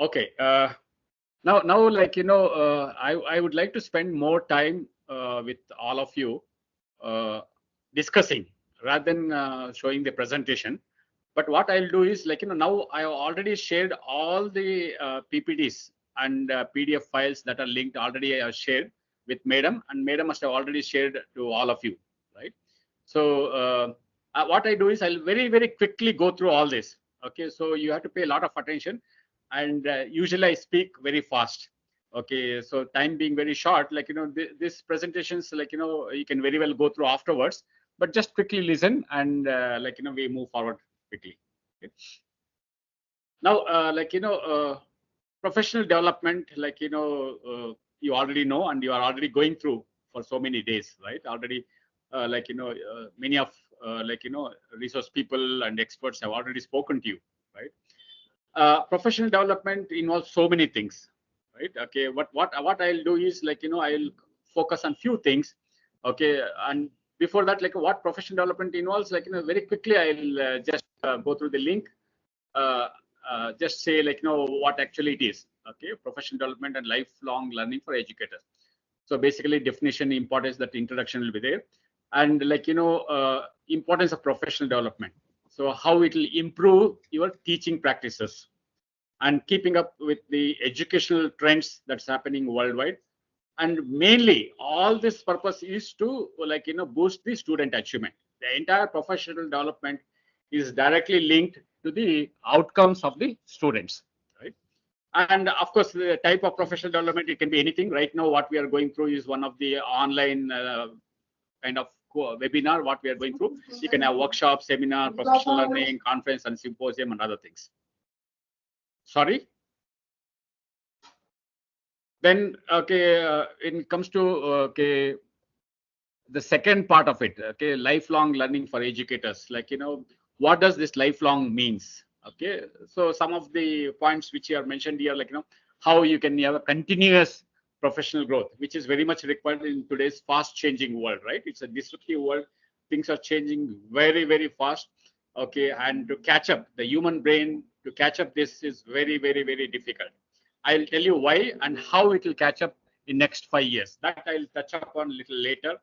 Okay. Now, like, I would like to spend more time with all of you uh, discussing rather than showing the presentation. But what I'll do is, like, now I already shared all the PPTs and PDF files that are linked already. I have shared with Madam, and Madam must have already shared to all of you, right? So what I do is I'll very quickly go through all this. Okay, so you have to pay a lot of attention, and usually I speak very fast. Okay, so time being very short, like, this presentations, like, you can very well go through afterwards, but just quickly listen, and like, we move forward quickly. Okay. Now, professional development, like, you already know, and you are already going through for so many days, right? Already, many of resource people and experts have already spoken to you, right? Professional development involves so many things, right? Okay, what I'll do is, like, I'll focus on few things. Okay, and before that, like, what professional development involves, like, very quickly I'll just go through the link. uh, just say, like, what actually it is. Okay, professional development and lifelong learning for educators. So basically, definition, importance, that introduction will be there, and, like, importance of professional development. So how it will improve your teaching practices and keeping up with the educational trends that's happening worldwide. And mainly, all this purpose is to, like, boost the student achievement. The entire professional development is directly linked to the outcomes of the students, right? And of course, the type of professional development, it can be anything. Right now, what we are going through is one of the online kind of webinar. What we are going through, you can have workshop, seminar, professional learning, conference, and symposium, and other things. Sorry. Then, okay, it comes to, okay, the second part of it. Okay, lifelong learning for educators. Like, what does this lifelong means? Okay, so some of the points which you are mentioned here, like, how you can have a continuous professional growth, which is very much required in today's fast changing world, right? It's a disruptive world. Things are changing very fast. Okay, and to catch up, the human brain, to catch up, this is very difficult. I'll tell you why and how it will catch up in next 5 years. That I'll touch upon a little later.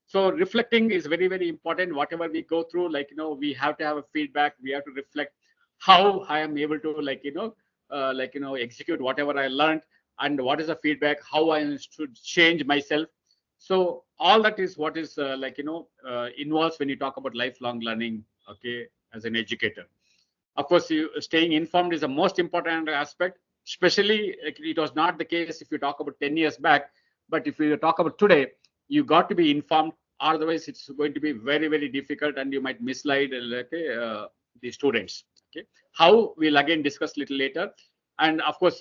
So reflecting is very important. Whatever we go through, like, we have to have a feedback. We have to reflect how I am able to, like, execute whatever I learned, and what is the feedback, how I should change myself. So all that is what is, involves when you talk about lifelong learning. Okay, as an educator, of course, you staying informed is the most important aspect. Especially, it was not the case if you talk about 10 years back, but if you talk about today, you got to be informed. Otherwise, it's going to be very difficult, and you might mislead, the students. Okay, how we'll again discuss little later. And of course,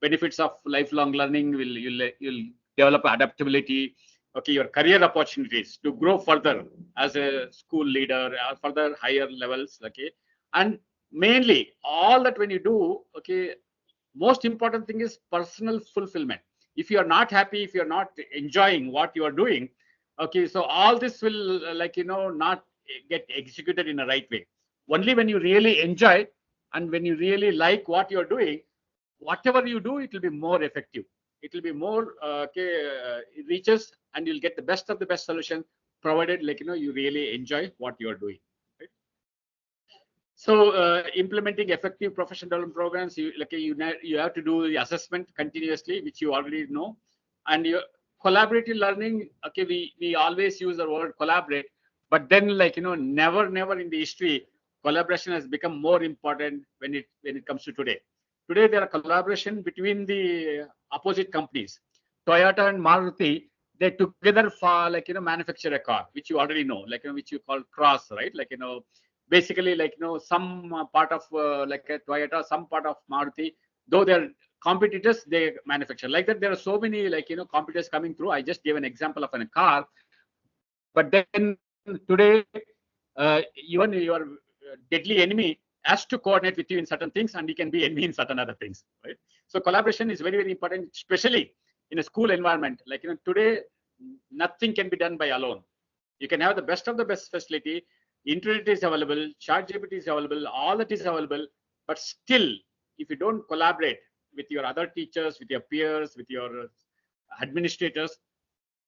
benefits of lifelong learning will, you'll develop adaptability. Okay, your career opportunities to grow further as a school leader, further higher levels. Okay, and mainly, all that when you do, okay, most important thing is personal fulfillment. If you are not happy, if you are not enjoying what you are doing, okay, so all this will, not get executed in a right way. Only when you really enjoy, and when you really like what you're doing, whatever you do, it will be more effective. It will be more, it reaches, and you'll get the best of the best solution, provided, like, you really enjoy what you're doing, right? So implementing effective professional development programs, you have to do the assessment continuously, which you already know. And your collaborative learning, okay, we always use the word collaborate, but then, like, never in the history, collaboration has become more important when it comes to today. Today, there are collaboration between the opposite companies. Toyota and Maruti, they together for, like, manufacture a car, which you already know, like, which you call cross, right? Like, basically, like, some part of, like a Toyota, some part of Maruti, though they're competitors, they manufacture like that. There are so many, like, competitors coming through. I just gave an example of a car, but then today, even your deadly enemy has to coordinate with you in certain things, and he can be enemy in certain other things, right? So collaboration is very important, especially in a school environment. Like, today, nothing can be done by alone. You can have the best of the best facility, internet is available, chat GPT is available, all that is available, but still, if you don't collaborate, with your other teachers, with your peers, with your administrators,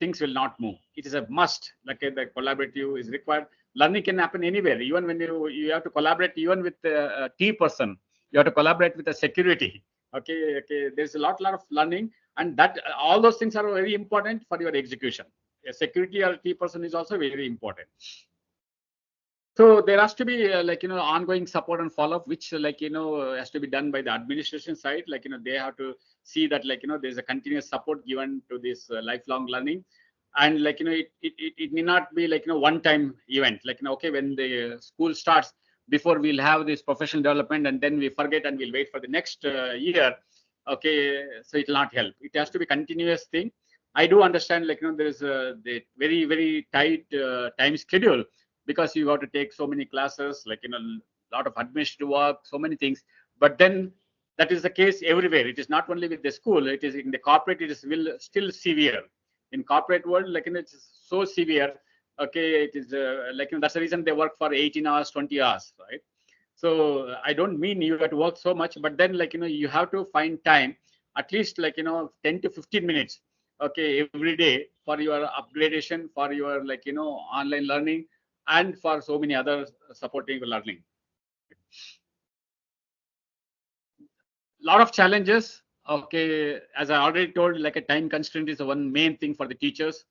things will not move. It is a must. Like the collaborative is required. Learning can happen anywhere. Even when you have to collaborate, even with a T person, you have to collaborate with the security. Okay. There's a lot of learning, and that all those things are very important for your execution. A security or T person is also very important. So there has to be ongoing support and follow up, which has to be done by the administration side. They have to see that there's a continuous support given to this lifelong learning, and it need not be one time event. Okay, when the school starts, before we'll have this professional development, and then we forget and we'll wait for the next year. Okay, so it will not help. It has to be continuous thing. I do understand there is the very tight time schedule, because you have to take so many classes, a lot of administrative work, so many things. But then that is the case everywhere. It is not only with the school. It is in the corporate. It is still severe. In corporate world, it's so severe. Okay, it is that's the reason they work for 18 hours, 20 hours, right? So I don't mean you have to work so much, but then you have to find time, at least 10 to 15 minutes, okay, every day, for your upgradation, for your online learning, and for so many other supporting learning. Lot of challenges. Okay, as I already told, a time constraint is the one main thing for the teachers.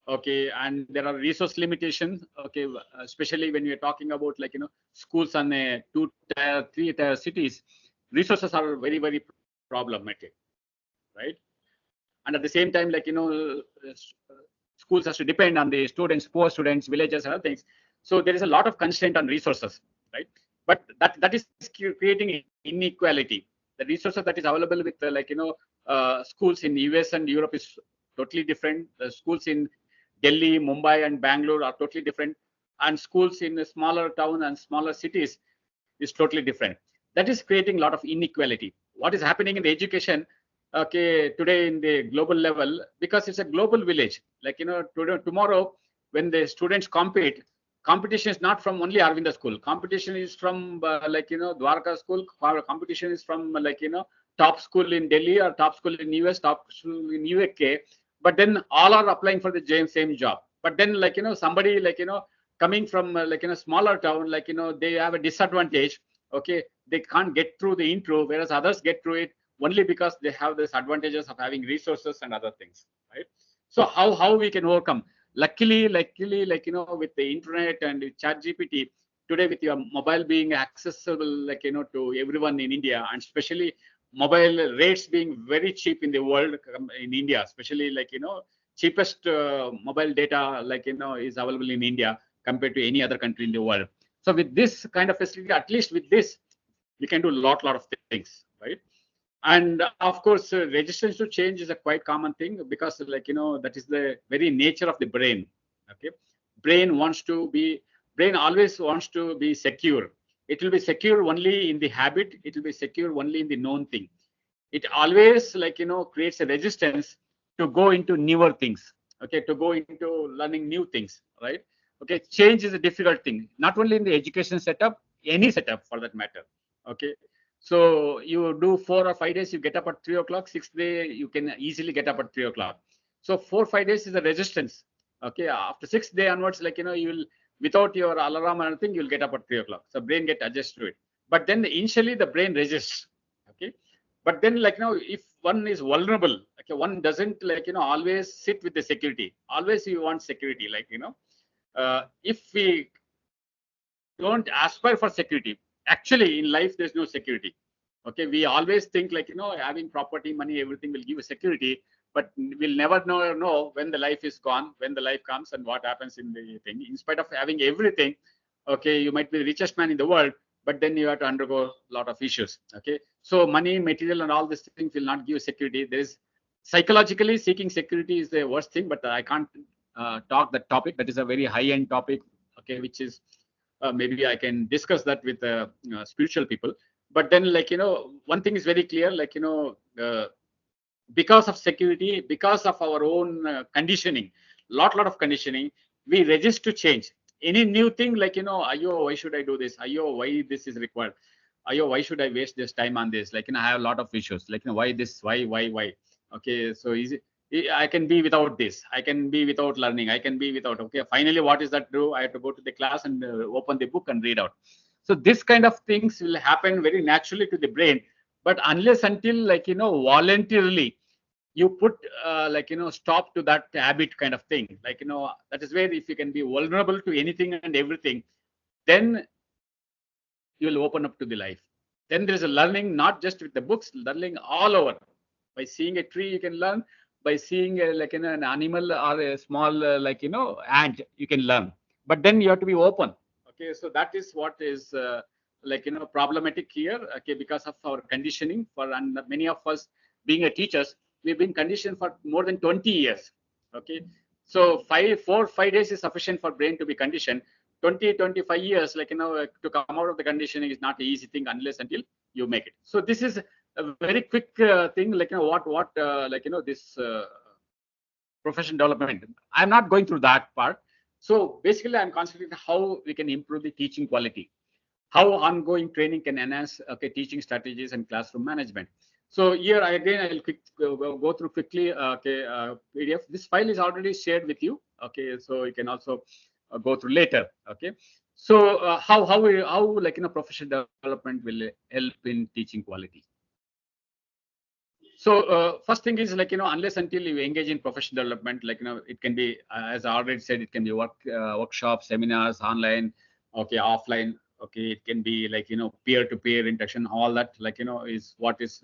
Okay, and there are resource limitations. Okay, especially when you're talking about schools on a 2-tier, 3-tier cities, resources are very problematic, right? And at the same time, schools has to depend on the students, poor students, villages, and other things. So there is a lot of constraint on resources, right? But that is creating inequality. The resources that is available with schools in US and Europe is totally different. The schools in Delhi, Mumbai, and Bangalore are totally different, and schools in a smaller town and smaller cities is totally different. That is creating a lot of inequality. What is happening in the education, okay, today in the global level, because it's a global village. Today, tomorrow, when the students compete, competition is not from only Arvinda school. Competition is from Dwarka school. Competition is from top school in Delhi, or top school in US, top school in UK. But then all are applying for the same job. But then somebody coming from smaller town, they have a disadvantage. Okay, they can't get through the intro, whereas others get through it only because they have these advantages of having resources and other things, right? So how we can overcome? Luckily, with the internet and with ChatGPT, today with your mobile being accessible, to everyone in India, and especially mobile rates being very cheap in the world, in India, especially cheapest mobile data, is available in India compared to any other country in the world. So with this kind of facility, at least with this, we can do a lot of things, right? And of course, resistance to change is a quite common thing, because that is the very nature of the brain. Okay, brain always wants to be secure. It will be secure only in the habit. It will be secure only in the known thing. It always creates a resistance to go into newer things. Okay, to go into learning new things, right? Okay, change is a difficult thing, not only in the education setup, any setup for that matter. Okay, so you do 4 or 5 days, you get up at 3 o'clock. 6th day, you can easily get up at 3 o'clock. So 4 or 5 days is a resistance. Okay, after 6th day onwards, you will, without your alarm or anything, you'll get up at 3 o'clock. So brain get adjusted to it. But then initially the brain resists. Okay, but then if one is vulnerable, okay, one doesn't always sit with the security. Always you want security, if we don't aspire for security, actually in life there's no security. Okay, we always think having property, money, everything will give a security, but we'll never know when the life is gone, when the life comes, and what happens in the thing. In spite of having everything, okay, you might be the richest man in the world, but then you have to undergo a lot of issues. Okay, so money, material, and all these things will not give security. There is psychologically seeking security is the worst thing, but I can't talk that topic. That is a very high-end topic. Okay, which is maybe I can discuss that with spiritual people. But then one thing is very clear, because of security, because of our own conditioning, lot of conditioning, we resist to change any new thing. Ayo, why should I do this? Ayo, why this is required? Ayo, why should I waste this time on this? Like, I have a lot of issues. Like, why this? Why? Okay, so easy. I can be without this. I can be without learning. I can be without. Okay, finally, what is that do? I have to go to the class and open the book and read out. So this kind of things will happen very naturally to the brain. But unless until voluntarily you put stop to that habit kind of thing, that is where if you can be vulnerable to anything and everything, then you will open up to the life. Then there is a learning, not just with the books, learning all over. By seeing a tree, you can learn. By seeing an animal or a small ant, you can learn. But then you have to be open. Okay, so that is what is problematic here. Okay, because of our conditioning and many of us being a teachers, we've been conditioned for more than 20 years. Okay, so 4 5 days is sufficient for brain to be conditioned. 20 25 years to come out of the conditioning is not an easy thing unless until you make it. So this is a very quick thing, this profession development. I'm not going through that part. So basically I'm concentrating how we can improve the teaching quality, how ongoing training can enhance teaching strategies and classroom management. So here again I'll go through quickly. PDF, this file is already shared with you. Okay, so you can also go through later. Okay, so how professional development will help in teaching quality. So first thing is unless until you engage in professional development, it can be as I already said, it can be workshops, seminars, online, okay, offline. Okay, it can be peer-to-peer interaction. All that is what is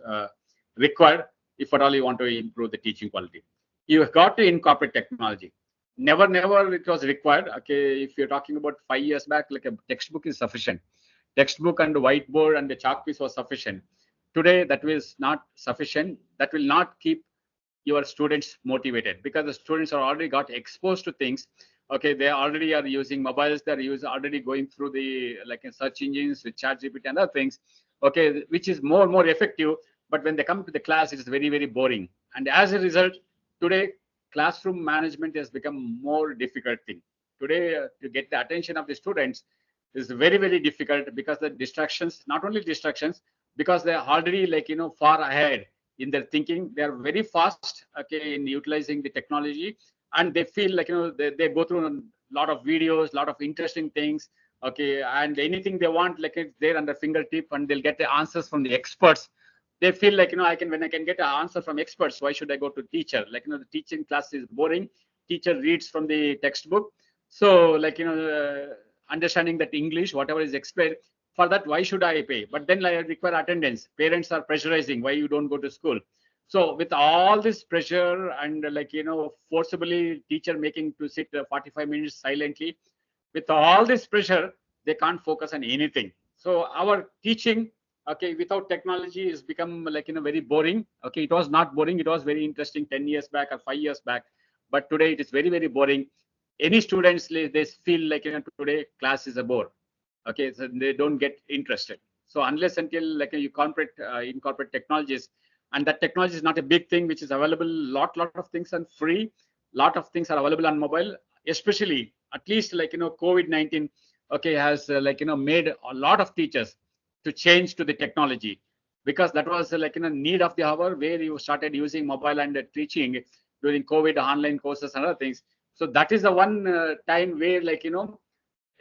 required if at all you want to improve the teaching quality. You have got to incorporate technology. Never it was required. Okay, if you're talking about 5 years back, like a textbook is sufficient. Textbook and whiteboard and the chalk piece was sufficient. Today that is not sufficient. That will not keep your students motivated, because the students are already got exposed to things. Okay, they already are using mobiles, they're already going through the search engines with ChatGPT and other things, okay, which is more effective. But when they come to the class, it is very boring. And as a result, today classroom management has become more difficult thing. Today to get the attention of the students is very difficult, because the distractions, not only distractions, because they're already far ahead in their thinking. They are very fast, okay, in utilizing the technology, and they feel they go through a lot of videos, lot of interesting things, okay, and anything they want, it's there under fingertip, and they'll get the answers from the experts. They feel I can, when I can get an answer from experts, why should I go to teacher? The teaching class is boring. Teacher reads from the textbook. So understanding that English, whatever is explained, for that why should I pay? But then I require attendance. Parents are pressurizing, why you don't go to school? So with all this pressure and forcibly teacher making to sit 45 minutes silently, with all this pressure, they can't focus on anything. So our teaching, okay, without technology is become very boring. Okay, it was not boring, it was very interesting 10 years back or 5 years back, but today it is very boring. Any students, they feel today class is a bore. Okay, so they don't get interested. So unless until you incorporate technologies, and that technology is not a big thing which is available, lot of things are free, lot of things are available on mobile, especially at least COVID-19, okay, has made a lot of teachers to change to the technology, because that was need of the hour, where you started using mobile and teaching during COVID, online courses and other things. So that is the one time where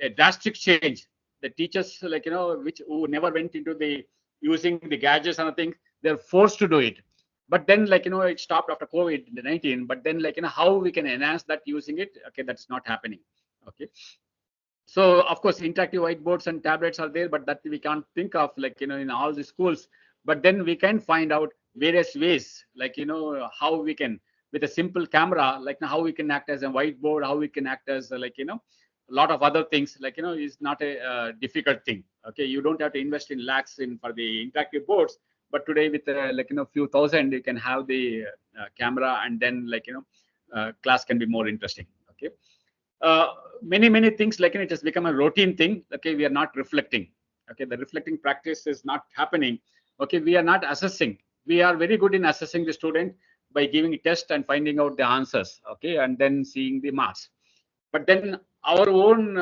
a drastic change. The teachers which who never went into the using the gadgets and things, they're forced to do it. But then it stopped after COVID-19. But then how we can enhance that using it, okay, that's not happening. Okay, so of course interactive whiteboards and tablets are there, but that we can't think of in all the schools. But then we can find out various ways, how we can, with a simple camera, how we can act as a whiteboard, how we can act as a lot of other things, is not a difficult thing. Okay, you don't have to invest in lakhs in for the interactive boards, but today with few thousand, you can have the camera, and then class can be more interesting. Okay, many things it has become a routine thing. Okay, we are not reflecting. Okay, the reflecting practice is not happening. Okay, we are not assessing. We are very good in assessing the student by giving a test and finding out the answers, okay, and then seeing the marks. But then our own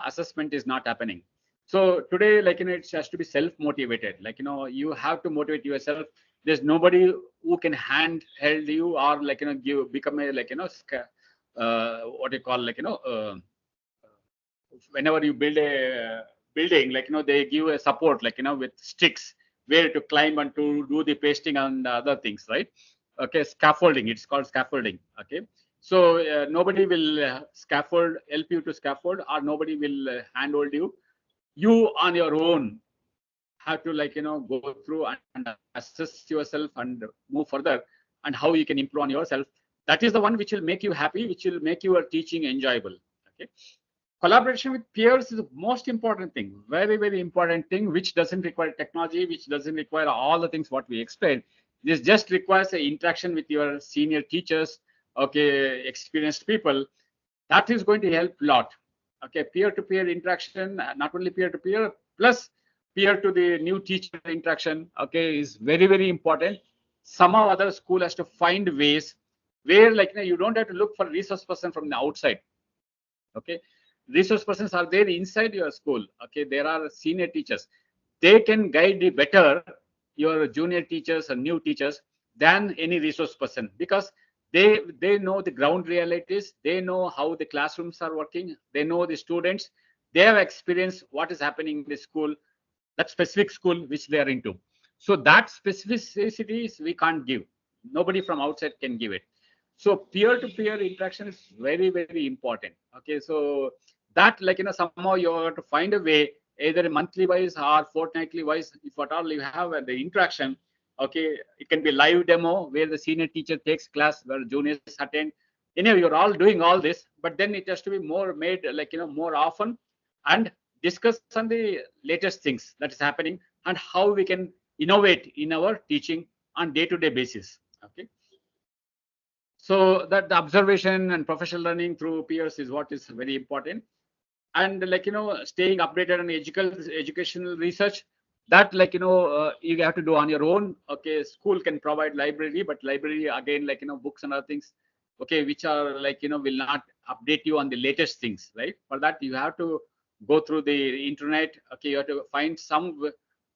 assessment is not happening. So today, like, it has to be self-motivated. Like, you have to motivate yourself. There's nobody who can handheld you, or like, give become a, like, what you call, like, whenever you build a building, like, they give a support, like, with sticks where to climb and to do the pasting and other things, right? Okay, scaffolding, it's called scaffolding. Okay, so nobody will scaffold help you to scaffold, or nobody will handhold you. You on your own have to, like, go through and assess yourself and move further, and how you can improve on yourself. That is the one which will make you happy, which will make your teaching enjoyable. Okay, collaboration with peers is the most important thing, very, very important thing, which doesn't require technology, which doesn't require all the things what we explained. This just requires an interaction with your senior teachers, okay, experienced people. That is going to help a lot. Okay, peer-to-peer interaction, not only peer-to-peer, plus peer to the new teacher interaction, okay, is very, very important. Somehow other school has to find ways where, like, you don't have to look for resource person from the outside. Okay, resource persons are there inside your school. Okay, there are senior teachers, they can guide you better, your junior teachers and new teachers, than any resource person, because they know the ground realities, they know how the classrooms are working, they know the students, they have experienced what is happening in the school, that specific school which they are into. So that specificities we can't give, nobody from outside can give it. So peer-to-peer interaction is very, very important. Okay, so that, like, somehow you have to find a way, either monthly wise or fortnightly wise, if at all you have the interaction. Okay, it can be live demo where the senior teacher takes class where juniors attend. Anyway, you're all doing all this, but then it has to be more made, like, more often, and discuss on the latest things that is happening, and how we can innovate in our teaching on day-to-day basis. Okay, so that the observation and professional learning through peers is what is very important. And, like, staying updated on educational research, that, like, you have to do on your own. Okay, school can provide library, but library again, like, books and other things, okay, which are, like, will not update you on the latest things, right? For that you have to go through the internet. Okay, you have to find some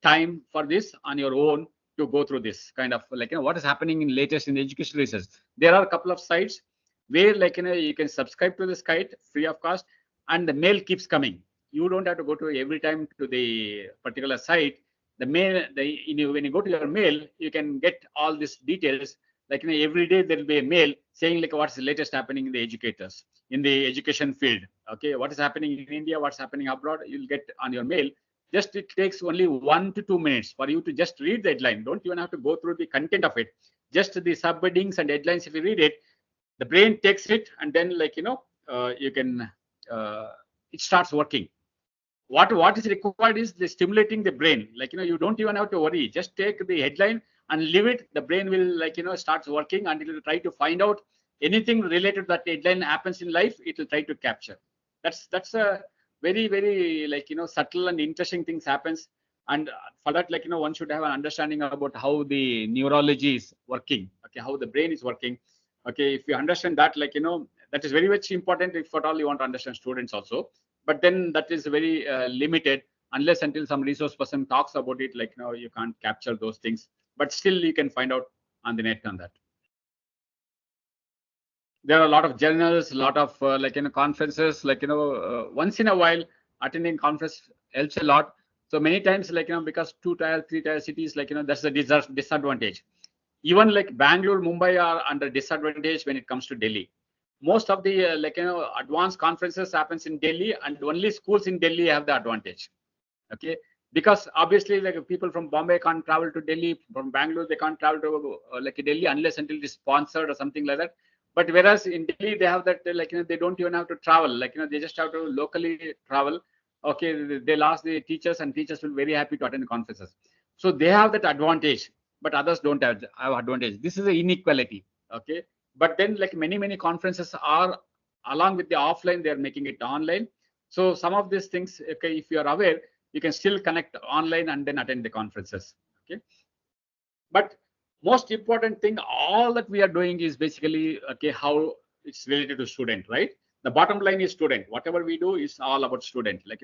time for this on your own, to go through this kind of, like, what is happening in latest in education research. There are a couple of sites where, like, you can subscribe to the site free of cost, and the mail keeps coming. You don't have to go to every time to the particular site. The mail, when you go to your mail, you can get all these details. Like, every day there will be a mail saying, like, what's the latest happening in the educators, in the education field. Okay, what is happening in India, what's happening abroad, you'll get on your mail. Just it takes only 1 to 2 minutes for you to just read the headline. Don't even have to go through the content of it. Just the subheadings and headlines. If you read it, the brain takes it, and then, like, you can uh, it starts working. What is required is the stimulating the brain. Like, you don't even have to worry. Just take the headline and leave it. The brain will, like, starts working, and it will try to find out anything related to that headline happens in life. It will try to capture. That's a very, very, like, subtle and interesting things happens. And for that, like, one should have an understanding about how the neurology is working. Okay, how the brain is working. Okay, if you understand that, like, that is very much important if at all you want to understand students also. But then that is very limited, unless until some resource person talks about it. Like, you can't capture those things, but still you can find out on the net on that. There are a lot of journals, a lot of like, conferences. Like, once in a while attending conference helps a lot. So many times, like, because 2 tier 3 tier cities, like, that's the disadvantage. Even like Bangalore, Mumbai are under disadvantage when it comes to Delhi. Most of the like, advanced conferences happens in Delhi, and only schools in Delhi have the advantage. Okay, because obviously, like, people from Bombay can't travel to Delhi, from Bangalore they can't travel to like Delhi, unless until it is sponsored or something like that. But whereas in Delhi they have that, like, they don't even have to travel. Like, they just have to locally travel. Okay, they'll ask the teachers, and teachers will be very happy to attend the conferences. So they have that advantage, but others don't have advantage. This is an inequality. Okay, but then, like, many conferences are, along with the offline, they are making it online. So some of these things, okay, if you are aware, you can still connect online and then attend the conferences. Okay, but most important thing, all that we are doing is basically, okay, how it's related to student, right? The bottom line is student. Whatever we do is all about student. Like,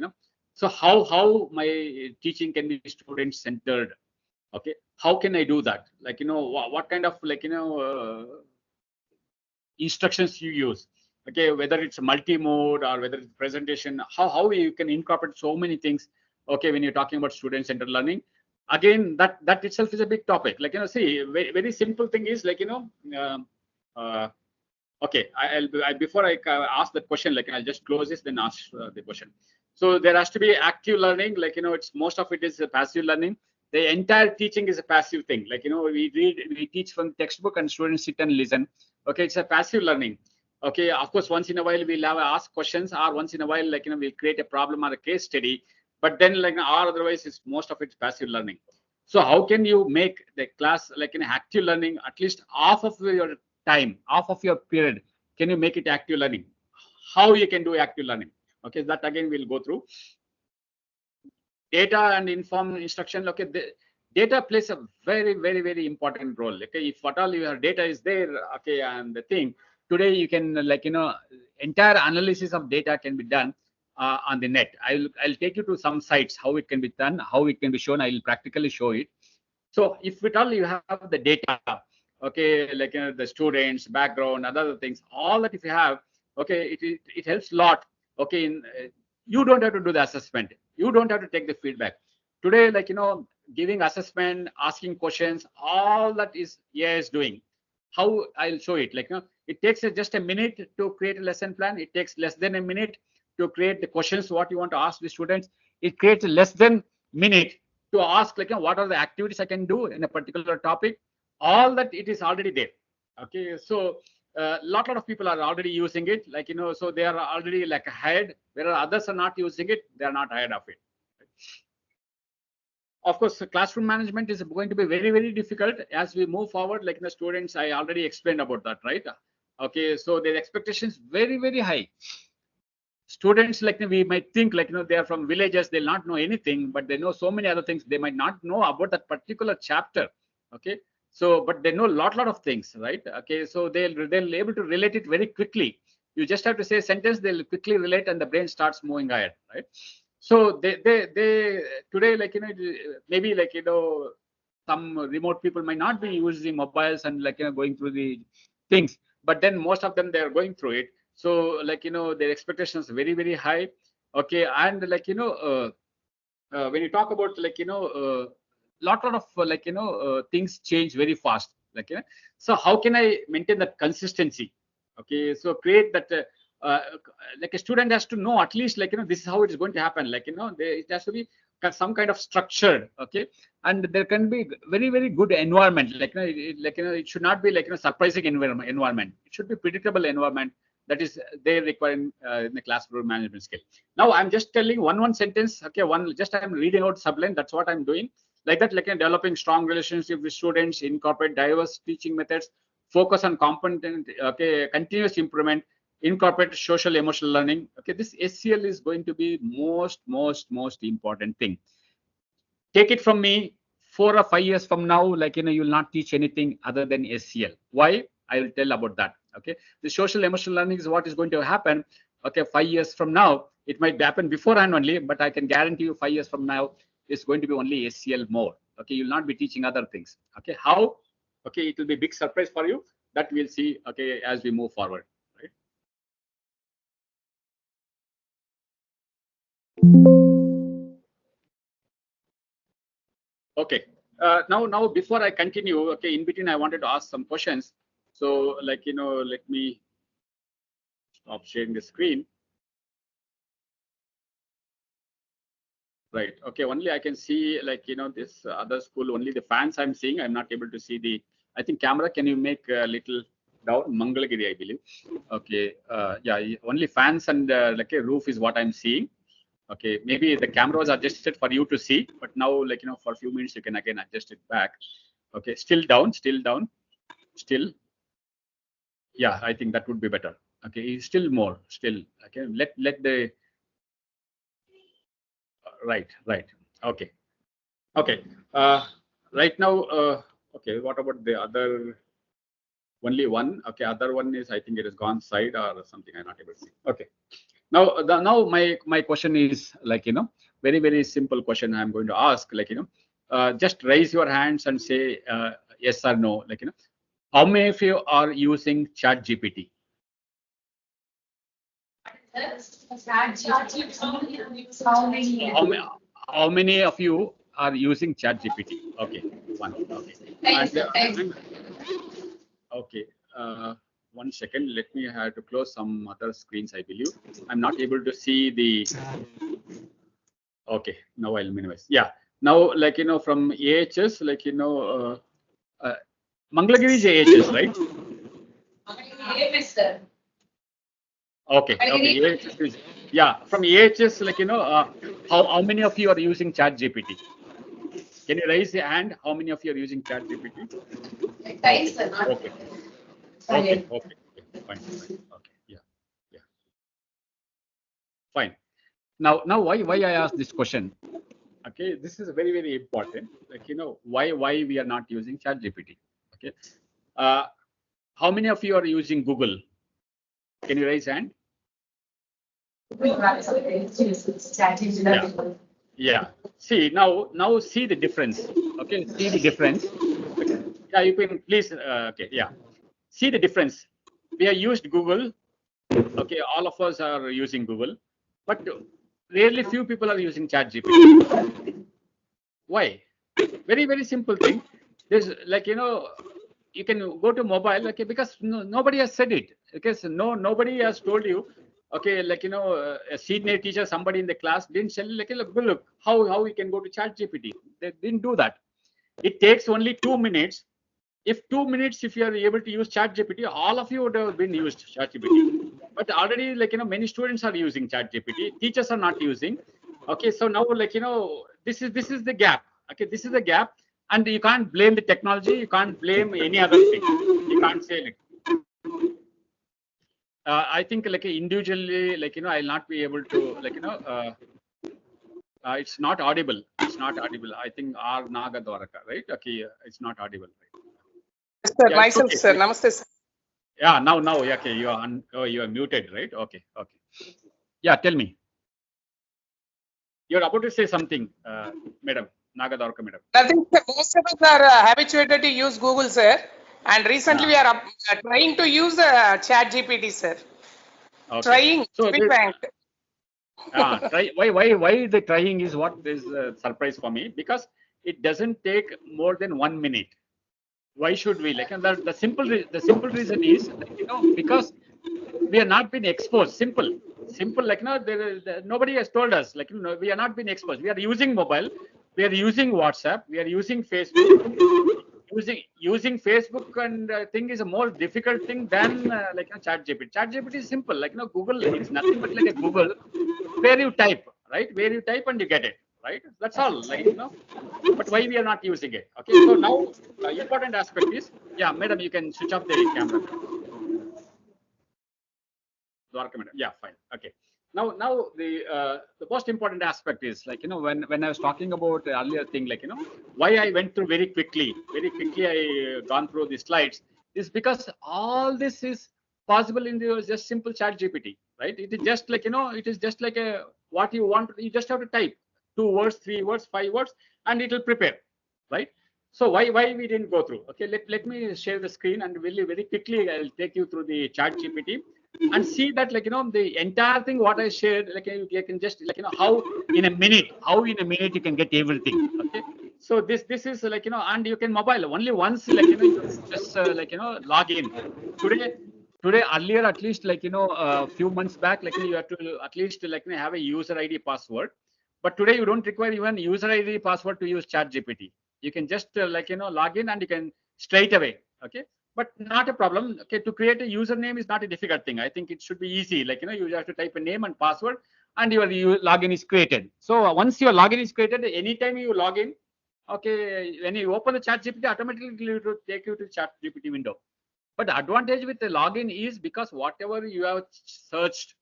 So how my teaching can be student centered? Okay, how can I do that? Like, what kind of, like, instructions you use? Okay, whether it's multi-mode or whether it's presentation, how you can incorporate so many things. Okay, when you're talking about student centered learning, again, that itself is a big topic. Like, see, very simple thing is, like, um, uh, okay, before I ask the question, like, I'll just close this, then ask the question. So there has to be active learning. Like, it's most of it is a passive learning. The entire teaching is a passive thing. Like, we teach from textbook and students sit and listen. Okay, it's a passive learning. Okay, of course, once in a while we'll have ask questions, or once in a while, like, we'll create a problem or a case study. But then, like, or otherwise, it's most of it's passive learning. So how can you make the class like an active learning? At least half of your time, half of your period, can you make it active learning? How you can do active learning? Okay, that again we'll go through. Data and informed instruction. Okay, the data plays a very important role. Okay, if at all your data is there, okay, and the thing today you can, like, entire analysis of data can be done on the net. I'll take you to some sites how it can be done, how it can be shown. I'll practically show it. So if at all you have the data, okay, like, the students background, other things, all that, if you have, okay, it helps a lot. Okay, you don't have to do the assessment, you don't have to take the feedback today. Like, giving assessment, asking questions, all that is AI is doing. How I'll show it, like, it takes just a minute to create a lesson plan. It takes less than a minute to create the questions what you want to ask the students. It creates less than minute to ask, like, what are the activities I can do in a particular topic. All that it is already there. Okay, so lot of people are already using it, like, so they are already like ahead, whereas others are not using it, they are not ahead of it. Of course, classroom management is going to be very difficult as we move forward. Like, the students, I already explained about that, right? Okay, so their expectations very high. Students, like, we might think, like, they are from villages, they'll not know anything, but they know so many other things. They might not know about that particular chapter. Okay, so but they know a lot of things, right? Okay, so they'll able to relate it very quickly. You just have to say a sentence, they'll quickly relate, and the brain starts moving ahead, right? So they today, like, maybe, like, some remote people might not be using mobiles and, like, going through the things, but then most of them, they are going through it. So, like, their expectations very high. Okay, and, like, when you talk about, like, lot of like, things change very fast, like, so how can I maintain that consistency? Okay, so create that like, a student has to know at least, like, this is how it is going to happen. Like, it has to be some kind of structured. Okay, and there can be very good environment. Like, like, it should not be, like, surprising environment. It should be predictable environment. That is they require in the classroom management skill. Now I'm just telling one sentence. Okay, just I'm reading out subline. That's what I'm doing. Like that, like, developing strong relationship with students, incorporate diverse teaching methods, focus on competent, okay, continuous improvement, incorporate social emotional learning. Okay, this SCL is going to be most important thing. Take it from me, 4 or 5 years from now, like, you'll not teach anything other than SCL. Why? I will tell about that. Okay, the social emotional learning is what is going to happen. Okay, 5 years from now, it might happen beforehand only, but I can guarantee you 5 years from now, it's going to be only SCL more. Okay, you'll not be teaching other things. Okay, how? Okay, it will be a big surprise for you. That we'll see. Okay, as we move forward. Right. Okay. Now, before I continue, okay, in between, I wanted to ask some questions. So, like, let me stop sharing the screen. Right. Okay. Only I can see, like, this other school. Only the fans I'm seeing. I'm not able to see the. I think camera. Can you make a little down? Mangalagiri, I believe. Okay. Yeah. Only fans and, like, a roof is what I'm seeing. Okay. Maybe the camera was adjusted for you to see, but now, like, for a few minutes you can again adjust it back. Okay. Still down. Still down. Still. Yeah, I think that would be better. Okay, still more, still. Okay, let the right. Okay, okay. Right now, okay. What about the other? Only one. Okay, other one is, I think it has gone side or something. I'm not able to see. Okay. Now, now my question is like, very, very simple question I'm going to ask, like, just raise your hands and say yes or no, like, how many of you are using Chat GPT? How many of you are using Chat GPT? Okay, one. Okay. Okay. 1 second. Let me have to close some other screens. I believe I'm not able to see the. Okay. Now I'll minimize. Yeah. Now, like, from AHS, like, Mangalagiri is AHS, right? Okay. Okay. AHS is, yeah. From AHS, like, how many of you are using Chat GPT? Can you raise your hand? How many of you are using Chat GPT? Okay. Okay. Okay. Okay. Fine. Fine. Okay. Yeah. Yeah. Fine. Now, why I asked this question? Okay, this is very, very important. Like, why we are not using Chat GPT? Okay. How many of you are using Google? Can you raise hand? Yeah. See, now see the difference. Okay, see the difference. Okay. Yeah, you can please. Okay, yeah. See the difference. We have used Google. Okay, all of us are using Google, but rarely few people are using Chat GPT. Why? Very, very simple thing. There's like, you can go to mobile, okay, because nobody has said it. Because nobody has told you, okay, like, a senior teacher, somebody in the class didn't say, like, look how we can go to Chat GPT. They didn't do that. It takes only 2 minutes. If 2 minutes, if you are able to use Chat GPT, all of you would have been used Chat GPT. But already, like, many students are using Chat GPT. Teachers are not using. Okay, so now, like, this is the gap. Okay, this is the gap, and you can't blame the technology. You can't blame any other thing. You can't say like. I think like individually, like, I'll not be able to, like, it's not audible. It's not audible. I think R Naga Dwaraka, right? Okay, it's not audible. Right? Sir, Yeah, myself, okay. sir. Namaste, sir. Yeah, now, okay, you are you are muted, right? Okay, okay. Yeah, tell me. You're about to say something, madam, Naga Dwaraka, madam. Nothing, sir. Most of us are habituated to use Google, sir. And recently we are trying to use Chat GPT, sir. Okay. Trying, So to be frank. try why the trying is what is a surprise for me, because it doesn't take more than 1 minute. Why should we, like, and the simple reason is, like, because we are not been exposed. Simple, like, nobody has told us, like, we are not been exposed. We are using mobile, we are using WhatsApp, we are using Facebook. Using Facebook and thing is a more difficult thing than like Chat GPT. Chat GPT is simple, like, Google. It's nothing but like a Google where you type, right? Where you type and you get it, right? That's all, like, But why we are not using it? Okay, so now important aspect is, yeah, madam, you can switch off the camera. Dwarka, madam. Yeah, fine. Okay. Now the most important aspect is, like, when I was talking about the earlier thing, like, why I went through very quickly I gone through the slides is because all this is possible in the just simple Chat GPT, right? It is just like, it is just like a what you want. You just have to type 2 words, 3 words, 5 words, and it will prepare, right? So why we didn't go through? Okay, let me share the screen, and very quickly I'll take you through the Chat GPT and see that, like, the entire thing what I shared, like, you can just, like, how in a minute you can get everything. Okay, so this is, like, and you can mobile only once, like, you just like, log in. Today earlier, at least, like, a few months back, like, you have to at least, like, have a user ID password, but today you don't require even user ID password to use Chat GPT. You can just like, log in and you can straight away. Okay, but not a problem. Okay, to create a username is not a difficult thing. I think it should be easy. Like, you have to type a name and password, and your login is created. So once your login is created, anytime you log in, okay, when you open the Chat GPT, automatically it will take you to Chat GPT window. But the advantage with the login is, because whatever you have searched,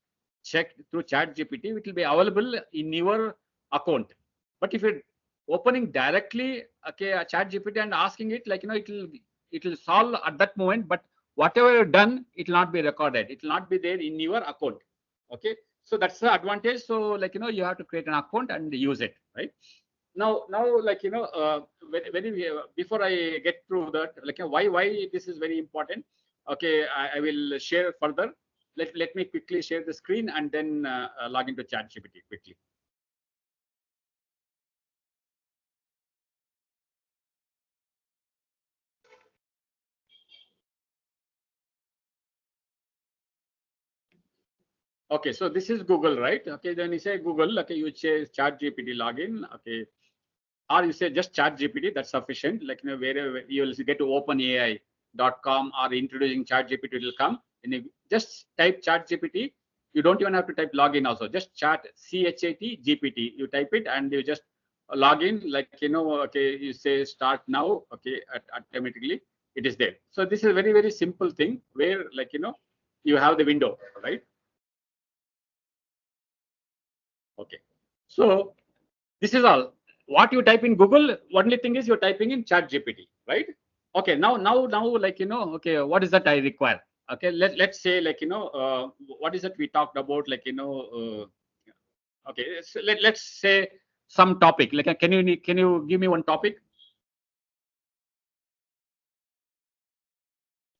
checked through Chat GPT, it will be available in your account. But if you're opening directly, okay, a Chat GPT and asking it, like, it will solve at that moment, but whatever you've done, it will not be recorded. It will not be there in your account. Okay, So that's the advantage. So like, you have to create an account and use it, right? Now like, before I get through that, like, why this is very important. Okay, I will share further. Let me quickly share the screen and then log into ChatGPT quickly. Okay, so this is Google, right? Okay, then you say Google, okay, you say ChatGPT login, okay, or you say just ChatGPT, that's sufficient. Like, wherever you will get to openai.com or introducing ChatGPT will come, and you just type ChatGPT. You don't even have to type login also. Just chat ChatGPT. You type it and you just log in. Like, okay, you say start now. Okay, automatically it is there. So this is a very simple thing where, like, you have the window, right? Okay, so this is all. What you type in Google, only thing is you're typing in ChatGPT, right? Okay, now, like, okay, what is that I require? Okay, let's say, like, what is it we talked about? Like, okay, so let's say some topic. Like, can you give me one topic?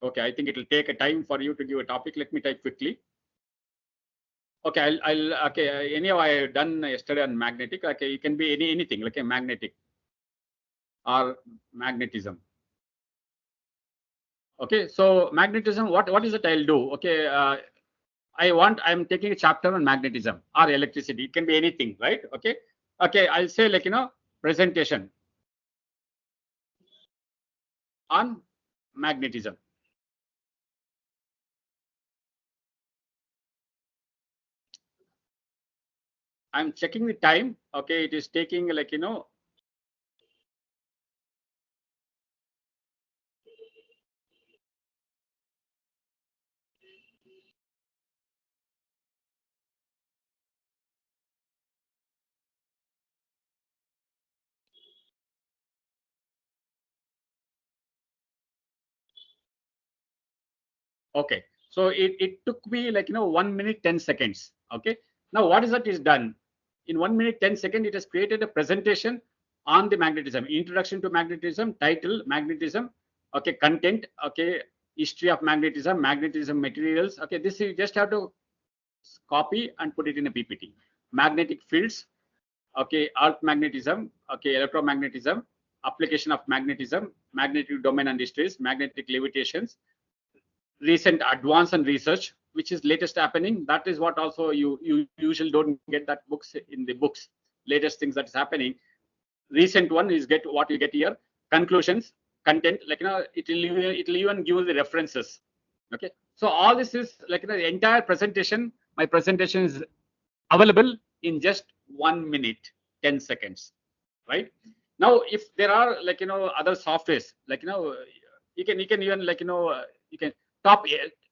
Okay, I think it will take a time for you to give a topic. Let me type quickly. Okay, I'll okay. Anyhow, I done yesterday on magnetic. Okay, it can be anything like a magnetic or magnetism. Okay, so magnetism, what is it I'll do? Okay, I'm taking a chapter on magnetism or electricity. It can be anything, right? Okay, okay, I'll say, like, presentation on magnetism. I'm checking the time. Okay, it is taking, like, okay. So it took me, like, 1 minute 10 seconds. Okay. Now what is that is done? In 1 minute 10 seconds, it has created a presentation on the magnetism. Introduction to magnetism, title, magnetism, okay, content, okay, history of magnetism, magnetism materials. Okay, this you just have to copy and put it in a PPT. Magnetic fields, okay, earth magnetism, okay, electromagnetism, application of magnetism, magnetic domain and histories, magnetic levitations, recent advance and research, which is latest happening. That is what also you usually don't get that books in the books. Latest things that is happening. Recent one is get what you get here. Conclusions, content, like, it'll even give the references. Okay, so all this is, like, the entire presentation. My presentation is available in just 1 minute 10 seconds, right? Now if there are, like, other softwares, like, you can even, like, you can top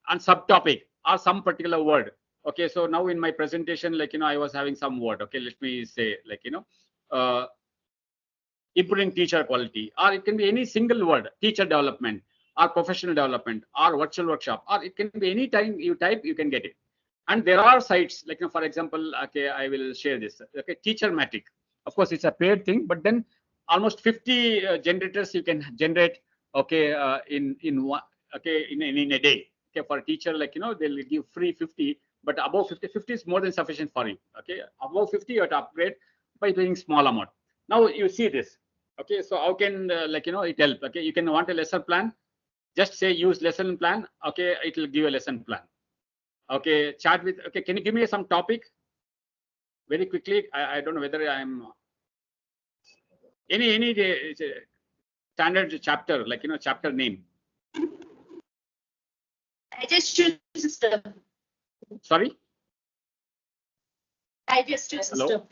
on subtopic or some particular word. Okay, so now in my presentation, like, I was having some word. Okay, let me say, like, uh, improving teacher quality, or it can be any single word, teacher development or professional development or virtual workshop, or it can be any time you type, you can get it. And there are sites, like, for example, okay, I will share this. Okay, teacher matic, of course it's a paid thing, but then almost 50 generators you can generate. Okay, in one, okay, in a day. Okay, for a teacher, like, they'll give free 50, but above 50 is more than sufficient for you. Okay, above 50 you have to upgrade by paying small amount. Now you see this. Okay, so how can, like, it help? Okay, you can want a lesson plan, just say use lesson plan. Okay, it will give a lesson plan. Okay, chat with, okay, can you give me some topic very quickly? I don't know whether I'm any standard chapter, like, chapter name. Digestive system. Sorry. Digestive system.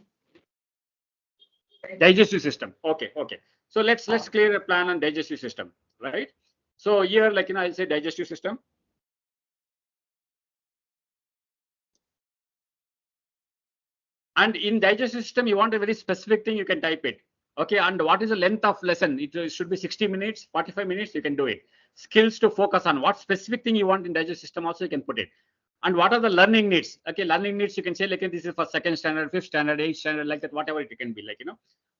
Digestive system. Okay, okay. So let's clear a plan on digestive system, right? So here, like, I'll say digestive system. And in digestive system, you want a very specific thing, you can type it. Okay, and what is the length of lesson? It should be 60 minutes, 45 minutes, you can do it. Skills to focus on, what specific thing you want in digestive system also, you can put it. And what are the learning needs? Okay, learning needs, you can say like this is for second standard, fifth standard, eighth standard, like that, whatever it can be, like,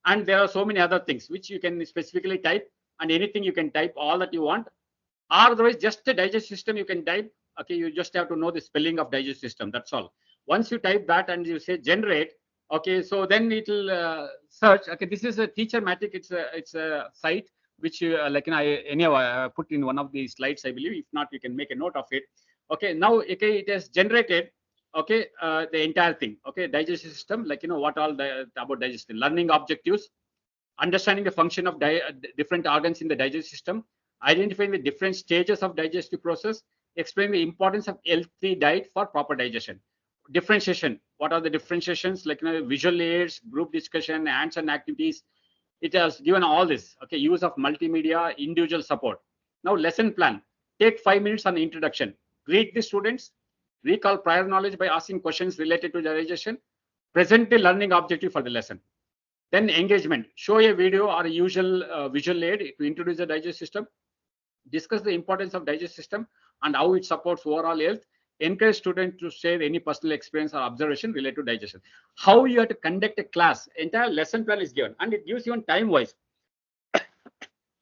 and there are so many other things which you can specifically type, and anything you can type all that you want. Otherwise, just the digest system you can type. Okay, you just have to know the spelling of digest system, that's all. Once you type that and you say generate, okay, so then it will search. Okay, this is a teacher matic. It's a site which I anyhow I put in one of the slides, I believe. If not, you can make a note of it. Okay, now, okay, it has generated, okay, the entire thing. Okay, digestive system, what all about digestion, learning objectives, understanding the function of different organs in the digestive system, identifying the different stages of digestive process, explain the importance of healthy diet for proper digestion. Differentiation, what are the differentiations, visual aids, group discussion, hands-on activities. It has given all this. Okay, use of multimedia, individual support. Now, lesson plan, take 5 minutes on the introduction, greet the students, recall prior knowledge by asking questions related to the digestion, present the learning objective for the lesson. Then engagement, show a video or a usual visual aid to introduce the digestive system, discuss the importance of digestive system and how it supports overall health, encourage students to share any personal experience or observation related to digestion. How you have to conduct a class, entire lesson plan is given, and it gives you time wise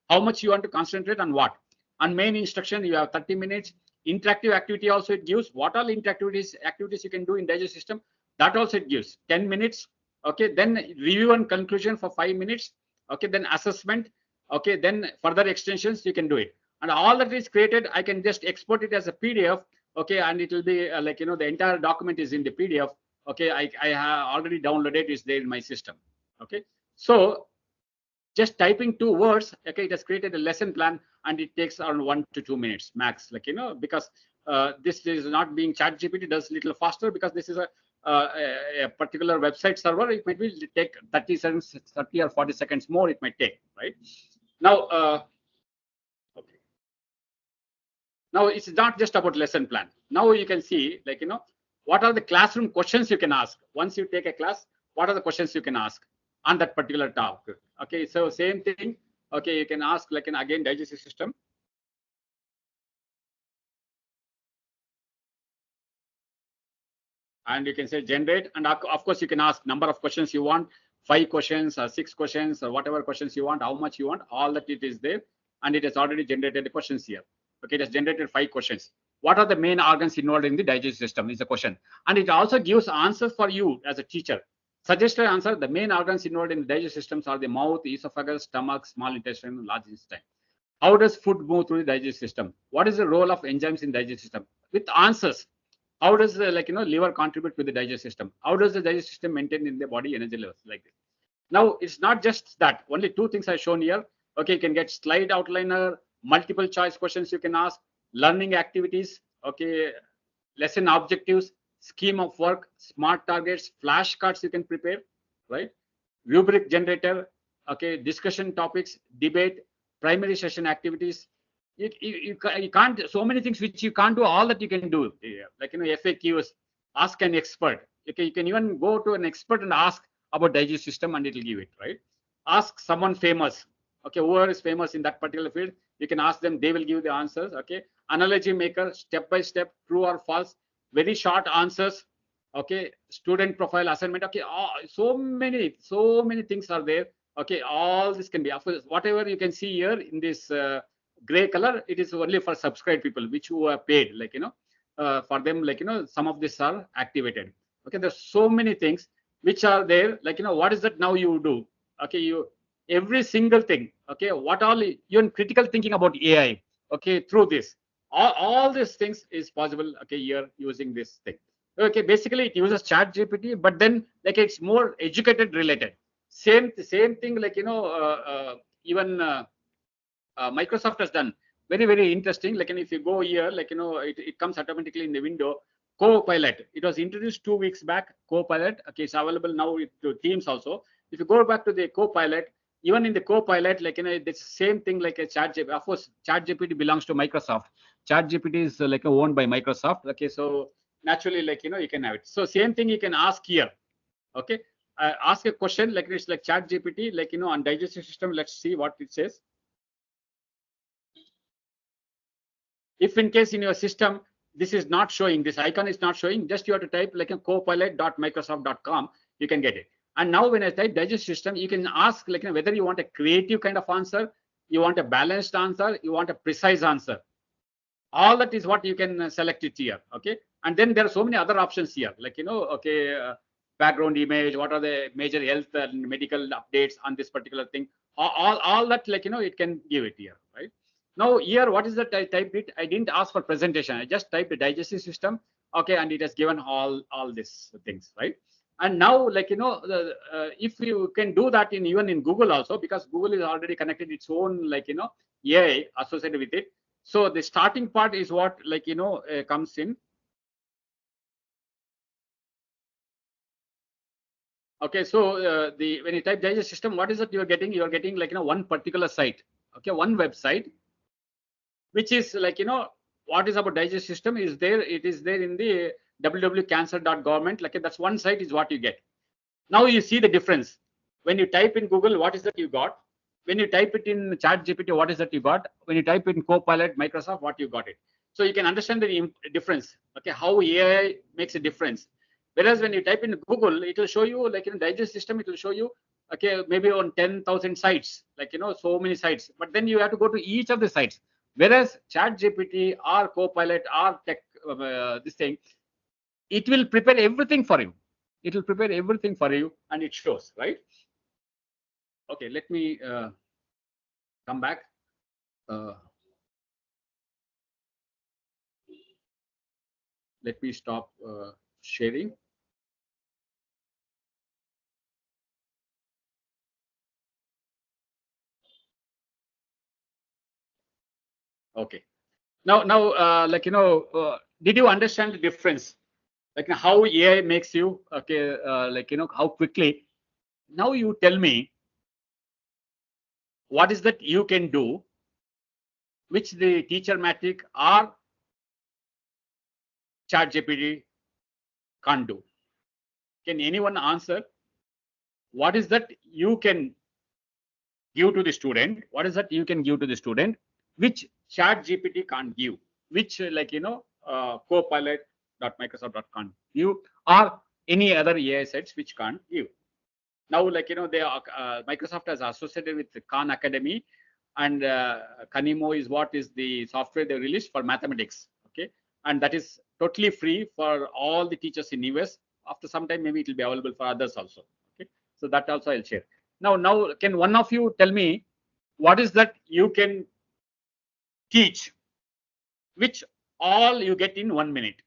how much you want to concentrate on what. On main instruction, you have 30 minutes. Interactive activity also it gives. What all interactivities you can do in digestive system, that also it gives 10 minutes. Okay, then review and conclusion for 5 minutes. Okay, then assessment. Okay, then further extensions you can do it. And all that is created, I can just export it as a PDF. Okay, and it will be the entire document is in the PDF. Okay, I have already downloaded, it's there in my system. Okay, so just typing 2 words, okay, it has created a lesson plan, and it takes around 1 to 2 minutes max, because this is not being ChatGPT does little faster, because this is a particular website server. It might be take 30 seconds, 30 or 40 seconds more it might take, right? Now, okay. Now it's not just about lesson plan. Now you can see, what are the classroom questions you can ask. Once you take a class, what are the questions you can ask on that particular topic? Okay, so same thing. Okay, you can ask again digestive system. And you can say generate, and of course you can ask number of questions you want, 5 questions or 6 questions or whatever questions you want, how much you want, all that it is there, and it has already generated the questions here. Okay, it has generated 5 questions. What are the main organs involved in the digestive system is the question, and it also gives answers for you as a teacher. Suggested answer, the main organs involved in the digestive systems are the mouth, esophagus, stomach, small intestine, large intestine. How does food move through the digestive system? What is the role of enzymes in the digestive system? With answers. How does the liver contribute to the digestive system? How does the digestive system maintain in the body energy levels, like this? Now it's not just that. Only 2 things I've shown here. Okay, you can get slide outliner, multiple choice questions you can ask, learning activities, okay, lesson objectives, scheme of work, smart targets, flashcards you can prepare, right? Rubric generator, okay, discussion topics, debate, primary session activities. You can't, so many things which you can't do, all that you can do, FAQs, ask an expert. Okay, you can even go to an expert and ask about digestive system, and it will give it, right? Ask someone famous. Okay, whoever is famous in that particular field, you can ask them, they will give the answers. Okay, analogy maker, step by step, true or false, very short answers. Okay, student profile assignment. Okay, so many things are there. Okay, all this can be, of course, whatever you can see here in this gray color, it is only for subscribed people which who are paid, for them, some of these are activated. Okay, there's so many things which are there, what is that now you do? Okay, you every single thing. Okay, what all you're critical thinking about AI. Okay, through this, all these things is possible. Okay, here using this thing. Okay, basically it uses chat gpt, but then it's more educated related. Same thing, even Microsoft has done very interesting. If you go here, it comes automatically in the window. Copilot, it was introduced 2 weeks back. Copilot, okay, it's available now to Teams also. If you go back to the Copilot, even in the Copilot, it's the same thing like a chat GPT. Of course, chat GPT belongs to Microsoft. Chat GPT is owned by Microsoft. Okay, so naturally, you can have it. So same thing you can ask here. Okay, ask a question it's like chat GPT, on digestive system. Let's see what it says. If in case in your system this is not showing, this icon is not showing, just you have to type like a copilot.microsoft.com, you can get it. And now when I type digest system, you can ask like whether you want a creative kind of answer, you want a balanced answer, you want a precise answer. All that is what you can select it here. Okay. And then there are so many other options here, like, background image, what are the major health and medical updates on this particular thing. All that, like, it can give it here, right? Now here, what is that I typed it? I didn't ask for presentation. I just typed the digestive system. Okay. And it has given all these things, right? And now, like, if you can do that even in Google also, because Google is already connected its own, like, AI associated with it. So the starting part is what, like, comes in. Okay, so when you type digest system, what is it you're getting? You're getting like one particular site. Okay, one website, which is like what is about digest system is there. It is there in the www.cancer.government. Like that's one site is what you get. Now you see the difference. When you type in Google, what is that you got? When you type it in ChatGPT, what is that you got? When you type in Copilot, Microsoft, what you got it. So you can understand the difference. Okay, how AI makes a difference. Whereas when you type in Google, it will show you like in digest system, it will show you okay maybe on 10,000 sites, like so many sites. But then you have to go to each of the sites. Whereas ChatGPT or Copilot or tech this thing, it will prepare everything for you. It will prepare everything for you, and it shows, right? Okay, let me come back. Let me stop sharing. Okay. Now, like did you understand the difference? Like how AI makes you okay? Like how quickly. Now you tell me what is that you can do, which the teacher matic or ChatGPT can't do. Can anyone answer? What is that you can give to the student? What is that you can give to the student, which ChatGPT can't give? Which like Copilot.Microsoft.com give, or any other AI sets which can't give. Now, like they are Microsoft has associated with the Khan Academy, and Kanimo is what is the software they released for mathematics. Okay, and that is totally free for all the teachers in US. After some time, maybe it will be available for others also. Okay, so that also I'll share. Now, can one of you tell me what is that you can teach, which all you get in 1 minute?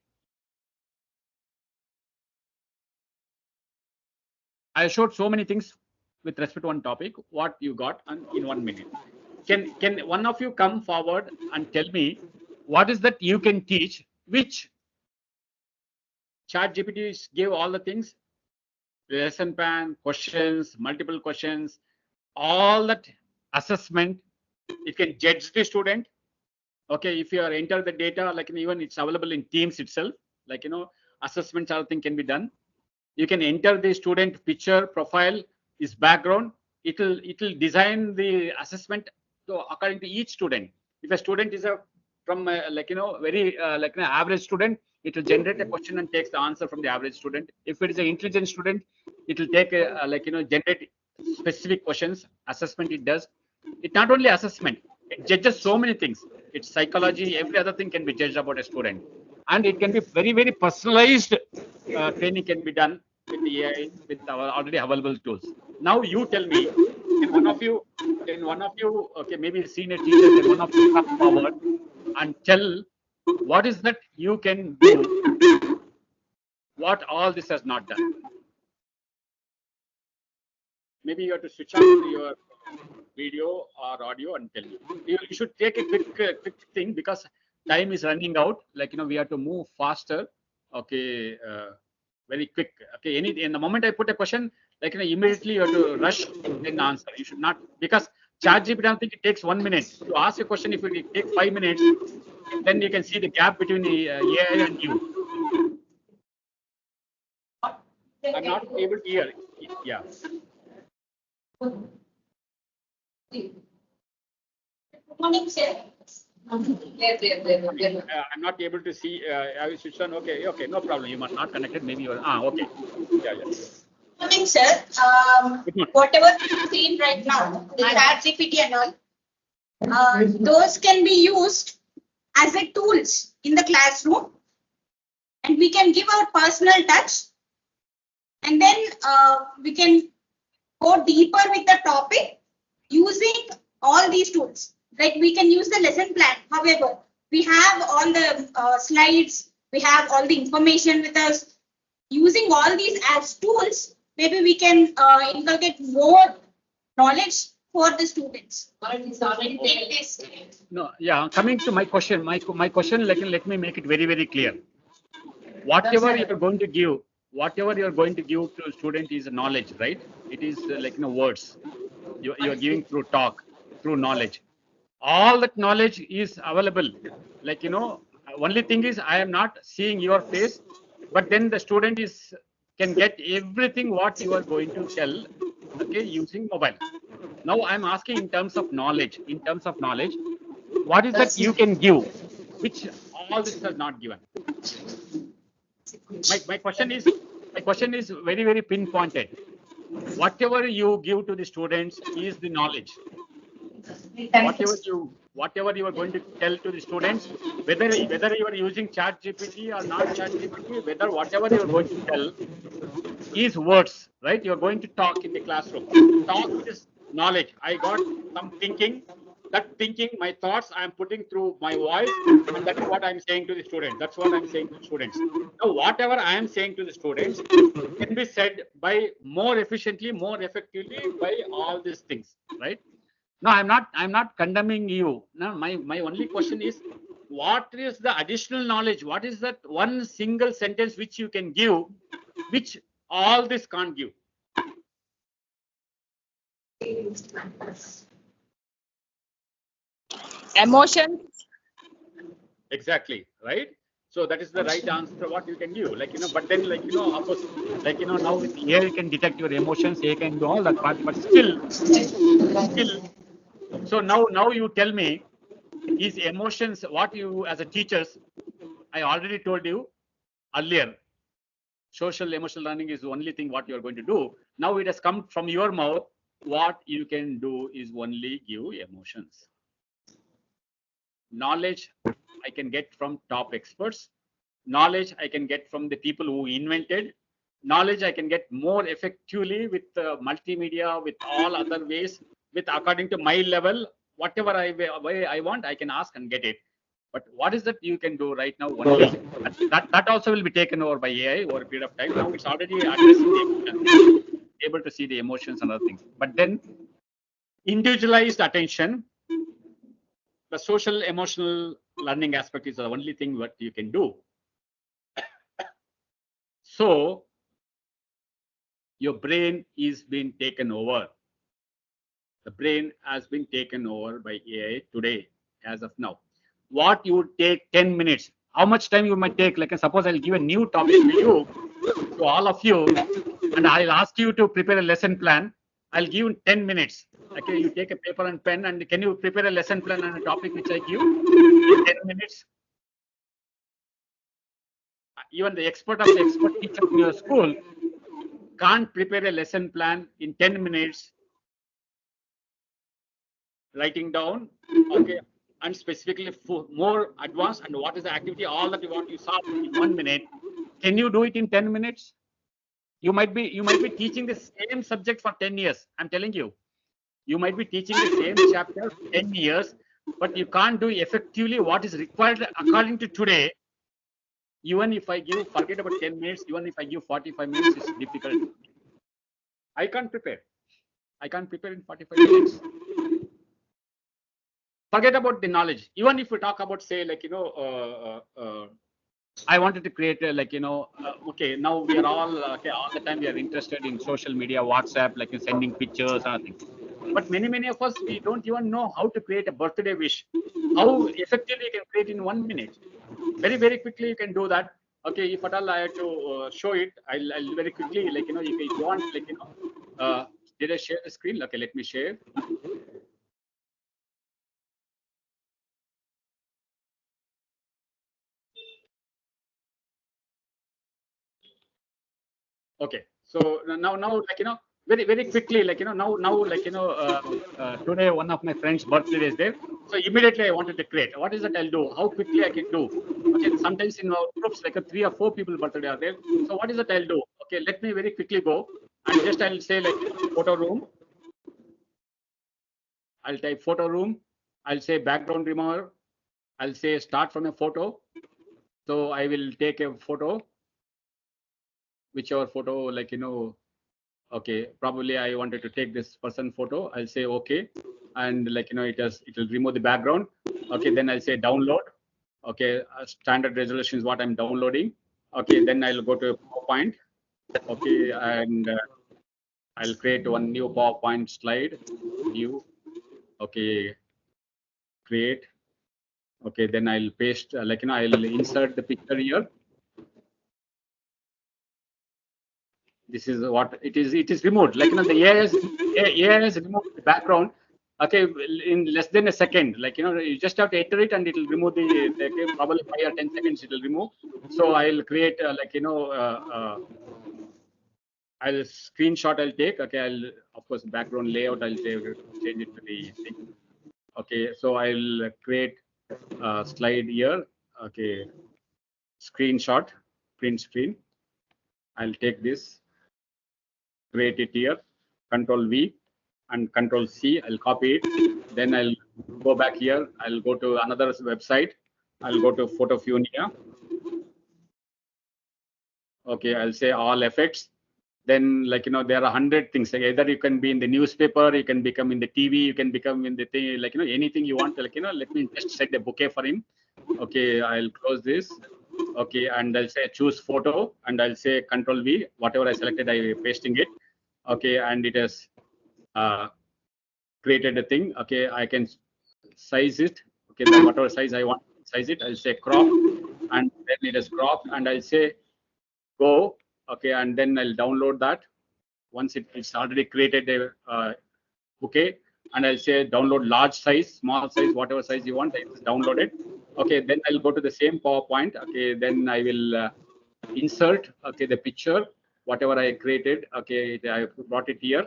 I showed so many things with respect to one topic, what you got and in 1 minute. Can one of you come forward and tell me what is that you can teach, which ChatGPT gave all the things, lesson plan, questions, multiple questions, all that assessment, it can judge the student. Okay, if you are enter the data, like even it's available in Teams itself, like assessments, other thing can be done. You can enter the student picture, profile, his background. It will design the assessment according to each student. If a student is from like very like an average student, it will generate a question and takes the answer from the average student. If it is an intelligent student, it will take like generate specific questions. Assessment it does. It not only assessment, it judges so many things. It's psychology, every other thing can be judged about a student, and it can be very, very personalized. Training can be done with the AI, with our already available tools. Now you tell me, can one of you, okay, maybe senior teacher, can one of you come forward and tell what is that you can do, what all this has not done? Maybe you have to switch on your video or audio and tell me. You should take a quick thing because time is running out. Like we have to move faster. Okay, very quick. Okay, in the moment I put a question, like immediately you have to rush in answer. You should not, because ChatGPT, I don't think it takes 1 minute to ask a question. If it takes 5 minutes, then you can see the gap between the AI and you. I'm not able to hear. Yeah. Good morning, sir. I'm not able to see. I will switch on. Okay, okay, no problem. You must not connected. Maybe you're. Okay. Yeah, yeah. Morning, sir. Whatever we've seen right now, the chat GPT and all, those can be used as a tools in the classroom, and we can give our personal touch, and then we can go deeper with the topic using all these tools. Like we can use the lesson plan. However, we have all the slides, we have all the information with us. Using all these as tools, maybe we can inculcate more knowledge for the students. No, yeah. Coming to my question, my question. Let me make it very, very clear. Whatever you're going to give, to student is knowledge, right? It is words. You're giving through talk, through knowledge. All that knowledge is available. Only thing is I am not seeing your face, but then the student can get everything what you are going to tell, okay, using mobile. Now I'm asking in terms of knowledge. What is that you can give, which all this has not given? My question is very, very pinpointed. Whatever you give to the students is the knowledge. Whatever you are going to tell to the students, whether you are using chat GPT or not chat GPT, whatever you are going to tell is words, right? You are going to talk in the classroom. Talk is knowledge. I got some thinking. That thinking, my thoughts, I am putting through my voice, and that is what I am saying to the students. That's what I'm saying to the students. Now, whatever I am saying to the students can be said by more efficiently, more effectively by all these things, right? No, I'm not condemning you. No, my only question is, what is the additional knowledge? What is that one single sentence which you can give, which all this can't give? Emotion. Exactly, right? So that is the right answer. What you can give, but then, of course, now with AI you can detect your emotions. AI can do all that part, but still. So now you tell me, is emotions what you as a teachers? I already told you earlier. Social emotional learning is the only thing what you are going to do. Now it has come from your mouth. What you can do is only give emotions. Knowledge I can get from top experts. Knowledge I can get from the people who invented. Knowledge I can get more effectively with multimedia, with all other ways, with according to my level, whatever way I want, I can ask and get it. But what is that you can do right now only? That also will be taken over by AI over a period of time. Now it's already addressing the emotions, able to see the emotions and other things. But then individualized attention, the social emotional learning aspect is the only thing what you can do. So your brain is being taken over. The brain has been taken over by AI today, as of now. What you would take 10 minutes, how much time you might take? Like suppose I'll give a new topic to all of you, and I'll ask you to prepare a lesson plan. I'll give you 10 minutes. Okay, you take a paper and pen, and can you prepare a lesson plan on a topic which I give in 10 minutes? Even the expert teacher in your school can't prepare a lesson plan in 10 minutes, writing down, okay, and specifically for more advanced and what is the activity, all that you want you solve in 1 minute. Can you do it in 10 minutes? You might be teaching the same subject for 10 years. I'm telling you, you might be teaching the same chapter for 10 years, but you can't do effectively what is required according to today. Even if I give, forget about 10 minutes, even if I give 45 minutes, it's difficult. I can't prepare in 45 minutes. Forget about the knowledge. Even if we talk about, say, I wanted to create okay, now we are all all the time we are interested in social media, WhatsApp, sending pictures and things. But many of us, we don't even know how to create a birthday wish. How effectively you can create in 1 minute. Very, very quickly you can do that. Okay, if at all I have to show it, I'll very quickly, if you want, did I share the screen? Okay, let me share. Okay. So now, like, very, very quickly, like, now, like, today one of my friends' birthday is there. So immediately I wanted to create. What is that I'll do? How quickly I can do? Okay. Sometimes in our groups, like 3 or 4 people birthday are there. So what is that I'll do? Okay. Let me very quickly go and just I'll say like photo room. I'll type photo room. I'll say background remover. I'll say start from a photo. So I will take a photo, whichever photo, like, okay, probably I wanted to take this person photo. I'll say okay, and like, it will remove the background. Okay, then I'll say download. Okay, standard resolution is what I'm downloading. Okay, then I'll go to PowerPoint. Okay, and I'll create one new PowerPoint slide. New. Okay, create. Okay, then I'll paste. Like, I'll insert the picture here. This is what it is. It is removed. Like, the AI has removed the background. Okay, in less than a second. Like, you just have to enter it and it will remove okay, probably 5 or 10 seconds it will remove. So I'll create like, I'll screenshot. I'll take. Okay, I'll of course background layout. I'll change it to the thing. Okay, so I'll create a slide here. Okay, screenshot, print screen. I'll take this, create it here, Control V and Control C. I'll copy it. Then I'll go back here. I'll go to another website. I'll go to Photofunia. Okay, I'll say all effects. Then, like, there are 100 things. Like, either you can be in the newspaper, you can become in the TV, you can become in the thing, like, anything you want. Like, let me just set a bouquet for him. Okay, I'll close this. Okay, and I'll say choose photo, and I'll say Control V. Whatever I selected, I pasting it. Okay, and it has created a thing. Okay, I can size it. Okay, whatever size I want to size it, I'll say crop, and then it is cropped, and I'll say go. Okay, and then I'll download that. Once it's already created a bouquet, and I'll say download large size, small size, whatever size you want, it's downloaded. Okay, then I'll go to the same PowerPoint. Okay, then I will insert, okay, the picture, whatever I created. Okay, I brought it here.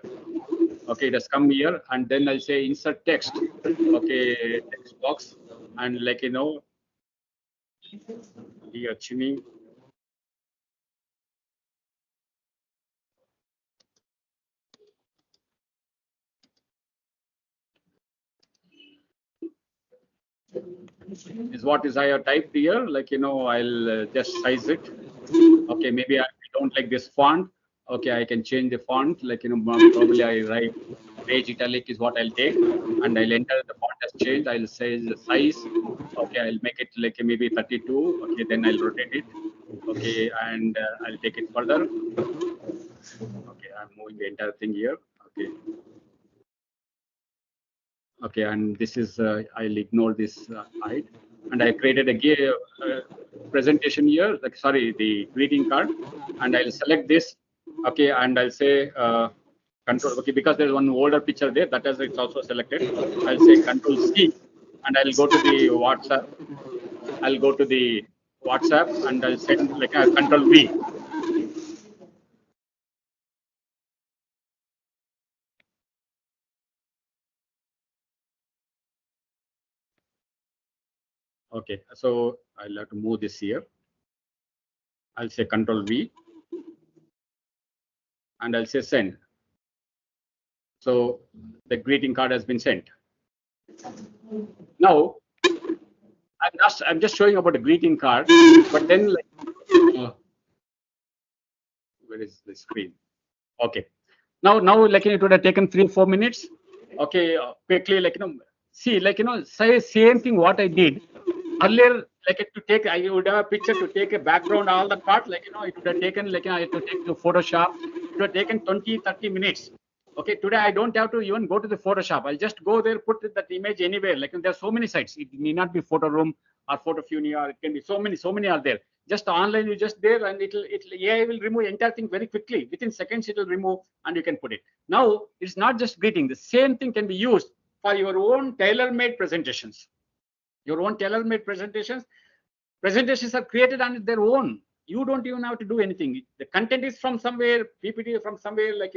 Okay, it has come here, and then I'll say insert text. Okay, text box, and like, here Chini. Is what is I have typed here. Like, I'll just size it. Okay, maybe I don't like this font. Okay, I can change the font. Like, probably I write page italic is what I'll take, and I'll enter the font has changed. I'll say the size. Okay, I'll make it like maybe 32. Okay, then I'll rotate it. Okay, and I'll take it further. Okay, I'm moving the entire thing here. Okay. Okay, and this is I'll ignore this height, and I created a presentation here. Like, sorry, the greeting card, and I'll select this. Okay, and I'll say control. Okay, because there's one older picture there that is it's also selected. I'll say Control C, and I'll go to the WhatsApp. I'll go to the WhatsApp, and I'll send like a Control V. Okay, so I'll have to move this here. I'll say Control V, and I'll say send. So the greeting card has been sent. Now I'm just showing about the greeting card, but then like, where is the screen? Okay. Now like, it would have taken 3 or 4 minutes. Okay, quickly, like, see, like, say same thing what I did earlier. Like, to take, I would have a picture to take a background, all that part. Like, it would have taken, like, I had to take to Photoshop. It would have taken 20-30 minutes. Okay, today I don't have to even go to the Photoshop. I'll just go there, put that image anywhere. Like, there's so many sites. It need not be Photo Room or Photofunia, or it can be so many are there. Just online, you just there, and it'll AI will remove entire thing very quickly. Within seconds, it will remove, and you can put it. Now, it's not just greeting. The same thing can be used for your own tailor-made presentations. Your own tailor-made presentations. Presentations are created on their own. You don't even have to do anything. The content is from somewhere, PPT from somewhere, like,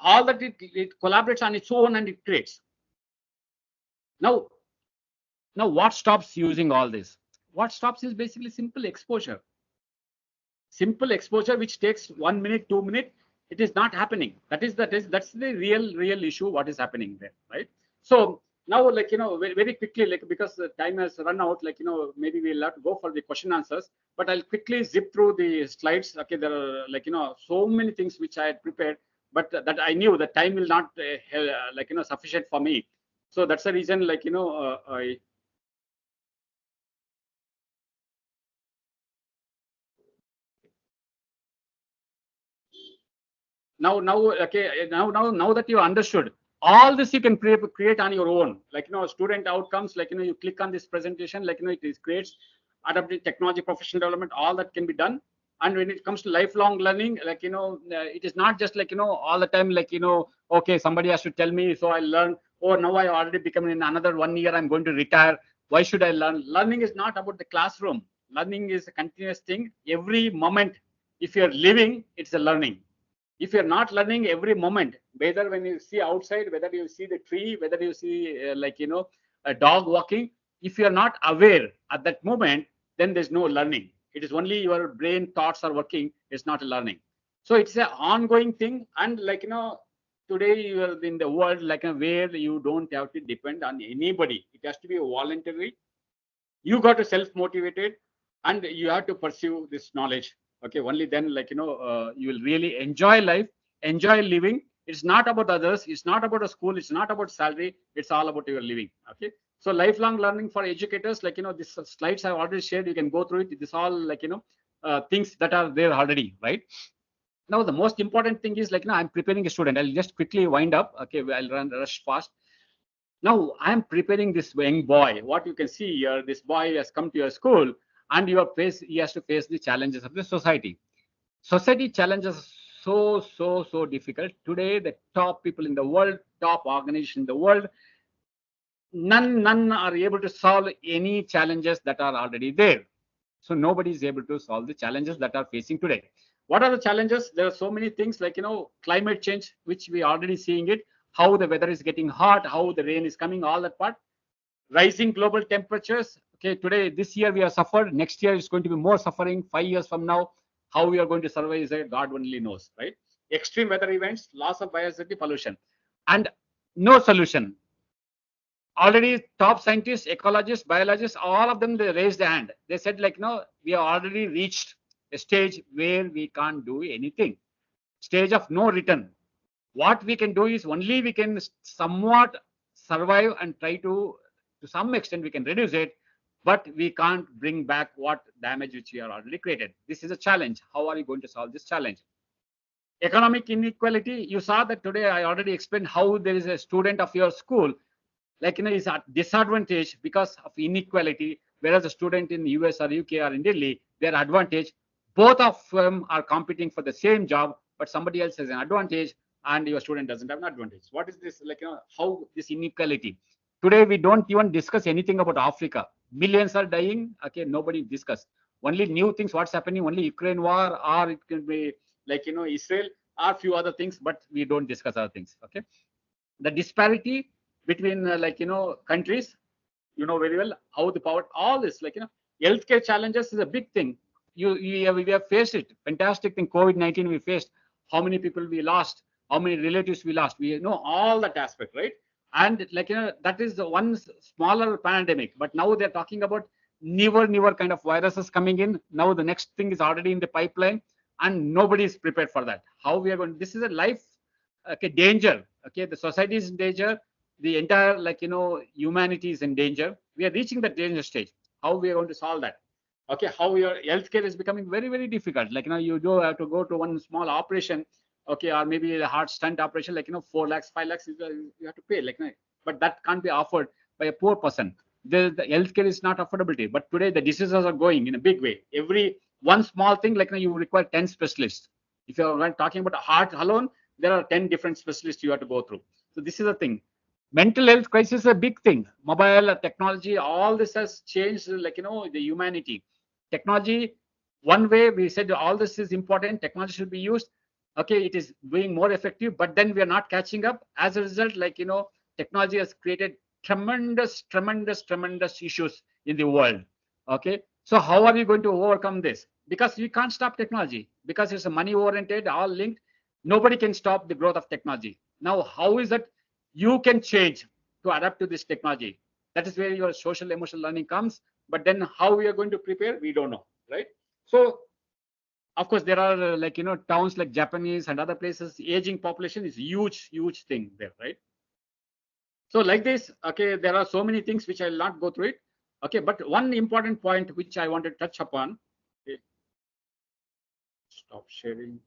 all that it collaborates on its own and it creates. Now, what stops using all this? What stops is basically simple exposure. Simple exposure, which takes 1 minute, 2 minutes, it is not happening. That's the real issue. What is happening there, right? So now, like, very quickly, like, because the time has run out, like, maybe we'll have to go for the question answers, but I'll quickly zip through the slides. Okay, there are, like, so many things which I had prepared, but that I knew the time will not like, sufficient for me. So that's the reason, like, I now that you understood all this, you can create on your own, like, student outcomes, like, you click on this presentation, like, it creates adaptive technology, professional development, all that can be done. And when it comes to lifelong learning, like, it is not just like, all the time, like, okay, somebody has to tell me, so I learn. Oh, now I already become, in another 1 year I'm going to retire, why should I learn? Learning is not about the classroom. Learning is a continuous thing. Every moment, if you're living, it's a learning. If you're not learning every moment, whether when you see outside, whether you see the tree, whether you see like, a dog walking, if you're not aware at that moment, then there's no learning. It is only your brain thoughts are working. It's not a learning. So it's an ongoing thing. And, like, today you are in the world, like, where you don't have to depend on anybody. It has to be voluntary. You got to self-motivated, and you have to pursue this knowledge. Okay, only then, like, you will really enjoy life, enjoy living. It's not about others, it's not about a school, it's not about salary, it's all about your living. Okay, so lifelong learning for educators, like, this slides I've already shared, you can go through it. This all, like, things that are there already, right? Now the most important thing is, like, I'm preparing a student. I'll just quickly wind up. Okay, I'll rush fast. Now I'm preparing this young boy. What you can see here, this boy has come to your school, and he has to face the challenges of the society. Society challenges so difficult. Today, the top people in the world, top organizations in the world, none are able to solve any challenges that are already there. So nobody is able to solve the challenges that are facing today. What are the challenges? There are so many things, like, climate change, which we are already seeing it, how the weather is getting hot, how the rain is coming, all that part. Rising global temperatures. Okay, today, this year we have suffered. Next year is going to be more suffering. 5 years from now, how we are going to survive is God only knows, right? Extreme weather events, loss of biodiversity, pollution, and no solution. Already top scientists, ecologists, biologists, all of them, they raised their hand. They said, like, no, we have already reached a stage where we can't do anything. Stage of no return. What we can do is only we can somewhat survive and try to some extent we can reduce it, but we can't bring back what damage which we have already created. This is a challenge. How are you going to solve this challenge? Economic inequality. You saw that today. I already explained how there is a student of your school, like, is at disadvantage because of inequality, whereas a student in US or UK or in Delhi, they're advantage. Both of them are competing for the same job, but somebody else has an advantage and your student doesn't have an advantage. What is this, like, how this inequality? Today we don't even discuss anything about Africa. Millions are dying. Okay, nobody discuss. Only new things, what's happening, only Ukraine war, or it can be, like, Israel, or few other things, but we don't discuss other things. Okay, the disparity between, like, countries, very well how the power, all this, like, healthcare challenges is a big thing. We have faced it. Fantastic thing, COVID-19 we faced. How many people we lost, how many relatives we lost, we know all that aspect, right? And, like, that is the one smaller pandemic, but now they're talking about never kind of viruses coming in. Now the next thing is already in the pipeline, and nobody is prepared for that. How we are going, this is a life, okay, danger. Okay, the society is in danger, the entire, like, humanity is in danger. We are reaching the danger stage. How we are going to solve that? Okay, how your healthcare is becoming very difficult. Like, you do have to go to one small operation, okay, or maybe a heart stunt operation, like, 4 lakhs, 5 lakhs you have to pay, like, but that can't be offered by a poor person. The healthcare is not affordability. But today the diseases are going in a big way. Every one small thing, like, you require 10 specialists. If you're talking about a heart alone, there are 10 different specialists you have to go through. So this is the thing. Mental health crisis is a big thing. Mobile technology, all this has changed, like, the humanity. Technology one way we said all this is important, technology should be used. Okay, it is being more effective, but then we are not catching up. As a result, technology has created tremendous issues in the world. Okay, so how are we going to overcome this? Because we can't stop technology, because it's a money oriented, all linked. Nobody can stop the growth of technology. Now, how is that you can change to adapt to this technology? That is where your social emotional learning comes. But then how we are going to prepare, we don't know, right? So of course there are towns like Japanese and other places, aging population is huge thing there, right? So like this, okay, there are so many things which I will not go through it. Okay, but one important point which I want to touch upon. Okay. Stop sharing.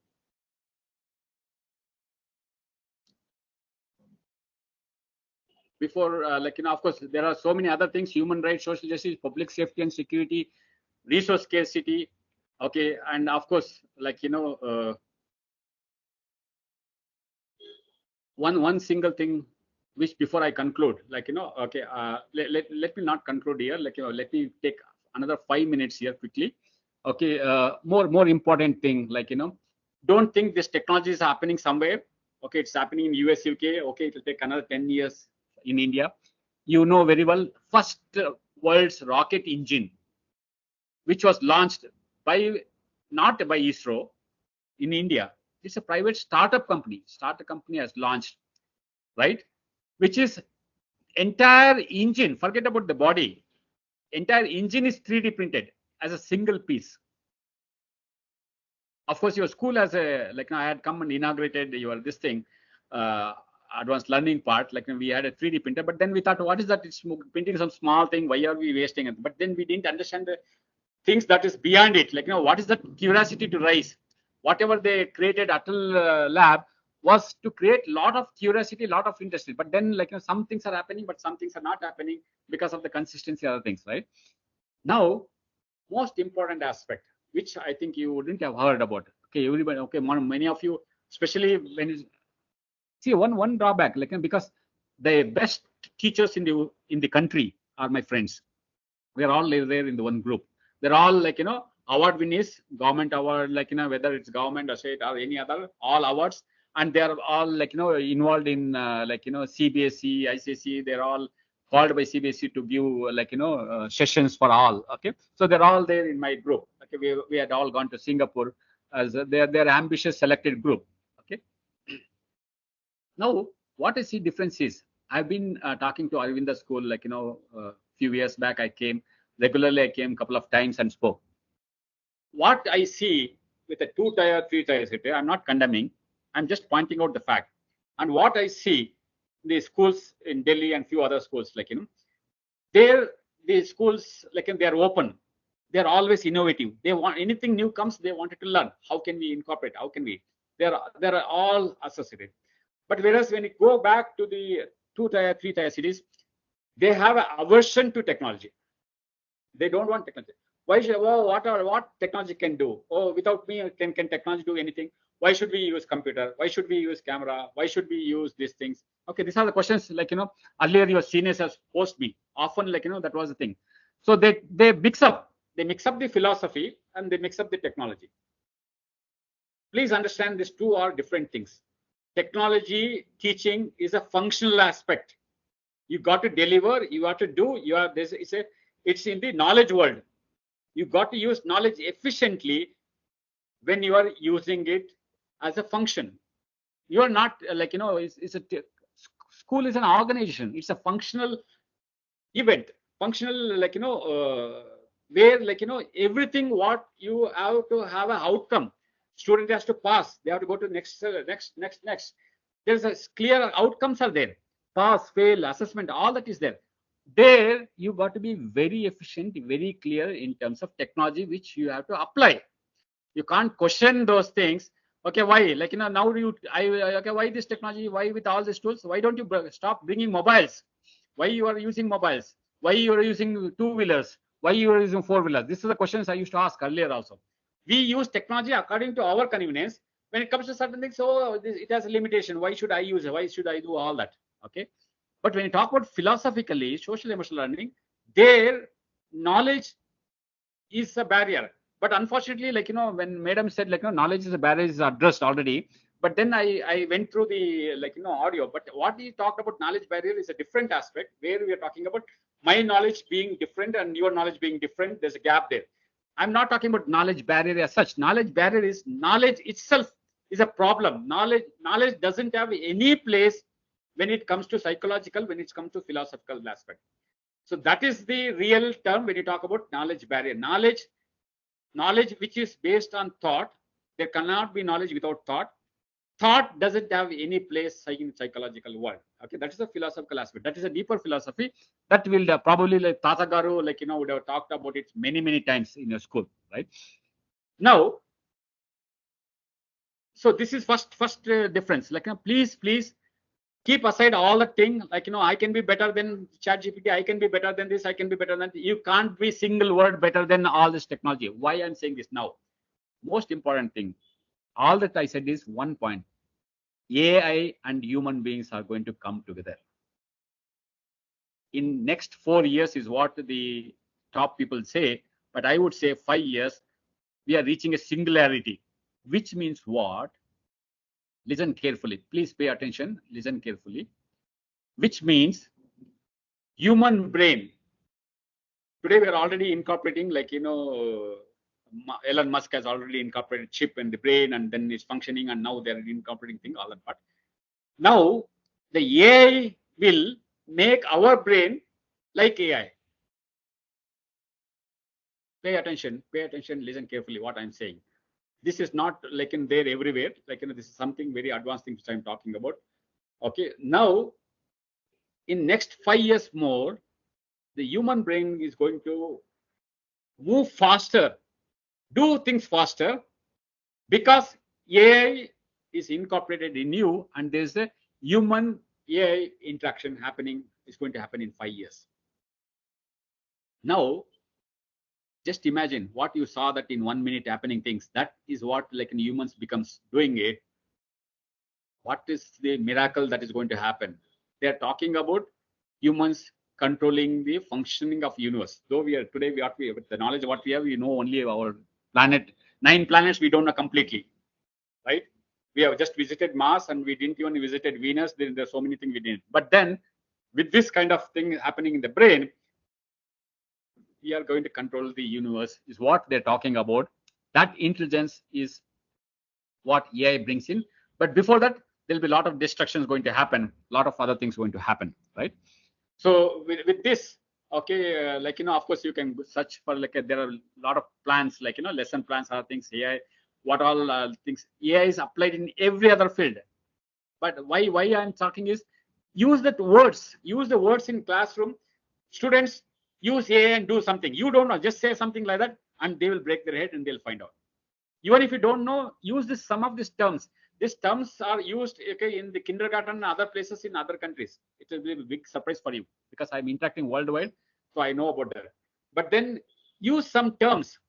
Before, of course, there are so many other things: human rights, social justice, public safety and security, resource scarcity. Okay, and of course, one single thing which before I conclude, okay, let me not conclude here. Let me take another 5 minutes here quickly. Okay, more important thing, don't think this technology is happening somewhere. Okay, it's happening in US, UK. Okay, it will take another 10 years in India. You know very well, first world's rocket engine, which was launched by not by ISRO in India. It's a private startup company. Startup company has launched, right? Which is entire engine. Forget about the body. Entire engine is 3D printed as a single piece. Of course, your school has a I had come and inaugurated your this thing, advanced learning part. We had a 3D printer, but then we thought, what is that? It's printing some small thing. Why are we wasting it? But then we didn't understand the things that is beyond it. What is that curiosity to rise? Whatever they created Atal lab was to create a lot of curiosity, a lot of interest. But then some things are happening, but some things are not happening because of the consistency of other things, right? Now, most important aspect, which I think you wouldn't have heard about. Okay, everybody. Okay, many of you, especially when you see one drawback, because the best teachers in the country are my friends. We are all there in the one group. They're all award winners, government award, whether it's government or state or any other, all awards, and they are all involved in CBSE, ICSE. They're all called by CBSE to give sessions for all. Okay, so they're all there in my group. Okay, we had all gone to Singapore as their ambitious selected group. Okay, now what I see difference is I've been talking to Arvinda school few years back. I came regularly. I came a couple of times and spoke. What I see with a 2-tier, 3-tier city, I'm not condemning. I'm just pointing out the fact. And what I see the schools in Delhi and few other schools, the schools they are open. They're always innovative. They want anything new comes. They wanted to learn. How can we incorporate? How can we? They're all associated. But whereas when you go back to the 2-tier, 3-tier cities, they have an aversion to technology. They don't want technology. Why should what technology can do? Oh, without me, can technology do anything? Why should we use computer? Why should we use camera? Why should we use these things? Okay, these are the questions. Earlier your seniors has posed me often. That was the thing. So they mix up. They mix up the philosophy and they mix up the technology. Please understand, these two are different things. Technology teaching is a functional aspect. You got to deliver. You have to do. It's in the knowledge world. You got to use knowledge efficiently when you are using it as a function. You are not school is an organization. It's a functional event. Functional where everything what you have to have an outcome. Student has to pass. They have to go to next. There's a clear outcomes are there. Pass, fail, assessment, all that is there. There you got to be very efficient, very clear in terms of technology which you have to apply. You can't question those things. Okay, why? Now okay, why this technology? Why with all these tools? Why don't you stop bringing mobiles? Why you are using mobiles? Why you are using 2-wheelers? Why you are using 4-wheelers? These are the questions I used to ask earlier also. We use technology according to our convenience. When it comes to certain things, it has a limitation. Why should I use it? Why should I do all that? Okay. But when you talk about philosophically, social emotional learning, their knowledge is a barrier. But unfortunately, like, when madam said, like, knowledge is a barrier is addressed already. But then I went through the, like, audio. But what he talked about knowledge barrier is a different aspect, where we are talking about my knowledge being different and your knowledge being different. There's a gap there. I'm not talking about knowledge barrier as such. Knowledge barrier is knowledge itself is a problem. Knowledge doesn't have any place when it comes to psychological, when it comes to philosophical aspect. So that is the real term when you talk about knowledge barrier. Knowledge which is based on thought. There cannot be knowledge without thought. Thought doesn't have any place in psychological world. Okay, that is a philosophical aspect. That is a deeper philosophy that will probably, like Tata Garu, like, would have talked about it many times in your school, right? Now, so this is first difference. Like, please keep aside all the thing. Like, I can be better than ChatGPT. I can be better than this. I can be better than. You can't be single word better than all this technology. Why I'm saying this now? Most important thing. All that I said is one point. AI and human beings are going to come together. In next 4 years is what the top people say, but I would say 5 years, we are reaching a singularity, which means what? Listen carefully. Please pay attention. Listen carefully. Which means human brain. Today we are already incorporating, like, Elon Musk has already incorporated chip in the brain, and then it's functioning, and now they're incorporating thing, all that part. Now the AI will make our brain like AI. Pay attention, listen carefully what I'm saying. This is not like in there everywhere, like, this is something very advanced thing which I'm talking about. Okay, now in next 5 years more, the human brain is going to move faster, do things faster, because AI is incorporated in you, and there's a human AI interaction happening, is going to happen in 5 years. Now, just imagine what you saw that in 1 minute happening things. That is what, like, in humans becomes doing it. What is the miracle that is going to happen? They are talking about humans controlling the functioning of universe. Though we are today, with the knowledge of what we have, we know only our planet, 9 planets we don't know completely, right? We have just visited Mars, and we didn't even visited Venus. There's so many things we didn't. But then, with this kind of thing happening in the brain, we are going to control the universe, is what they're talking about. That intelligence is what AI brings in. But before that, there'll be a lot of destructions going to happen, a lot of other things going to happen, right? So with this, okay, like, of course you can search for, like, there are a lot of plans, like, lesson plans, other things, AI, what all things. AI is applied in every other field. But why I'm talking is, use the words in classroom. Students use AI and do something. You don't know, just say something like that, and they will break their head and they'll find out. Even if you don't know, use some of these terms. These terms are used, okay, in the kindergarten and other places in other countries. It will be a big surprise for you, because I'm interacting worldwide, so I know about that. But then use some terms,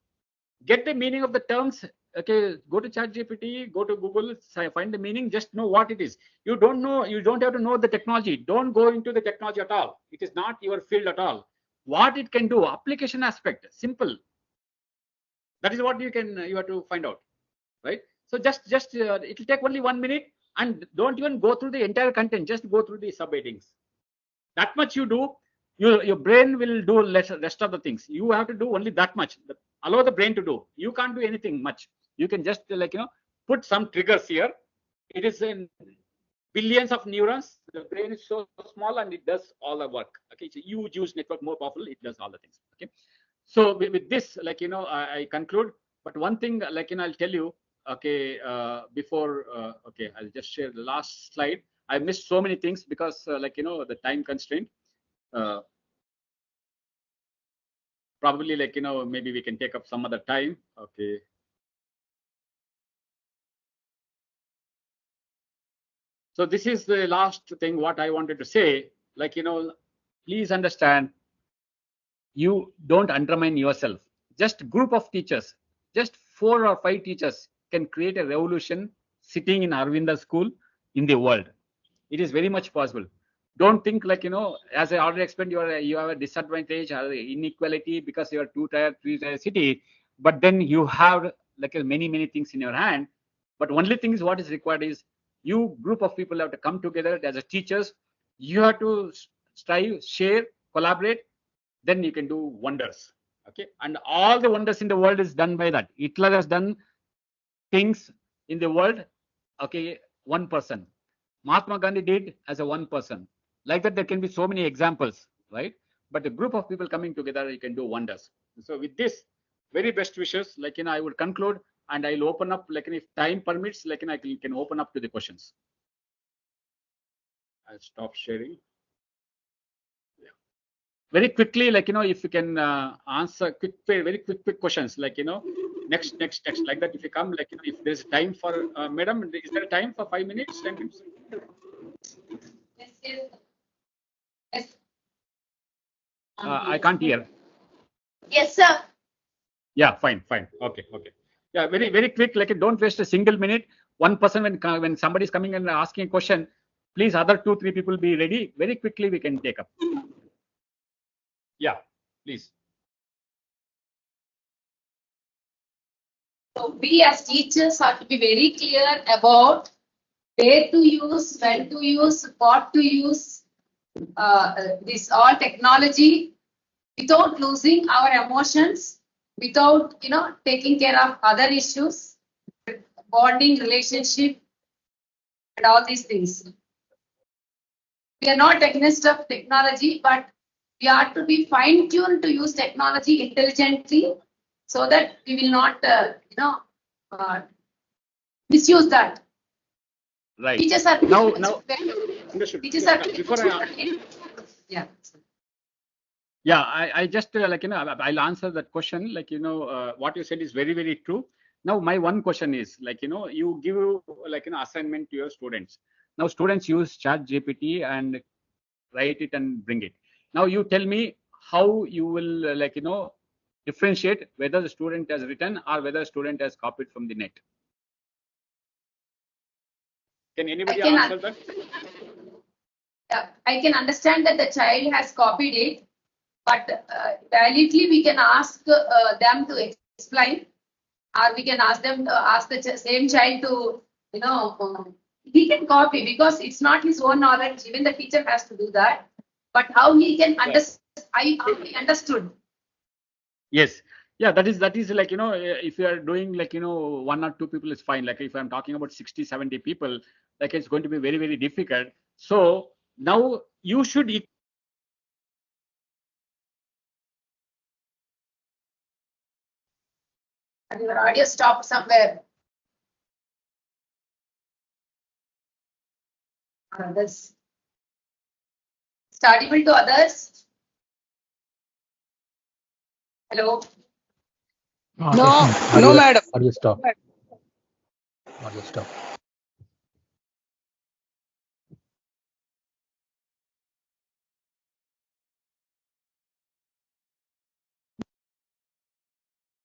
get the meaning of the terms. Okay, go to ChatGPT, go to Google, find the meaning, just know what it is. You don't know, you don't have to know the technology. Don't go into the technology at all. It is not your field at all. What it can do, application aspect, simple. That is what you have to find out, right? So just it will take only 1 minute, and don't even go through the entire content. Just go through the subheadings. That much you do, your brain will do rest of the things. You have to do only that much. Allow the brain to do. You can't do anything much. You can just, like, put some triggers here. It is in billions of neurons. The brain is so small, and it does all the work. Okay, it's a huge network, more powerful. It does all the things. Okay. So with this, like, I conclude. But one thing, like, I'll tell you, okay, before, okay, I'll just share the last slide. I missed so many things because, like, the time constraint. Probably, like, maybe we can take up some other time. Okay. So this is the last thing what I wanted to say. Like, please understand, you don't undermine yourself. Just group of teachers, just 4 or 5 teachers can create a revolution sitting in Arvinda school in the world. It is very much possible. Don't think, like, as I already explained, you have a disadvantage or inequality because you are 2-tier, 3-tier city. but then you have like many things in your hand. But only thing is what is required is you group of people have to come together as a teachers. You have to strive, share, collaborate. Then you can do wonders. Okay, and all the wonders in the world is done by that. Hitler has done things in the world. Okay, one person. Mahatma Gandhi did as a one person. Like that, there can be so many examples, right? But a group of people coming together, you can do wonders. So with this, very best wishes, I would conclude and I'll open up, if time permits, I can open up to the questions. I'll stop sharing. Yeah. Very quickly, if you can answer very quick questions, next, like that. If you come, if there's time for, madam, is there time for 5 minutes, 10 minutes? Yes. I can't hear. Yes, sir. Yeah, fine. Okay. Yeah, very quick. Don't waste a single minute. One person when somebody is coming and asking a question, please other 2-3 people be ready. Very quickly we can take up. Yeah, please. So we as teachers have to be very clear about where to use, when to use, what to use, this all technology without losing our emotions, without taking care of other issues, bonding, relationship, and all these things. We are not against of technology, but we are to be fine-tuned to use technology intelligently so that we will not, misuse that. Right. Teachers are Now, understood. teachers are Before yeah. Yeah, I just I'll answer that question. What you said is very true. Now, my one question is you give assignment to your students. Now, students use Chat GPT and write it and bring it. Now, you tell me how you will differentiate whether the student has written or whether the student has copied from the net. Can anybody answer that? I can understand that the child has copied it, but validly we can ask them to explain, or we can ask them to ask the same child to, he can copy because it's not his own knowledge. Even the teacher has to do that. But how he can understand? How he understood? Yes. Yeah, that is if you are doing 1 or 2 people is fine. If I'm talking about 60-70 people, it's going to be very difficult. So now you should And your audio stopped somewhere. Others. Is it audible to others? Hello. No, madam. Audio stop. Audio stop.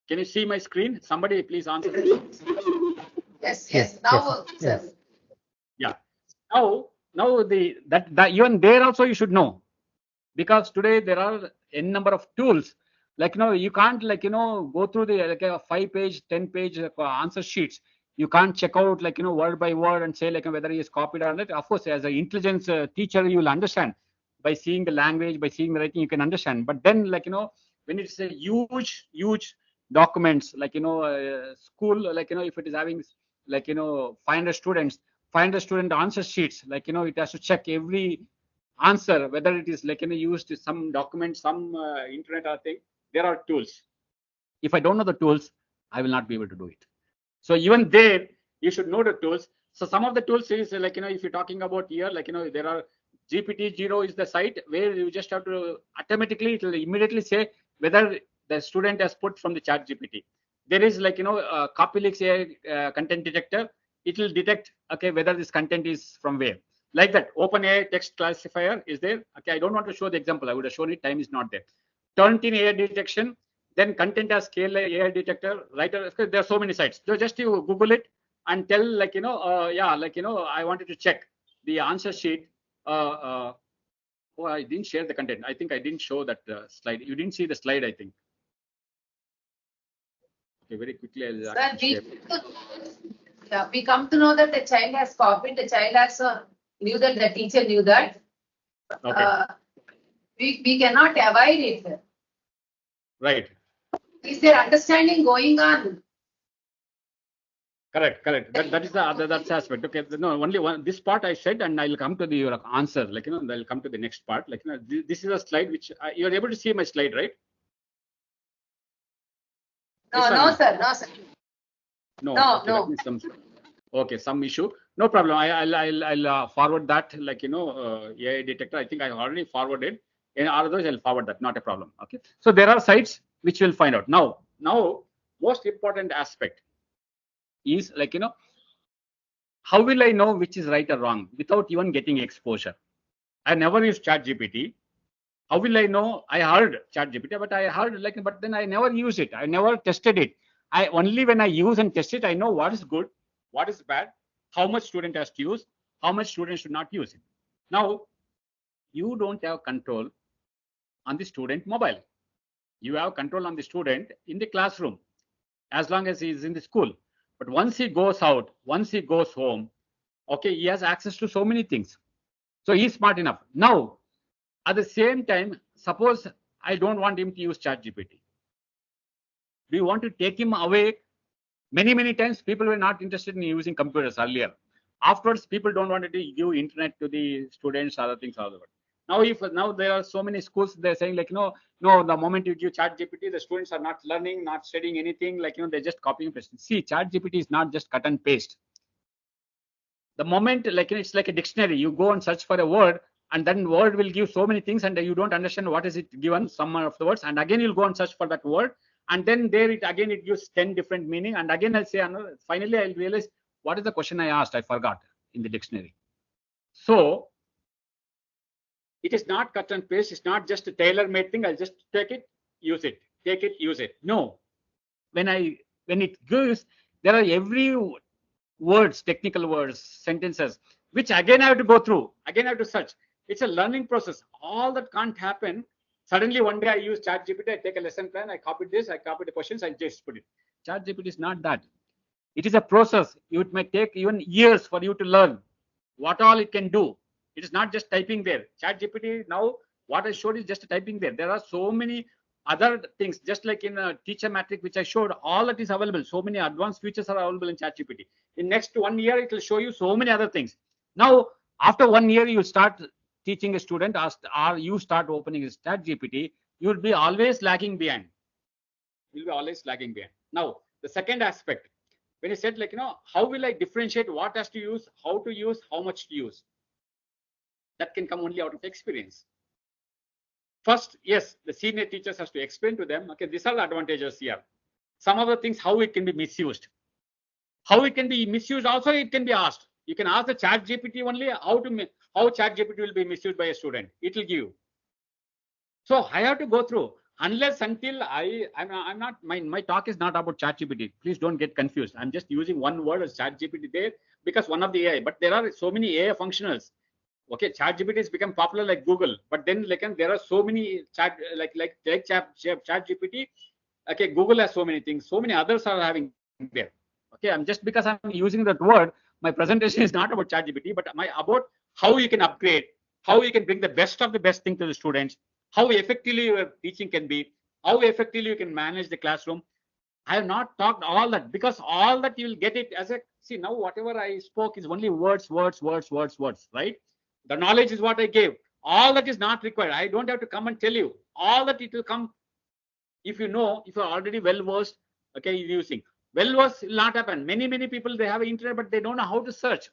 Can you see my screen? Somebody please answer. Yes. Now, yes. Yeah. Now that even there also you should know, because today there are n number of tools. You can't go through the a 5-page, 10-page answer sheets. You can't check out word by word and say whether he is copied or not. Of course, as an intelligence teacher, you will understand by seeing the language, by seeing the writing, you can understand. But then when it's a huge documents, school, if it is having 500 students, 500 student answer sheets, it has to check every answer whether it is used some document, some internet or thing. There are tools. If I don't know the tools, I will not be able to do it. So even there you should know the tools. So some of the tools is if you're talking about here, there are GPT-0 is the site where you just have to automatically, it will immediately say whether the student has put from the Chat GPT. There is Copyleaks AI content detector. It will detect whether this content is from where. Like that, OpenAI text classifier is there. Okay, I don't want to show the example. I would have shown it. Time is not there. Turnitin AI detection. Then content as scale AI detector. Writer. There are so many sites. So just you Google it and tell I wanted to check the answer sheet. Oh, I didn't share the content. I think I didn't show that slide. You didn't see the slide, I think. Okay, very quickly I'll Sir, actually share. we come to know that the child has copied, the child also knew that the teacher knew that. Okay. We cannot avoid it. Right. Is there understanding going on? Correct. That is the other that's aspect. Okay. No, only one. This part I said, and I'll come to the your answer. Like I'll come to the next part. Like this is a slide which you are able to see my slide, right? No, Yes or no, sir, no, sir. No. No, Okay. no. That means some issue. No problem. I'll forward that. Like AI detector. I think I already forwarded. And otherwise I'll forward that. Not a problem. Okay. So there are sites which we'll find out now. Most important aspect is like how will I know which is right or wrong without even getting exposure? I never used ChatGPT. How will I know? I heard ChatGPT, but then I never use it. I never tested it. I only when I use and test it, I know what is good, what is bad, how much student has to use, how much student should not use it. Now, you don't have control on the student mobile. You have control on the student in the classroom as long as he is in the school. But once he goes out, once he goes home, okay, he has access to so many things. So he's smart enough. Now, at the same time, suppose I don't want him to use ChatGPT. We want to take him away. Many times people were not interested in using computers earlier. Afterwards, people don't want to give internet to the students, other things, other. Now there are so many schools, they're saying like, no, the moment you give ChatGPT, the students are not learning, not studying anything, like, they're just copying and pasting. See, ChatGPT is not just cut and paste. The moment, like, it's like a dictionary, you go and search for a word, and then word will give so many things, and you don't understand what is it given, some of the words, and again you'll go and search for that word, and then it gives 10 different meaning, and again I'll say another. Finally I'll realize what is the question I asked, I forgot in the dictionary. So it is not cut and paste, it's not just a tailor-made thing. I'll just take it, use it, take it, use it. No, when it gives, there are every words, technical words, sentences, which again I have to go through, again I have to search. It's a learning process. All that can't happen. Suddenly one day I use ChatGPT, I take a lesson plan, I copied this, I copied the questions, I just put it. ChatGPT is not that. It is a process. It may take even years for you to learn what all it can do. It is not just typing there. ChatGPT now, what I showed is just typing there. There are so many other things, just like in a teacher matrix, which I showed, all that is available. So many advanced features are available in ChatGPT. In next 1 year, it will show you so many other things. Now, after 1 year, you start teaching a student, or you start opening his ChatGPT, you will be always lagging behind. You'll be always lagging behind. Now, the second aspect, when you said like, how will I differentiate what has to use, how to use, how much to use? That can come only out of experience. First, yes, the senior teachers has to explain to them, okay, these are the advantages here. Some of the things, how it can be misused. How it can be misused also, it can be asked. You can ask the ChatGPT only how ChatGPT will be misused by a student. It will give you. So I have to go through. Unless until I'm not, my talk is not about ChatGPT. Please don't get confused. I'm just using one word as ChatGPT there because one of the AI, but there are so many AI functionals. Okay, ChatGPT has become popular like Google, but then like there are so many ChatGPT. Okay, Google has so many things, so many others are having there. Okay, I'm just because I'm using that word, my presentation is not about ChatGPT, but about how you can upgrade, how you can bring the best of the best thing to the students, how effectively your teaching can be, how effectively you can manage the classroom. I have not talked all that because all that you will get it as a, see, now whatever I spoke is only words, right? The knowledge is what I gave. All that is not required. I don't have to come and tell you. All that it will come if you know, if you're already well versed, okay, using. Well versed will not happen. Many people, they have internet, but they don't know how to search.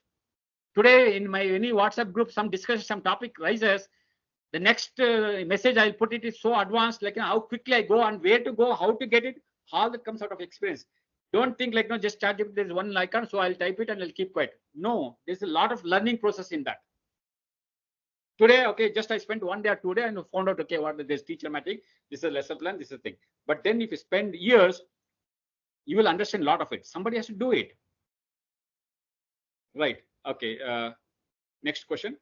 Today in my any WhatsApp group, some discussion, some topic rises, the next message I'll put it is so advanced, like how quickly I go and where to go, how to get it, all that comes out of experience. Don't think like, no, just chat it, there's one icon, so I'll type it and I'll keep quiet. No, there's a lot of learning process in that. Today, okay, just I spent 1 day or 2 days and found out, okay, what this teacher matrix, this is a lesson plan, this is a thing. But then if you spend years, you will understand a lot of it. Somebody has to do it. Right. Okay. Next question.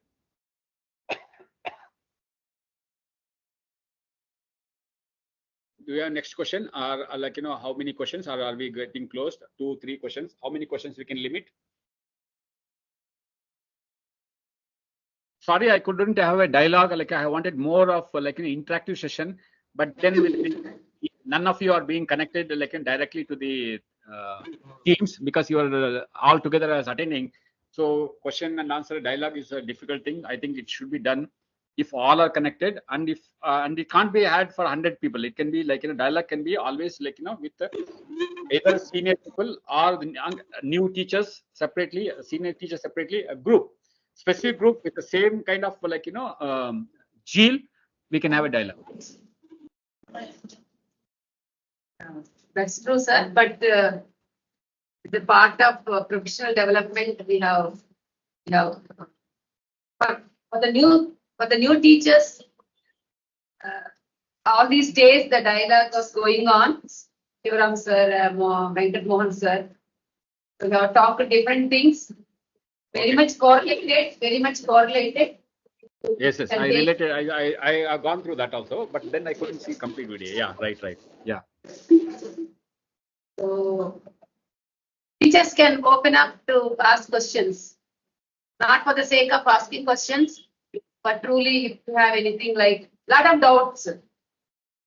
Do you have next question, or like how many questions, or are we getting closed? 2, 3 questions. How many questions we can limit? Sorry, I couldn't have a dialogue. Like I wanted more of like an interactive session, but then none of you are being connected like directly to the teams because you are all together as attending. So question and answer dialogue is a difficult thing. I think it should be done if all are connected, and if and it can't be had for 100 people. It can be like dialogue can be always like with either senior people or the new teachers separately, senior teachers separately, a group, specific group with the same kind of like zeal, we can have a dialogue. That's true, sir. But the part of professional development we have for the new teachers. All these days the dialogue was going on. Shivaram sir, Venkat Mohan sir. We have talked different things. Very much correlated. Yes, yes. I related. I have gone through that also, but then I couldn't see complete video. Yeah, right. Yeah. So teachers can open up to ask questions, not for the sake of asking questions, but truly if you have anything like lot of doubts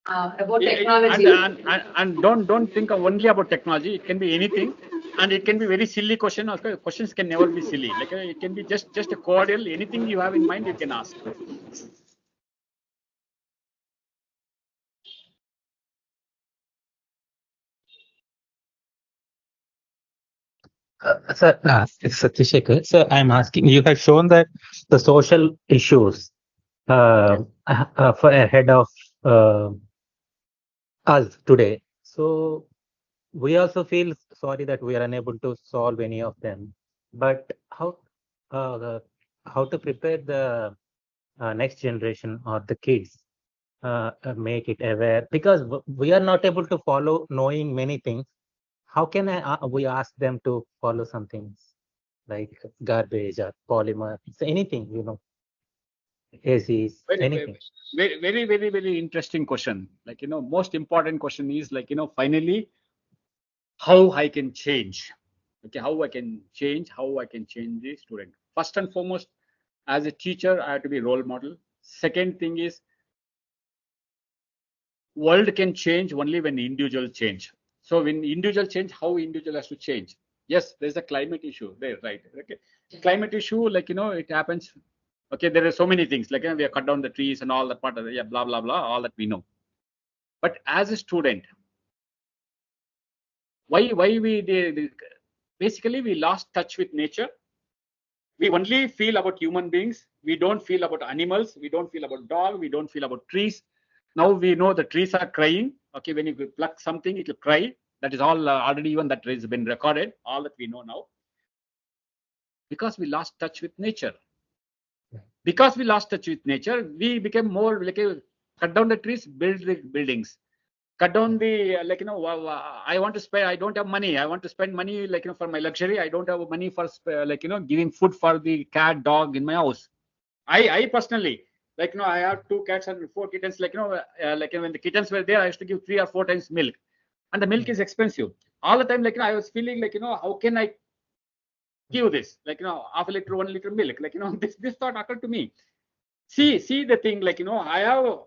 about technology. And don't think only about technology. It can be anything, and it can be very silly question. Okay, questions can never be silly. Like it can be just a cordial. Anything you have in mind, you can ask. Sir, it's Satyashekar. Sir, I'm asking, you have shown that the social issues for ahead of us today. So we also feel sorry that we are unable to solve any of them. But how to prepare the next generation or the kids, make it aware? Because we are not able to follow knowing many things. How can we ask them to follow some things like garbage or polymer, anything, ACs, anything? Very interesting question. Like most important question is like finally how I can change. Okay, how I can change the student. First and foremost, as a teacher, I have to be role model. Second thing is world can change only when individual change. So when individual change, how individual has to change? Yes, there's a climate issue there, right? Okay, climate issue, like it happens. Okay, there are so many things like we have cut down the trees and all that part of the, blah blah blah, all that we know. But as a student, why we basically we lost touch with nature. We only feel about human beings. We don't feel about animals. We don't feel about dog. We don't feel about trees. Now we know the trees are crying. Okay, when you pluck something, it will cry. That is all already, even that has been recorded. All that we know now. Because we lost touch with nature. Because we lost touch with nature, we became more like cut down the trees, build the buildings. Cut down the I want to spend. I don't have money. I want to spend money for my luxury. I don't have money for giving food for the cat, dog in my house. I personally I have 2 cats and 4 kittens. When the kittens were there, I used to give 3 or 4 times milk, and the milk is expensive. All the time I was feeling how can I give this half a liter, 1 liter milk? This thought occurred to me. See the thing I have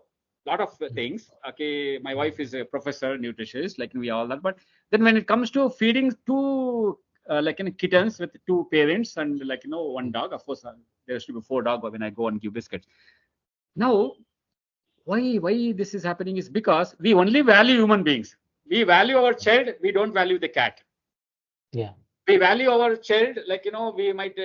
lot of things. Okay, my wife is a professor, nutritionist, we all that. But then when it comes to feeding 2 kittens with 2 parents and 1 dog, of course there used to be 4 dogs when I go and give biscuits. Now why this is happening is because we only value human beings. We value our child. We don't value the cat. Yeah. We value our child. We might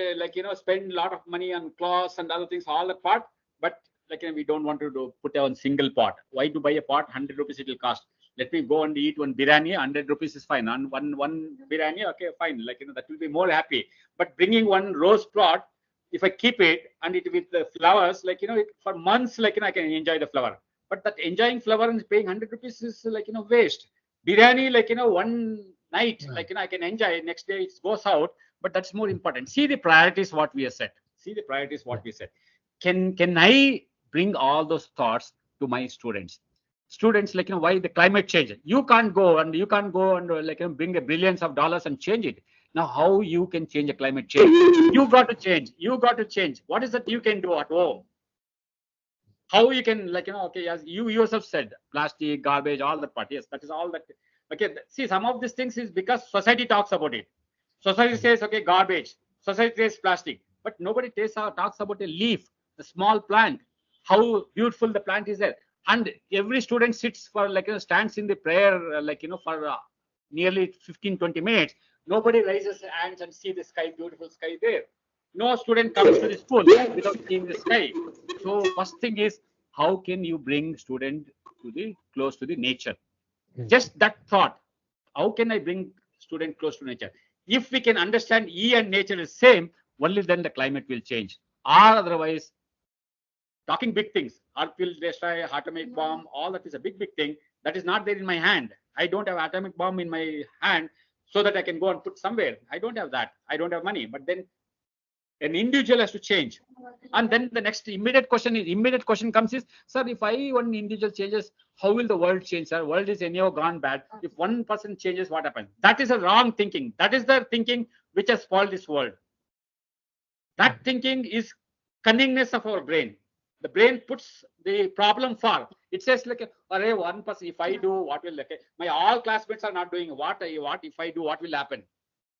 spend a lot of money on clothes and other things, all that part. But we don't want to put on single pot. Why to buy a pot? 100 rupees it will cost. Let me go and eat 1 biryani. 100 rupees is fine. And one biryani, okay, fine. That will be more happy. But bringing 1 rose plot, if I keep it and it with the flowers, for months, I can enjoy the flower. But that enjoying flower and paying 100 rupees is waste. Biryani, 1 night, I can enjoy. Next day it goes out. But that's more important. See the priorities what we have set. Can I bring all those thoughts to my students? students, like, why the climate change? You can't go and like, bring a billions of dollars and change it. Now, how you can change a climate change? You got to change. You got to change. What is that you can do at home? How you can, like, okay, as you yourself said, plastic, garbage, all that part. Yes, that is all that. Okay, see, some of these things is because society talks about it. Society says, okay, garbage. Society says plastic, but nobody talks about a leaf, a small plant, how beautiful the plant is there. And every student sits for, like, stands in the prayer, like, for nearly 15-20 minutes. Nobody raises their hands and see the sky, beautiful sky there. No student comes to the school without seeing the sky. So first thing is, how can you bring student to the close to the nature? Just that thought. How can I bring student close to nature? If we can understand E and nature is same, only then the climate will change. Or otherwise, talking big things, Earth will destroy, atomic bomb, all that is a big thing. That is not there in my hand. I don't have atomic bomb in my hand so that I can go and put somewhere. I don't have that. I don't have money. But then an individual has to change. And then the next immediate question comes is, sir, if one individual changes, how will the world change, sir? World is anyhow gone bad. If one person changes, what happens? That is a wrong thinking. That is the thinking which has spoiled this world. That thinking is cunningness of our brain. The brain puts the problem far. It says, like, array, one person, if I do, what will, like, my all classmates are not doing what if I do, what will happen?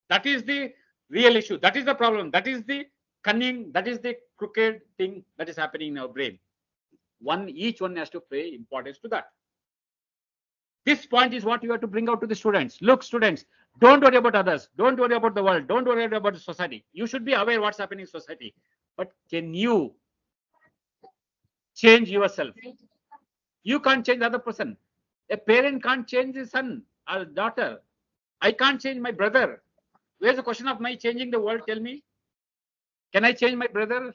That is the real issue. That is the problem. That is the cunning. That is the crooked thing that is happening in our brain. Each one has to pay importance to that. This point is what you have to bring out to the students. Look, students, don't worry about others. Don't worry about the world. Don't worry about the society. You should be aware what's happening in society. But can you change yourself? You can't change the other person. A parent can't change his son or daughter. I can't change my brother. Where's the question of my changing the world? Tell me. Can I change my brother?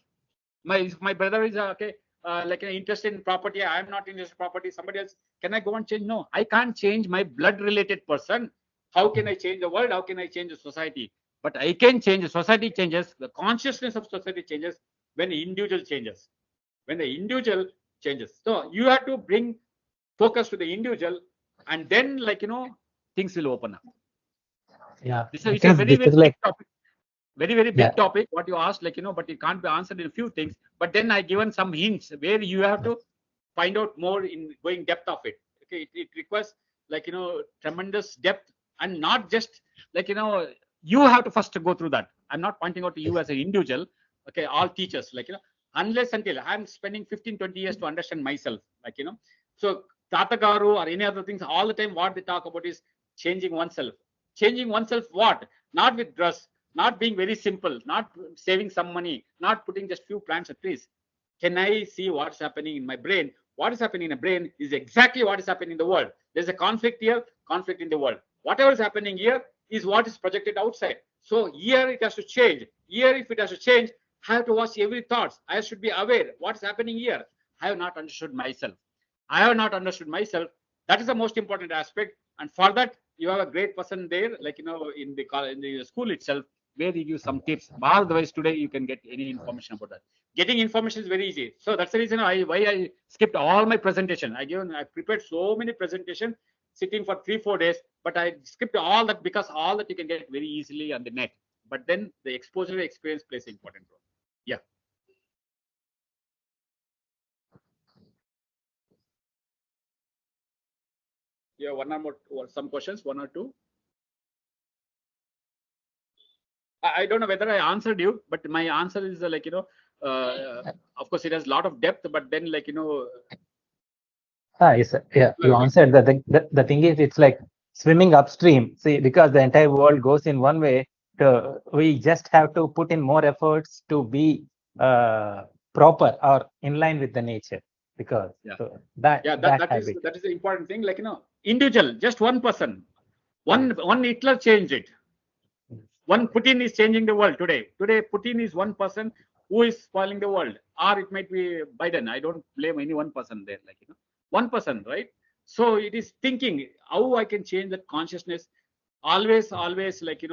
My brother is like interested in property. I am not interested in property. Somebody else. Can I go and change? No, I can't change my blood-related person. How can I change the world? How can I change the society? But I can change. The society changes. The consciousness of society changes when the individual changes. When the individual changes. So you have to bring focus to the individual, and then, like, things will open up. Yeah, It's a very this is like big topic. Very big topic. What you asked, like, but it can't be answered in a few things. But then I given some hints where you have to find out more in going depth of it. Okay, it requires, like, tremendous depth, and not just, like, you have to first go through that. I'm not pointing out to you as an individual. Okay, all teachers, like, unless until I'm spending 15-20 years to understand myself, like, so Tata Garu or any other things, all the time what they talk about is changing oneself. Changing oneself what? Not with dress, not being very simple, not saving some money, not putting just few plants or trees. Can I see what's happening in my brain? What is happening in the brain is exactly what is happening in the world. There's a conflict here, conflict in the world. Whatever is happening here is what is projected outside. So here it has to change. Here, if it has to change, I have to watch every thought. I should be aware what's happening here. I have not understood myself. I have not understood myself. That is the most important aspect. And for that, you have a great person there, like, in the school itself, where you give some tips. But otherwise, today you can get any information about that. Getting information is very easy. So that's the reason why I skipped all my presentation. I prepared so many presentations, sitting for 3-4 days, but I skipped all that because all that you can get very easily on the net. But then the exposure experience plays an important role. Yeah. Yeah, one or more, or some questions, one or two. I don't know whether I answered you, but my answer is like, of course it has a lot of depth, but then, like, yes, yeah, you answered. The thing is, it's like swimming upstream. See, because the entire world goes in one way, we just have to put in more efforts to be proper or in line with the nature. Because so that is the important thing. Like, individual, just one person, one Hitler changed it. One Putin is changing the world today. Today, Putin is one person who is spoiling the world, or it might be Biden. I don't blame any one person there. Like, one person, right? So it is thinking how I can change that consciousness. Always, like,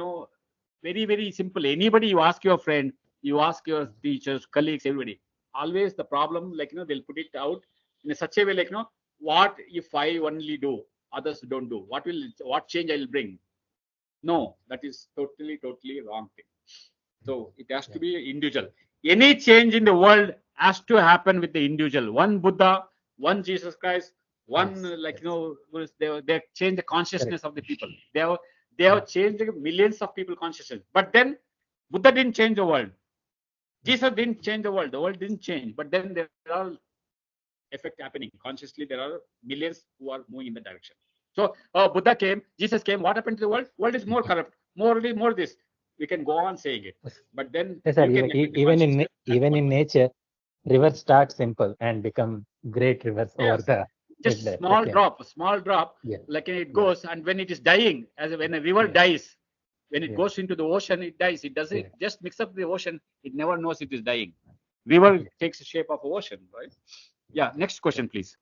very simple. Anybody, you ask your friend, you ask your teachers, colleagues, everybody. Always the problem, like, they'll put it out in such a way, like, what if I only do, others don't do? What change I will bring? No, that is totally wrong thing. So it has to be individual. Any change in the world has to happen with the individual. One Buddha, one Jesus Christ, one they change the consciousness of the people. They have changed the millions of people consciousness. But then Buddha didn't change the world. Jesus didn't change the world. The world didn't change. But then there are effect happening consciously. There are millions who are moving in that direction. So Buddha came, Jesus came. What happened to the world? World is more corrupt, more this. We can go on saying it, but then Yes, sir. you can Even in nature, rivers start simple and become great rivers over the just small drop, Yeah. like it goes, and when it is dying, when a river dies, when it goes into the ocean, it dies. It doesn't just mix up the ocean. It never knows it is dying. River takes the shape of ocean, right? Yeah. Next question, please.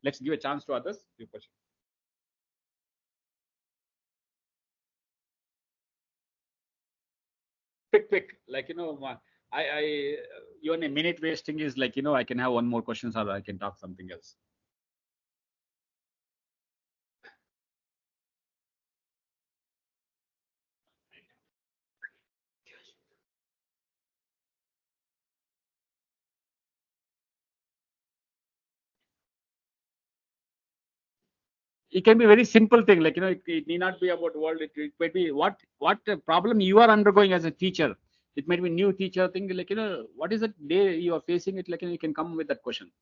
Let's give a chance to others. Your question. Quick. Like even a minute wasting is like I can have one more question or I can talk something else. It can be very simple thing, like it need not be about world. It might be what problem you are undergoing as a teacher. It might be new teacher thing, like what is the day you are facing it, like you can come with that question.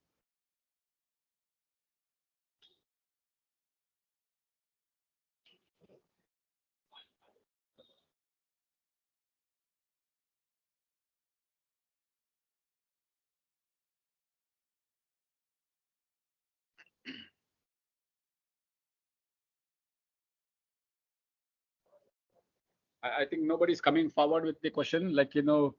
I think nobody's coming forward with the question, like well,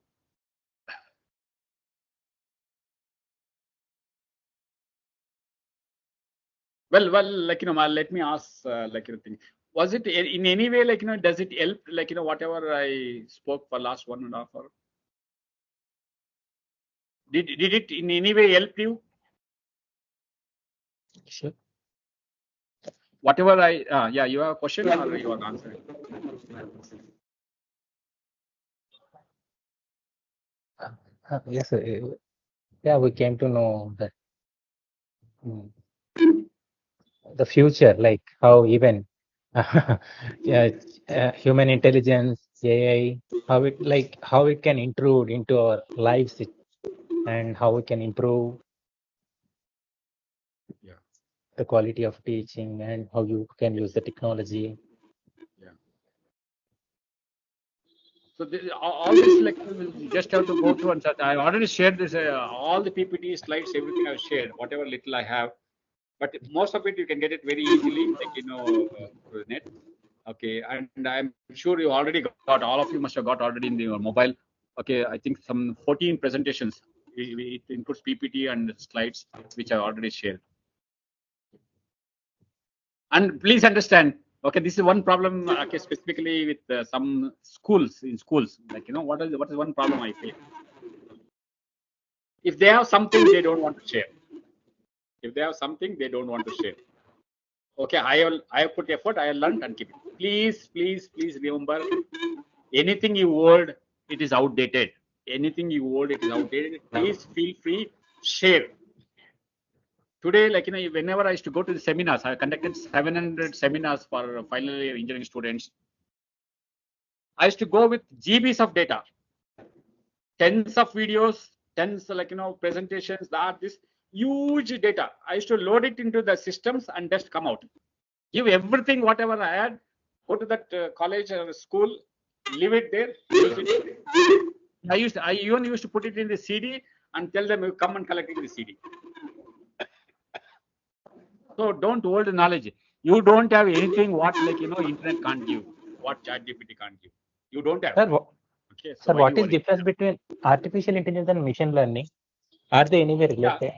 like let me ask, like thing. Was it in any way, like does it help, like whatever I spoke for last 1.5 hour? Did it in any way help you? Sure. Whatever yeah, you have a question or you are answering? Yes, sir. Yeah, we came to know that the future, like how even human intelligence, AI, how it can intrude into our lives, and how we can improve the quality of teaching, and how you can use the technology. So all this, like you just have to go through and search. I already shared this, all the PPT slides, everything I've shared, whatever little I have. But most of it you can get it very easily, like through the net. Okay, and I'm sure you already got. All of you must have got already in your mobile. Okay, I think some 14 presentations. It includes PPT and slides, which I already shared. And please understand, okay, this is one problem, okay, specifically with some schools, like what is one problem I feel? If they have something they don't want to share. If they have something they don't want to share. Okay, I have put effort, I have learned and keep it. Please remember, anything you hold, it is outdated. Anything you hold, it is outdated. Please feel free, share. Today, like whenever I used to go to the seminars, I conducted 700 seminars for final year engineering students. I used to go with GBs of data, tens of videos, tens presentations, this huge data. I used to load it into the systems and just come out, give everything whatever I had, go to that college or school, leave it there, use it. I even used to put it in the CD and tell them, you come and collect the CD. So don't hold the knowledge. You don't have anything what internet can't give, what ChatGPT can't give. You don't have. Sir, Okay, so sir, what is difference between artificial intelligence and machine learning? Are they anywhere related?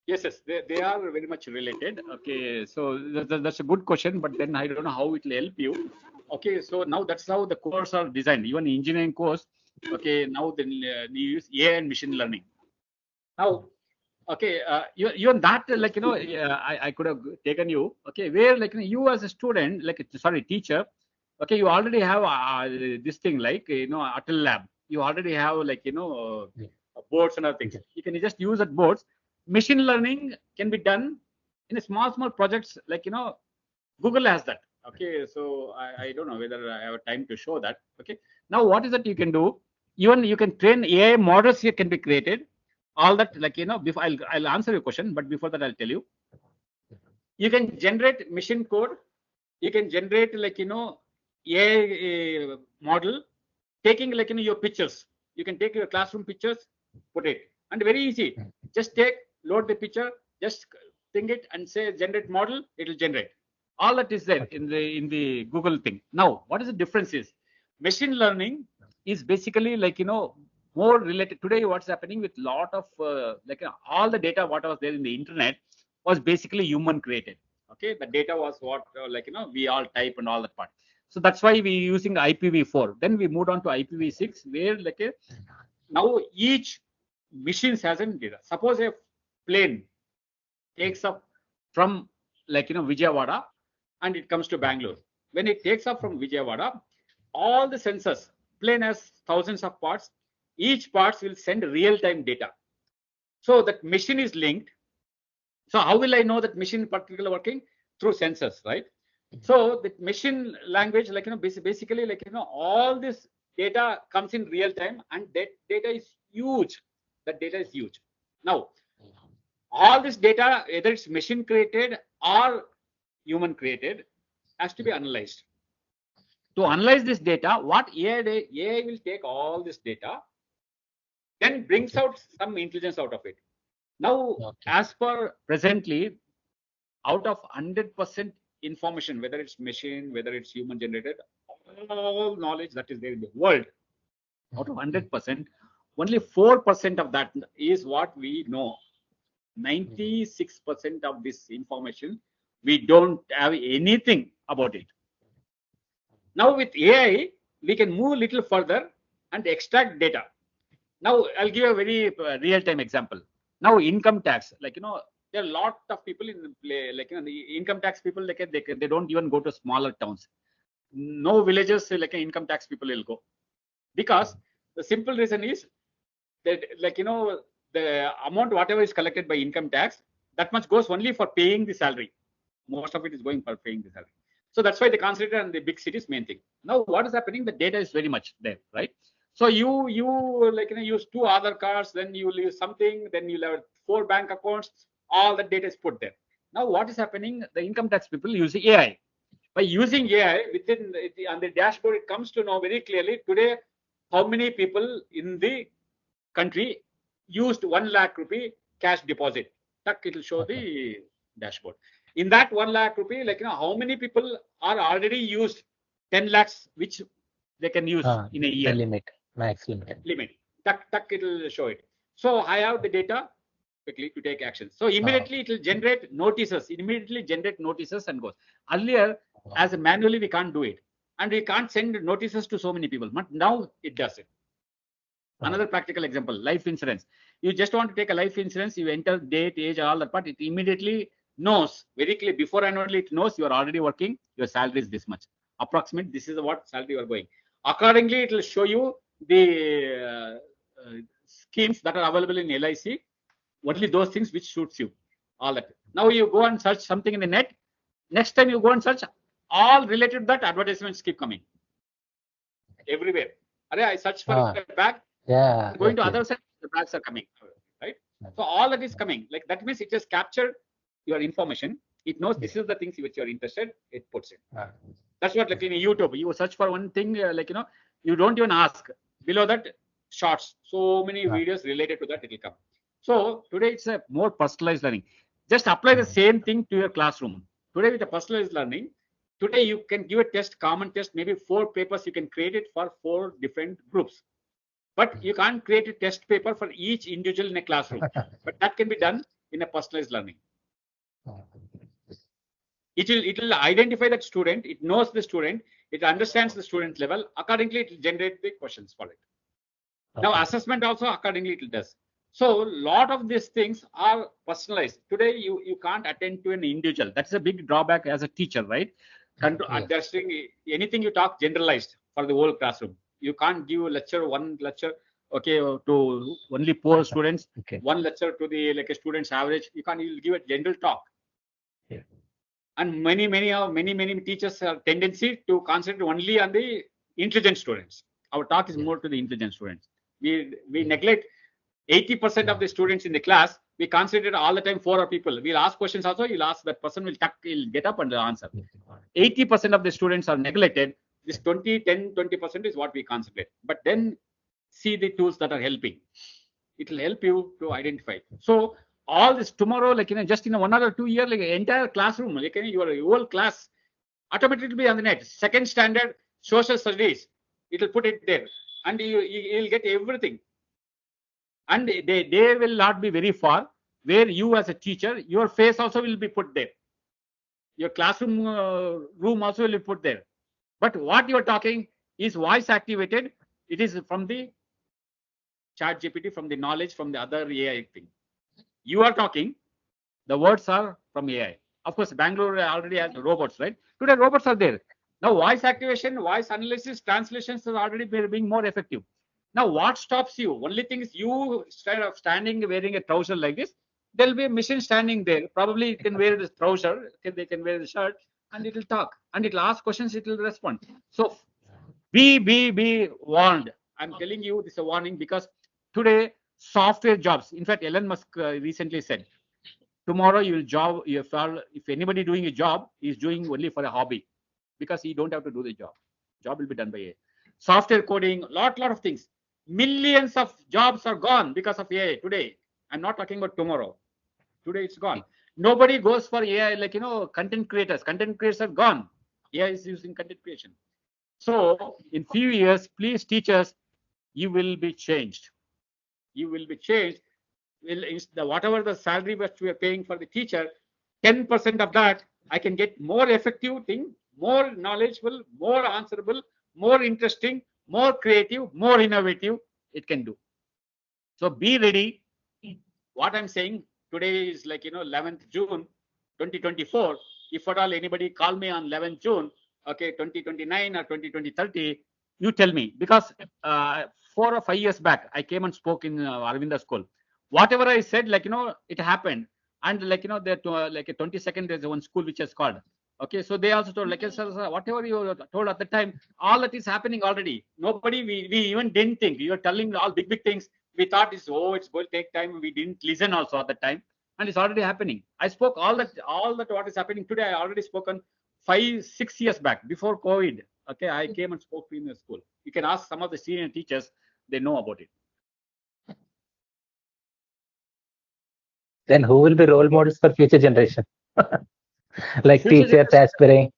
Yes, they are very much related. Okay, so that's a good question, but then I don't know how it will help you. Okay, so now that's how the courses are designed. Even engineering course, okay, now then you use AI and machine learning. Now, Okay, even that, like, I could have taken you, okay, where, like, you as a student, like, sorry, teacher, okay, you already have this thing, like, Atal lab. You already have, like, Yeah. boards and other things. Okay. You can just use that boards. Machine learning can be done in a small projects, like, Google has that. Okay, so I don't know whether I have time to show that. Okay, now what is that you can do? Even you can train AI models here can be created. All that, like, before I'll answer your question, but before that I'll tell you. You can generate machine code. You can generate, like, AI model, taking, like, your pictures. You can take your classroom pictures, put it, and very easy. Just load the picture, just think it and say generate model, it will generate. All that is there Okay. in the Google thing. Now, what is the difference is machine learning is basically, like, more related today. What's happening with lot of like, all the data what was there in the internet was basically human created. Okay, the data was what, like, we all type and all that part. So that's why we using IPv4. Then we moved on to IPv6, where, like, now each machines has an data. Suppose a plane takes up from, like, Vijayawada, and it comes to Bangalore. When it takes up from Vijayawada, all the sensors, plane has thousands of parts. Each parts will send real-time data. So that machine is linked. So how will I know that machine particular working? Through sensors, right? So the machine language, like, basically, like, all this data comes in real time, and that data is huge. That data is huge. Now, all this data, either it's machine created or human created, has to be analyzed. To analyze this data, what AI will take all this data, then brings Okay. out some intelligence out of it. Now, Okay. as per presently, out of 100% information, whether it's machine, whether it's human generated, all knowledge that is there in the world, out of 100%, only 4% of that is what we know. 96% of this information, we don't have anything about it. Now with AI, we can move a little further and extract data. Now I'll give a very real-time example. Now income tax, like, there are a lot of people in the play, like, the income tax people, like, they don't even go to smaller towns. No villages, like, income tax people will go, because the simple reason is that, like, the amount whatever is collected by income tax, that much goes only for paying the salary. Most of it is going for paying the salary. So that's why they concentrate on the big cities main thing. Now what is happening? The data is very much there, right? So you like, use 2 other cards, then you will use something, then you'll have 4 bank accounts. All the data is put there. Now what is happening? The income tax people use AI. By using AI within on the dashboard, it comes to know very clearly today how many people in the country used 1 lakh rupee cash deposit. Tuck, it will show the dashboard. In that 1 lakh rupee, like, how many people are already used 10 lakhs, which they can use in a The year limit, max limit. limit. Tuck, it will show it. So I have the data quickly to take action. So immediately it will generate notices, and goes. Earlier, as a manually, we can't do it. And we can't send notices to so many people. But now it does it. Another practical example, life insurance. You just want to take a life insurance, you enter date, age, all that part, it immediately knows very clearly, before annually, it knows you are already working, your salary is this much. Approximate, this is what salary you are going. Accordingly, it will show you the schemes that are available in LIC, only those things which suits you. All that. Now you go and search something in the net. Next time you go and search, all related to that, advertisements keep coming everywhere. I search for a bag. Yeah. Going to other side, the bags are coming, right? So all that is coming. Like, that means it just captured your information. It knows this is the things which you're interested. It puts it. That's what, like, in YouTube, you search for one thing, like, you don't even ask. Below that, shorts. So many videos related to that, it will come. So today it's a more personalized learning. Just apply the same thing to your classroom. Today with the personalized learning, today you can give a test, common test, maybe 4 papers you can create it for 4 different groups. But you can't create a test paper for each individual in a classroom. But that can be done in a personalized learning. It will identify that student. It knows the student. It understands the student level. Accordingly, it will generate the questions for it. Now assessment also accordingly it does. So lot of these things are personalized. Today, you can't attend to an individual. That's a big drawback as a teacher, right? Understanding anything you talk generalized for the whole classroom. You can't give a lecture, one lecture, okay, to only poor students, one lecture to the like a student's average. You can't. You'll give a general talk. Yeah. And many teachers have tendency to concentrate only on the intelligent students. Our talk is more to the intelligent students. We neglect 80% of the students in the class. We concentrate all the time for our people. We'll ask questions also. You'll ask that person he'll get up and answer. 80% of the students are neglected. This 10-20% is what we concentrate. But then see the tools that are helping. It will help you to identify. So all this tomorrow, like just in 1 or 2 years, like entire classroom, like your whole class automatically be on the net. Second standard social studies, it will put it there, and you'll get everything. And they will not be very far. Where you as a teacher, your face also will be put there. Your classroom room also will be put there. But what you're talking is voice activated. It is from the chat GPT, from the knowledge, from the other AI thing. You are talking, the words are from AI. Of course, Bangalore already has robots, right? Today, robots are there. Now, voice activation, voice analysis, translations are already being more effective. Now, what stops you? Only thing is you instead of standing wearing a trouser like this, there'll be a machine standing there. Probably it can wear this trouser, they can wear the shirt, and it will talk, and it will ask questions, it will respond. So be warned. I'm telling you this is a warning because today software jobs. In fact, Elon Musk recently said, tomorrow you will job. If anybody doing a job is doing only for a hobby, because he don't have to do the job. Job will be done by AI. Software coding, lot of things. Millions of jobs are gone because of AI today. I'm not talking about tomorrow. Today it's gone. Nobody goes for AI like content creators. Content creators are gone. AI is using content creation. So in few years, please teachers, you will be changed. You will be changed. Whatever the salary that we are paying for the teacher, 10% of that I can get more effective thing, more knowledgeable, more answerable, more interesting, more creative, more innovative. It can do. So be ready. What I'm saying today is like 11th June 2024. If at all anybody call me on 11th June, okay, 2029 or 2030, you tell me, because 4 or 5 years back I came and spoke in Arvinda school. Whatever I said, it happened. And that like a 22nd, there's one school which is called. Okay, so they also told, sir, whatever you told at the time, all that is happening already. Nobody, we even didn't think. You're telling all big things. We thought it's going to take time. We didn't listen also at the time, and it's already happening. I spoke all that what is happening today. I already spoken 5-6 years back before COVID. Okay, I came and spoke in the school. You can ask some of the senior teachers; they know about it. Then who will be role models for future generation? Like Future teachers aspiring,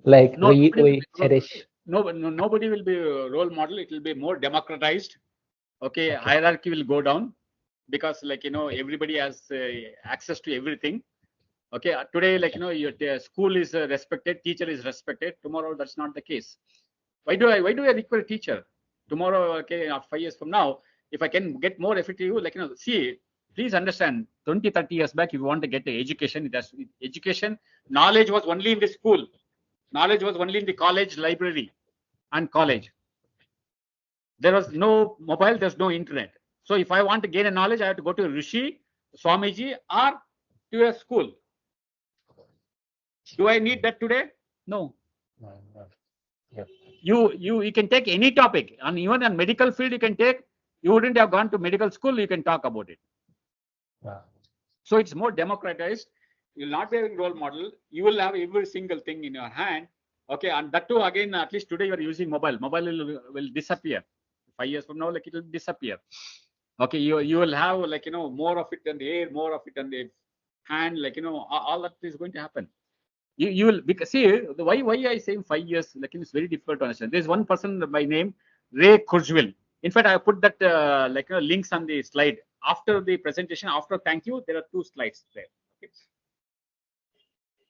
like we cherish. Nobody will be a role model. It will be more democratized. Okay, hierarchy will go down because everybody has access to everything. Okay, today your school is respected, teacher is respected. Tomorrow that's not the case. Why do I require a teacher? Tomorrow, okay, 5 years from now, if I can get more effective, see, please understand, 20-30 years back, if you want to get the education, education, knowledge was only in the school. Knowledge was only in the college library and college. There was no mobile, there's no internet. So if I want to gain a knowledge, I have to go to Rishi, Swamiji, or to a school. Do I need that today? No. Yep. You can take any topic, and even in medical field you can take. You wouldn't have gone to medical school, you can talk about it. Wow. So it's more democratized. You will not be a role model. You will have every single thing in your hand. Okay, and that too, again, at least today you are using mobile. Mobile will disappear. 5 years from now, it will disappear. Okay, you will have more of it in the air, more of it in the hand, all that is going to happen. You will, because see why I say 5 years, it's very difficult to understand. There's one person by name Ray Kurzweil. In fact, I put that links on the slide after the presentation. After thank you, there are 2 slides there. Okay.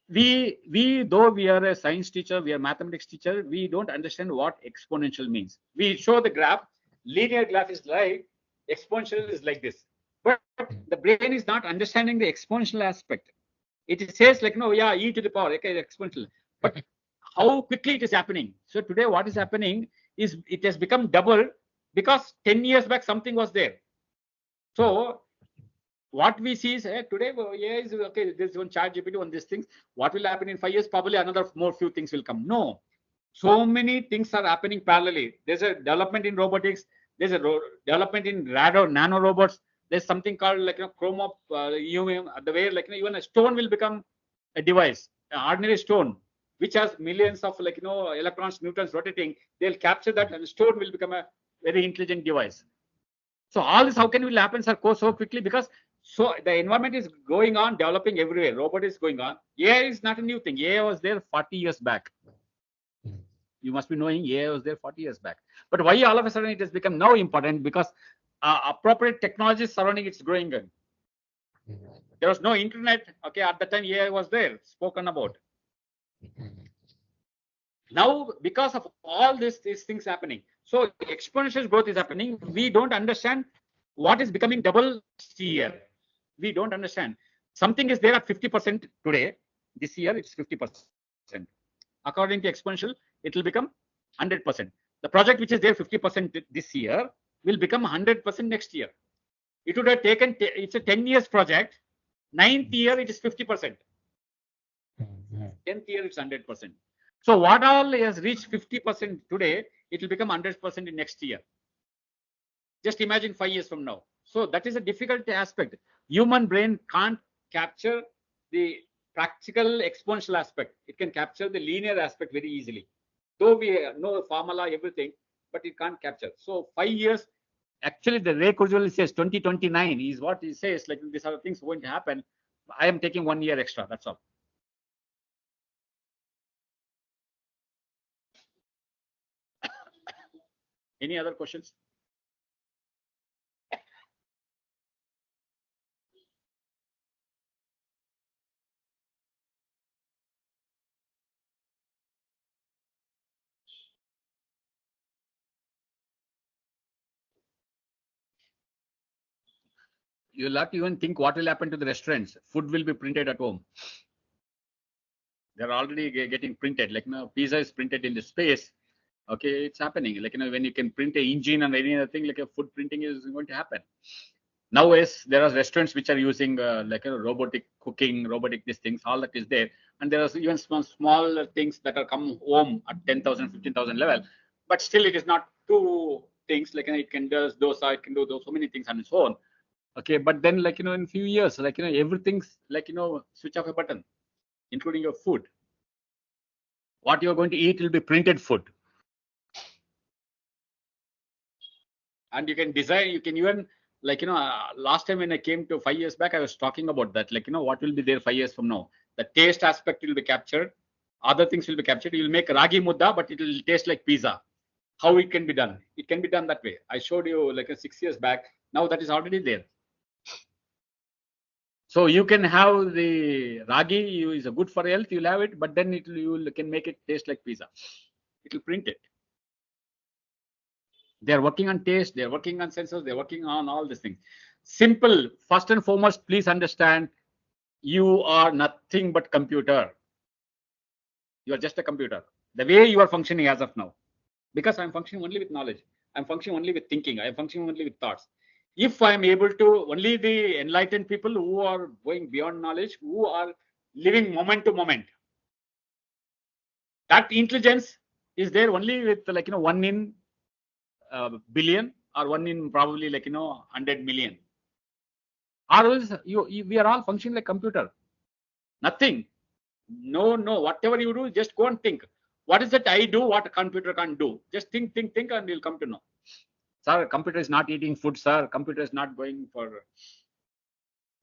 We though we are a science teacher, we are mathematics teacher, we don't understand what exponential means. We show the graph. Linear graph is like exponential is like this. but the brain is not understanding the exponential aspect. It says like, no, yeah, e to the power, okay, exponential. But how quickly it is happening. So today what is happening is it has become double because 10 years back something was there. So what we see is today, AI is okay, there's one chat GPT, one these things. What will happen in 5 years? Probably another more few things will come. No. So many things are happening parallelly. There's a development in robotics. There's a development in nano robots. There's something called like chrome of the way like even a stone will become a device, an ordinary stone, which has millions of like electrons, newtons rotating. They'll capture that, and the stone will become a very intelligent device. So all this, how can it happen, sir, so quickly? Because so the environment is going on, developing everywhere. Robot is going on. AI is not a new thing. AI was there 40 years back. You must be knowing AI was there 40 years back. But why all of a sudden it has become now important? Because appropriate technologies surrounding it's growing. There was no internet. Okay, at the time AI was there, spoken about. Now, because of all these things happening, so exponential growth is happening. We don't understand what is becoming double year. We don't understand. Something is there at 50% today. This year, it's 50%. According to exponential, it will become 100%. The project which is there 50% this year will become 100% next year. It would have taken, it's a 10 years project. 9th year, it is 50%. 10th year, it's 100%. So what all has reached 50% today, it will become 100% in next year. Just imagine 5 years from now. So that is a difficult aspect. Human brain can't capture the practical exponential aspect. It can capture the linear aspect very easily. Though we know the formula, everything, but it can't capture. So 5 years, actually the Ray Kurzweil says 2029 is what he says, like these are things going to happen. I am taking 1 year extra, that's all. Any other questions? You'll have to even think what will happen to the restaurants. Food will be printed at home. They're already getting printed. Like pizza is printed in the space. Okay, it's happening. Like when you can print a engine and any other thing, like a food printing is going to happen. Nowadays, there are restaurants which are using like robotic cooking, robotic these things. All that is there, and there are even small things that are come home at 10,000, 15,000 level. But still, it is not two things. Like it can do dosa, it can do so many things on its own. Okay, but then like in a few years, like everything's like switch off a button, including your food. What you're going to eat will be printed food. And you can design, you can even like last time when I came to 5 years back, I was talking about that, like what will be there 5 years from now. The taste aspect will be captured, other things will be captured. You'll make ragi mudda, but it will taste like pizza. How it can be done? It can be done that way. I showed you like 6 years back. Now that is already there. So you can have the ragi, is good for health, you'll have it, but then you can make it taste like pizza. It will print it. They're working on taste, they're working on sensors, they're working on all these things. Simple. First and foremost, please understand, you are nothing but computer. You are just a computer. The way you are functioning as of now. Because I'm functioning only with knowledge. I'm functioning only with thinking. I'm functioning only with thoughts. If I'm able to, only the enlightened people who are going beyond knowledge, who are living moment to moment. That intelligence is there only with like 1 in billion or 1 in probably like 100 million. Otherwise, we are all functioning like computer. Nothing. No. Whatever you do, just go and think. What is it I do? What a computer can't do? Just think, and you'll come to know. Sir, computer is not eating food, sir. Computer is not going to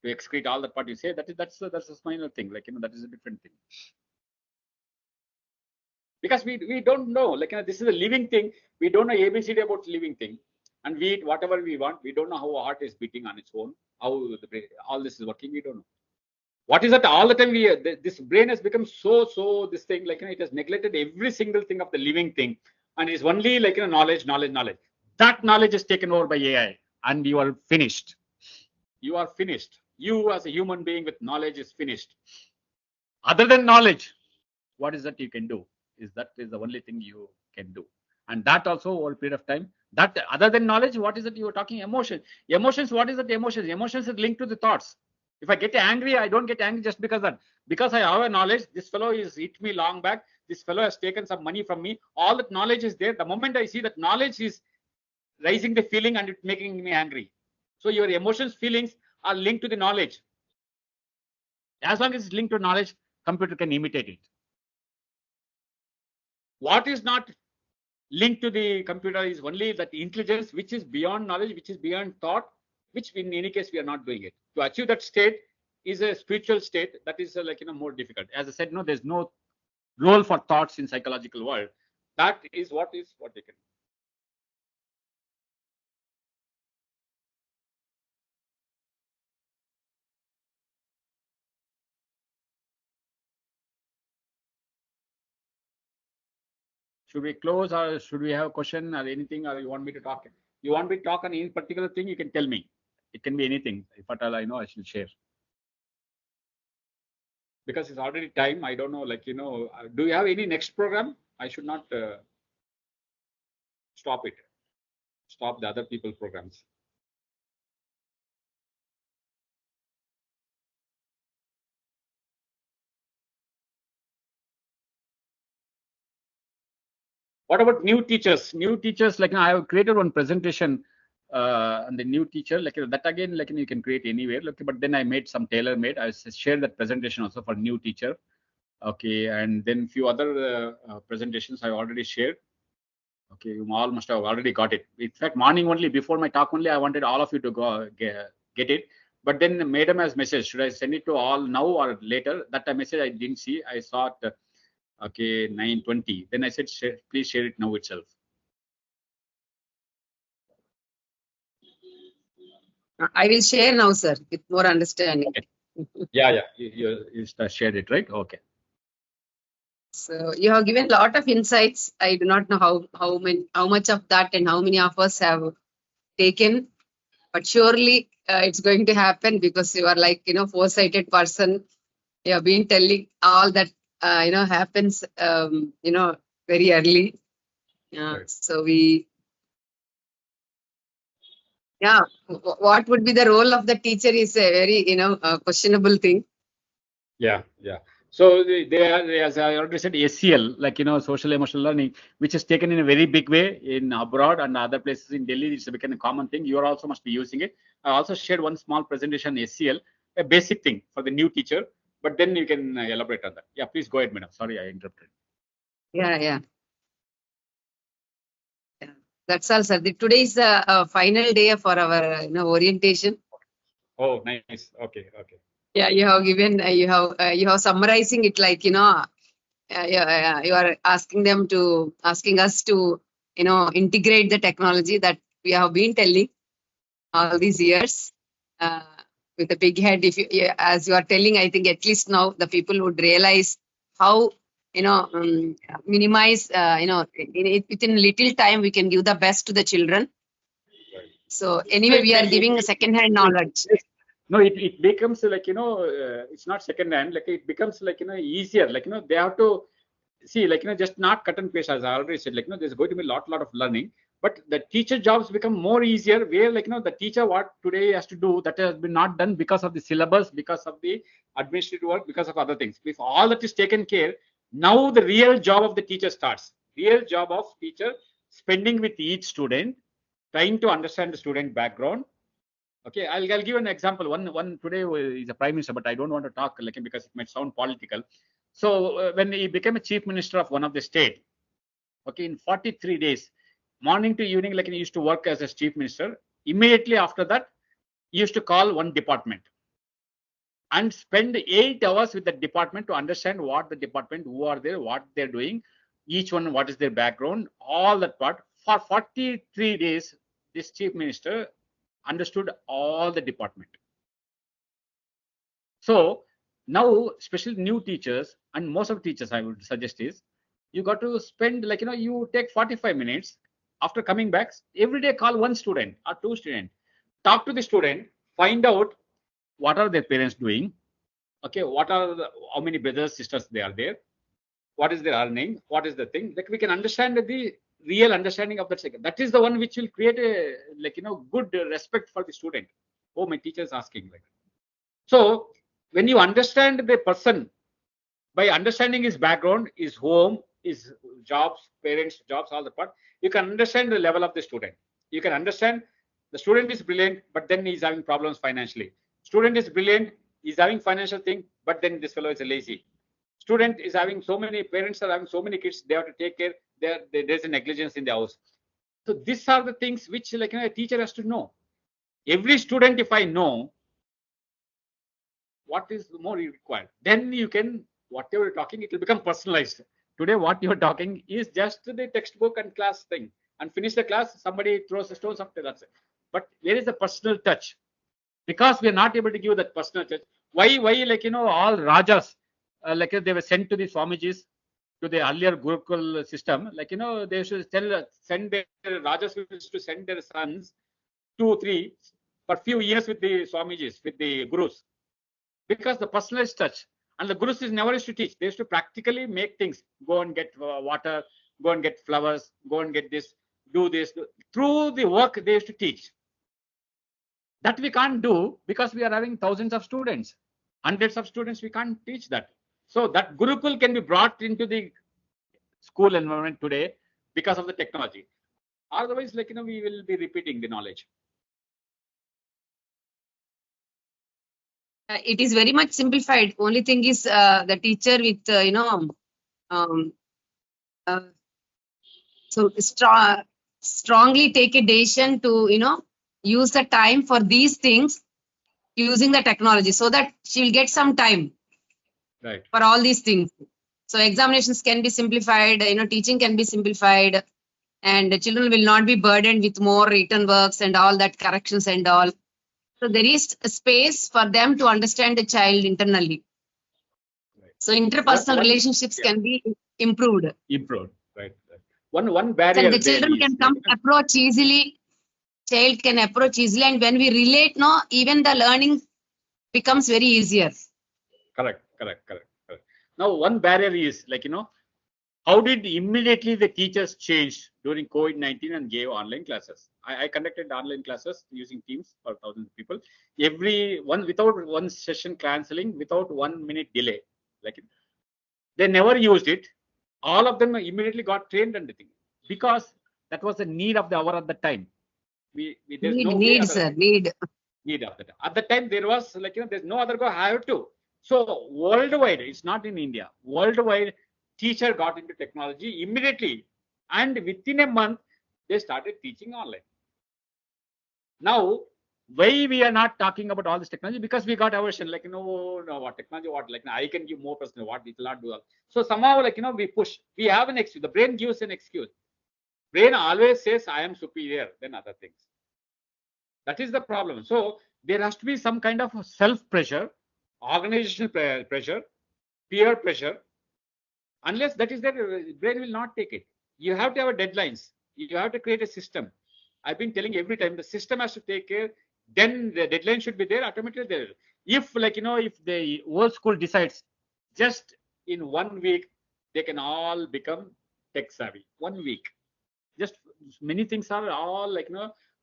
excrete all that part you say. That's a minor thing. Like that is a different thing. Because we don't know. Like this is a living thing. We don't know ABCD about living thing, and we eat whatever we want. We don't know how our heart is beating on its own. How all this is working. We don't know. What is that? All the time this brain has become so this thing, like it has neglected every single thing of the living thing, and it's only like knowledge. That knowledge is taken over by AI, and you are finished. You are finished. You as a human being with knowledge is finished. Other than knowledge, what is that you can do? That is the only thing you can do. And that also over a period of time. That other than knowledge, what is it you were talking? Emotion. Emotions, what is that emotions? Emotions is linked to the thoughts. If I get angry, I don't get angry just because that. Because I have a knowledge, this fellow is hit me long back. This fellow has taken some money from me. All that knowledge is there. The moment I see that knowledge is raising the feeling and it making me angry. So your emotions, feelings are linked to the knowledge. As long as it's linked to knowledge, computer can imitate it. What is not linked to the computer is only that intelligence, which is beyond knowledge, which is beyond thought, which in any case we are not doing it. To achieve that state is a spiritual state that is more difficult. As I said, no, there's no role for thoughts in psychological world. That is what they can. Should we close or should we have a question or anything, or you want me to talk? You want me to talk on any particular thing, you can tell me. It can be anything. If at all I know, I shall share. Because it's already time. I don't know, do you have any next program? I should not stop it. Stop the other people programs. What about new teachers? New teachers, I have created one presentation on the new teacher, that again, you can create anywhere. But then I made some tailor-made. I shared that presentation also for new teacher. Okay, and then few other presentations I already shared. Okay, you all must have already got it. In fact, morning only, before my talk only, I wanted all of you to go get it. But then madam has message, should I send it to all now or later? That message I didn't see. I saw it. Okay, 9:20. Then I said, please share it now itself. I will share now, sir, with more understanding. Okay. Yeah. You shared it, right? Okay. So you have given a lot of insights. I do not know how much of that and how many of us have taken, but surely it's going to happen because you are foresighted person. You have been telling all that happens very early. Right. So what would be the role of the teacher is a very questionable thing. Yeah. So they are, as I already said, SEL, social emotional learning, which is taken in a very big way in abroad and other places in Delhi. It's become a common thing. You also must be using it. I also shared one small presentation SEL, a basic thing for the new teacher, but then you can elaborate on that. Yeah, please go ahead, madam. Sorry, I interrupted. Yeah. That's all, sir. Today is the final day for our orientation. Oh, nice. Okay. Yeah, you have given, you have summarizing it you are asking us to, integrate the technology that we have been telling all these years with a big head. If you, as you are telling, I think at least now the people would realize how, minimize, within little time we can give the best to the children. Right. So anyway, we are giving a second-hand knowledge. No, it becomes it's not second hand, it becomes easier, they have to see, just not cut and paste, as I already said, there's going to be a lot of learning, but the teacher jobs become more easier, where the teacher what today has to do, that has been not done because of the syllabus, because of the administrative work, because of other things. If all that is taken care, now the real job of the teacher starts. Real job of teacher, spending with each student, trying to understand the student background. Okay, I'll give an example. One today is a prime minister, but I don't want to talk because it might sound political. So when he became a chief minister of one of the state, okay, in 43 days, morning to evening, he used to work as a chief minister. Immediately after that, he used to call one department and spend 8 hours with the department to understand what the department, who are there, what they're doing, each one, what is their background, all that part. For 43 days, this chief minister understood all the department. So now, especially new teachers and most of the teachers, I would suggest is you got to spend you take 45 minutes after coming back. Every day call one student or two students, talk to the student, find out what are their parents doing. Okay, what are how many brothers, sisters they are there? What is their earning? What is the thing? Like we can understand the real understanding of that second. That is the one which will create a good respect for the student. Oh, my teacher is asking like. So when you understand the person by understanding his background, his home, his jobs, parents, jobs, all the part, you can understand the level of the student. You can understand the student is brilliant, but then he's having problems financially. Student is brilliant, he's having financial thing, but then this fellow is lazy. Student is having so many, parents are having so many kids, they have to take care, there's a negligence in the house. So these are the things which a teacher has to know. Every student, if I know what is more required, then you can, whatever you're talking, it will become personalized. Today, what you're talking is just the textbook and class thing. And finish the class, somebody throws a stone, something, that's it. But where is the personal touch? Because we are not able to give that personal touch. Why all Rajas, they were sent to the Swamijis, to the earlier Gurukul system, they should send their Rajas to send their sons 2, 3 for few years with the Swamijis, with the Gurus. Because the personalized touch, and the Gurus is never used to teach. They used to practically make things. Go and get water, go and get flowers, go and get this, do this. Through the work, they used to teach. That we can't do because we are having thousands of students, hundreds of students. We can't teach that. So that Gurukul can be brought into the school environment today because of the technology. Otherwise, we will be repeating the knowledge. It is very much simplified. Only thing is the teacher with so strongly take a decision to use the time for these things using the technology, so that she will get some time right for all these things. So examinations can be simplified, teaching can be simplified, and the children will not be burdened with more written works and all that corrections and all. So there is a space for them to understand the child internally. Right. So interpersonal relationships can be improved. Right. One barrier. So the children can come approach easily. Child can approach easily, and when we relate, even the learning becomes very easier. Correct. Now, one barrier is how did immediately the teachers change during COVID-19 and gave online classes? I conducted online classes using Teams for thousands of people. Every one without one session cancelling, without 1 minute delay. They never used it. All of them immediately got trained and the thing, because that was the need of the hour at the time. There's no need, sir, need of that. At the time there was there's no other go. I have to. So worldwide, it's not in India. Worldwide, teacher got into technology immediately, and within a month they started teaching online. Now, why we are not talking about all this technology? Because we got aversion, what technology, what I can give more personal, what it will not do. So somehow we push. We have an excuse. The brain gives an excuse. Brain always says I am superior than other things. That is the problem. So there has to be some kind of self pressure, organizational pressure, peer pressure. Unless that is there, brain will not take it. You have to have deadlines. You have to create a system. I've been telling every time the system has to take care. Then the deadline should be there automatically there. If if the whole school decides just in 1 week, they can all become tech savvy. 1 week. Just many things are all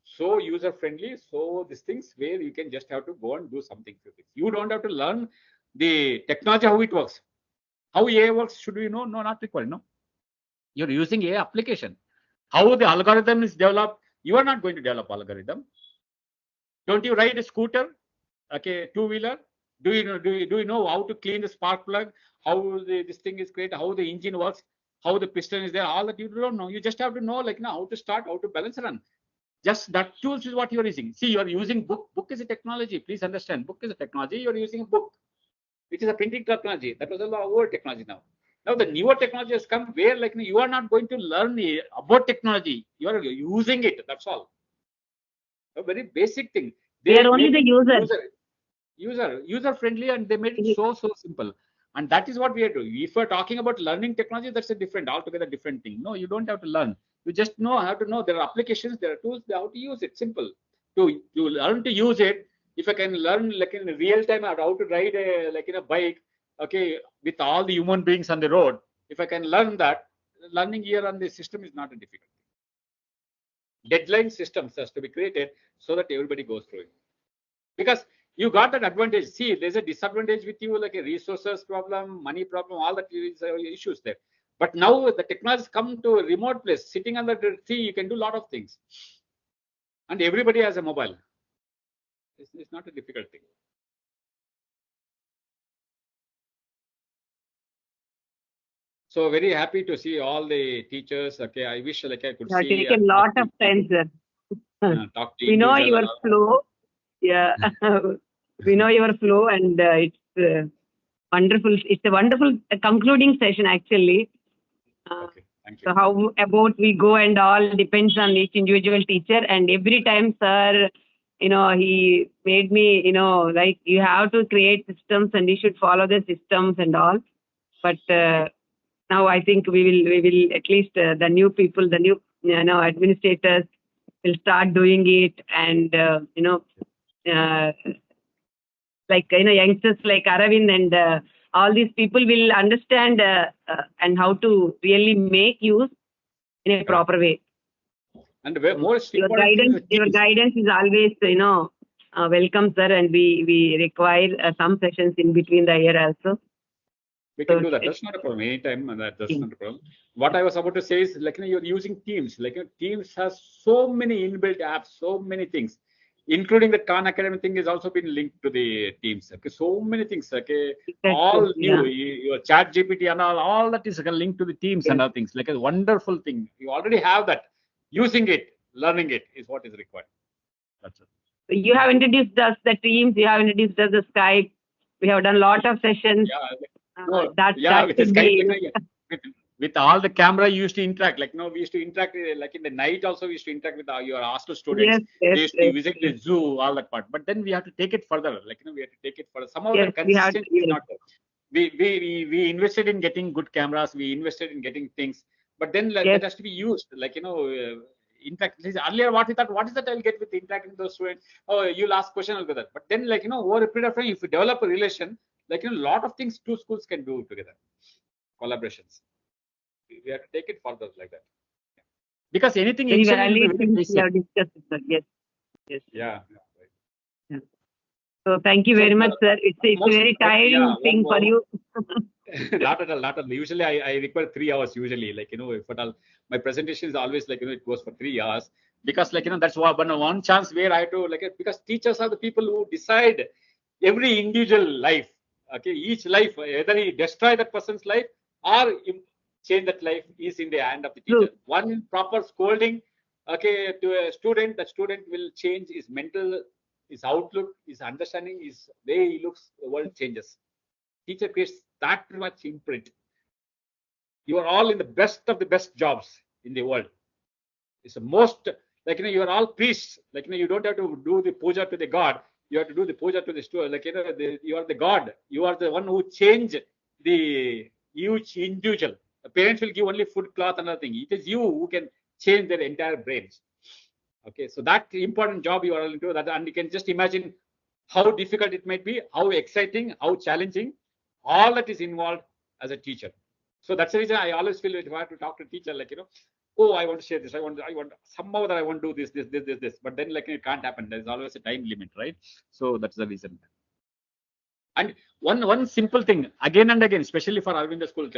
so user friendly. So these things where you can just have to go and do something. You don't have to learn the technology, how it works. How AI works, should we know? No, not required. No, you're using AI application. How the algorithm is developed, you are not going to develop algorithm. Don't you ride a scooter, two-wheeler? Do you know how to clean the spark plug? How this thing is created? How the engine works? How the piston is there? All that you don't know. You just have to know how to start, how to balance run. Just that tools is what you are using. See, you are using book. Book is a technology. Please understand. Book is a technology. You are using a book, which is a printing technology. That was a old technology now. Now the newer technology has come where you are not going to learn about technology. You are using it. That's all. A very basic thing. They are only the user friendly, and they made it so simple. And that is what we are doing. If we're talking about learning technology, that's a altogether different thing. No, you don't have to learn. You just have to know there are applications, there are tools, how to use it. Simple. To learn to use it, If I can learn like in real time how to ride a like in a bike, okay, with all the human beings on the road, if I can learn that, learning here on the system is not a difficult thing. Deadline systems has to be created so that everybody goes through it. Because you got an advantage. See, there's a disadvantage with you, like a resources problem, money problem, all that is issues there. But now the technology has come to a remote place, sitting under the tree, you can do a lot of things. And everybody has a mobile. It's not a difficult thing. So very happy to see all the teachers. Okay, I wish like I could You have see. taken a lot of time, sir. Talk to We know individual your flow. Yeah, we know your flow, and it's wonderful. It's a wonderful concluding session, actually. Okay, thank you. So how about we go and all depends on each individual teacher. And every time, sir, he made me, like you have to create systems and you should follow the systems and all. But now I think we will at least the new people, the new administrators will start doing it, and like youngsters like Aravind and all these people will understand and how to really make use in a proper way. And the most Your important guidance is always welcome, sir, and we require some sessions in between the year also. we can do that. That's not a problem. Anytime, that's not a problem. What I was about to say is, like, you're using Teams. Like, Teams has so many inbuilt apps, so many things, including the Khan Academy thing is also been linked to the Teams. Okay, so many things. Okay, all new. Your Chat GPT and all that is linked to the Teams and other things. Like a wonderful thing. You already have that. Using it, learning it is what is required. That's it. You have introduced us the Teams. You have introduced us the Skype. We have done a lot of sessions. With the Skype, with all the camera you used to interact. Like, we used to interact like in the night also. We used to interact with your hostel students. They used to visit the zoo, all that part. But then we have to take it further. Like, we have to take it further. Somehow the consistency is not there. We invested in getting good cameras. We invested in getting things. But then that has to be used. Like, interact. Earlier, what we thought, what is that I'll get with interacting with those students? Oh, you'll ask question, I'll get that. But then, like, over a period of time, if you develop a relation, like, a lot of things two schools can do together. Collaborations. We have to take it further like that. Because anything very discussed, sir. Yes. Yeah. So thank you very much, sir. It's a very tiring thing for you. Not at all. Usually I require 3 hours usually, like, if at all, my presentation is always like, it goes for 3 hours because, like, that's one chance where I have to, like, because teachers are the people who decide every individual life. Okay. Each life, either he destroy that person's life or change that life is in the hand of the teacher. True. One proper scolding, okay, to a student, that student will change his mental, his outlook, his understanding, his way he looks, the world changes. Teacher creates that much imprint. You are all in the best of the best jobs in the world. It's the most, like, you are all priests. Like, you don't have to do the puja to the God. You have to do the puja to the student. Like, you are the God. You are the one who change the huge individual. The parents will give only food, cloth, and other thing. It is you who can change their entire brains. Okay, so that important job you are into that, and you can just imagine how difficult it might be, how exciting, how challenging, all that is involved as a teacher. So that's the reason I always feel if I have to talk to a teacher, like, oh, I want to share this, I want somehow that I want to do this, but then, like, it can't happen. There's always a time limit, right? So that's the reason. And one simple thing, again and again, especially for Arvind School,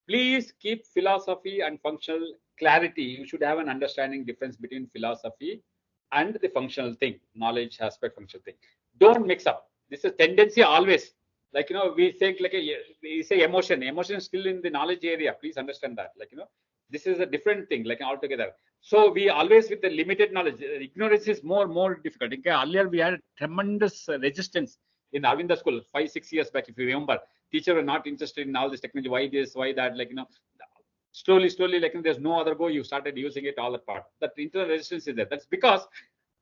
please keep philosophy and functional clarity. You should have an understanding difference between philosophy and the functional thing, knowledge aspect, functional thing. Don't mix up. This is tendency always. Like, we think like we say emotion is still in the knowledge area. Please understand that. Like, this is a different thing, like, altogether. So we always with the limited knowledge, ignorance is more difficult. Okay? Earlier we had tremendous resistance in Arvind School 5-6 years back, if you remember. Teacher were not interested in all this technology. Why this? Why that? Like, slowly, like, there's no other go. You started using it, all that part. That internal resistance is there. That's because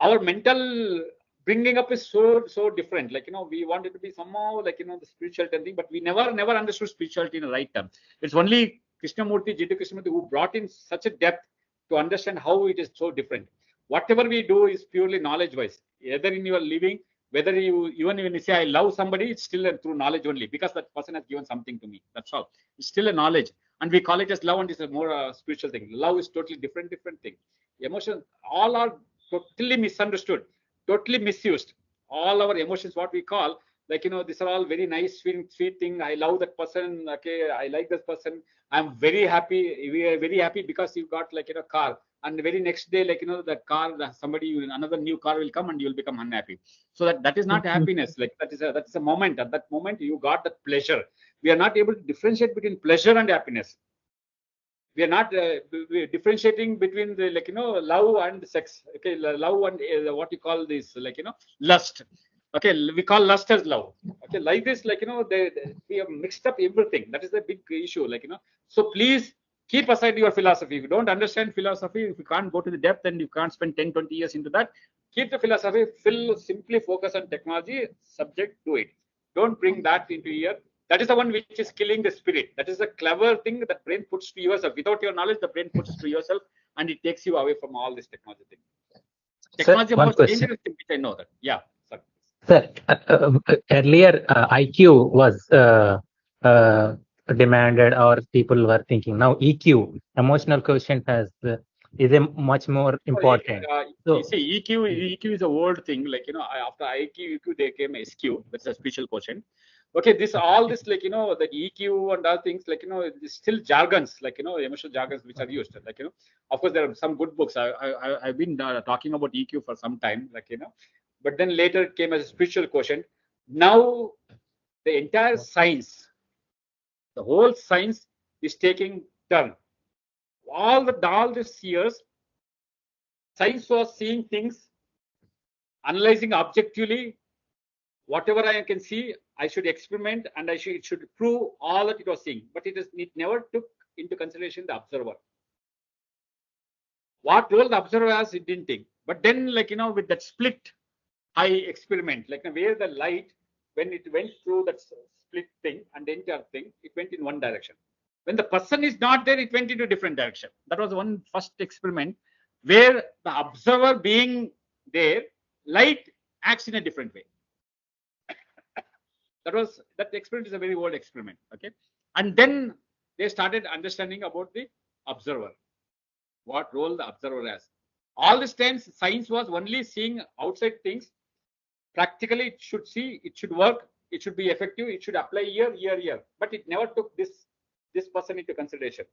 our mental bringing up is so different. Like, we wanted to be somehow like, the spiritual thing, but we never understood spirituality in the right term. It's only Krishnamurti, Jiddu Krishnamurti, who brought in such a depth to understand how it is so different. Whatever we do is purely knowledge wise, either in your living Whether even when you say I love somebody, it's still through knowledge only, because that person has given something to me. That's all. It's still a knowledge, and we call it as love, and it's a more spiritual thing. Love is totally different thing. Emotion, all are totally misunderstood, totally misused. All our emotions, what we call, like, these are all very nice, sweet thing. I love that person. Okay, I like this person. I'm very happy. We are very happy because you got, like, car, and the very next day, like, that car, another new car will come, and you will become unhappy. So that is not happiness. Like, that is a moment. At that moment, you got that pleasure. We are not able to differentiate between pleasure and happiness. We are not differentiating between the, like, love and sex. Okay, love and what you call this, like, lust. Okay, we call lust as love. Okay, like this, like, we have mixed up everything. That is the big issue, like, so please keep aside your philosophy. If you don't understand philosophy, if you can't go to the depth, and you can't spend 10-20 years into that, keep the philosophy. Simply focus on technology, subject to it. Don't bring that into here. That is the one which is killing the spirit. That is the clever thing that brain puts to yourself. Without your knowledge, the brain puts to yourself, and it takes you away from all this technology thing. Sir, Technology is the one most question. dangerous thing, which I know that. Yeah. Sorry. Sir, earlier IQ was demanded, or people were thinking. Now EQ, emotional quotient, is a much more important. You So, see, EQ is a old thing. Like, after IQ, EQ, they came SQ. That's a special quotient. Okay, all this, like, the EQ and other things, like, it's still jargons, like, emotional jargons which are used. Like, of course, there are some good books. I've been talking about EQ for some time, like, but then later it came as a spiritual quotient. Now, the entire science, the whole science is taking turn. All these years, science was seeing things, analyzing objectively. Whatever I can see, I should experiment, and it should prove all that it was seeing. But it never took into consideration the observer. What role the observer has, it didn't take. But then, like, with that split eye experiment, like, where the light, when it went through that split thing and the entire thing, it went in one direction. When the person is not there, it went into a different direction. That was one first experiment where the observer being there, light acts in a different way. That experiment is a very old experiment. Okay, and then they started understanding about the observer, what role the observer has. All this time, science was only seeing outside things. Practically, it should see, it should work, it should be effective, it should apply here, but it never took this person into consideration.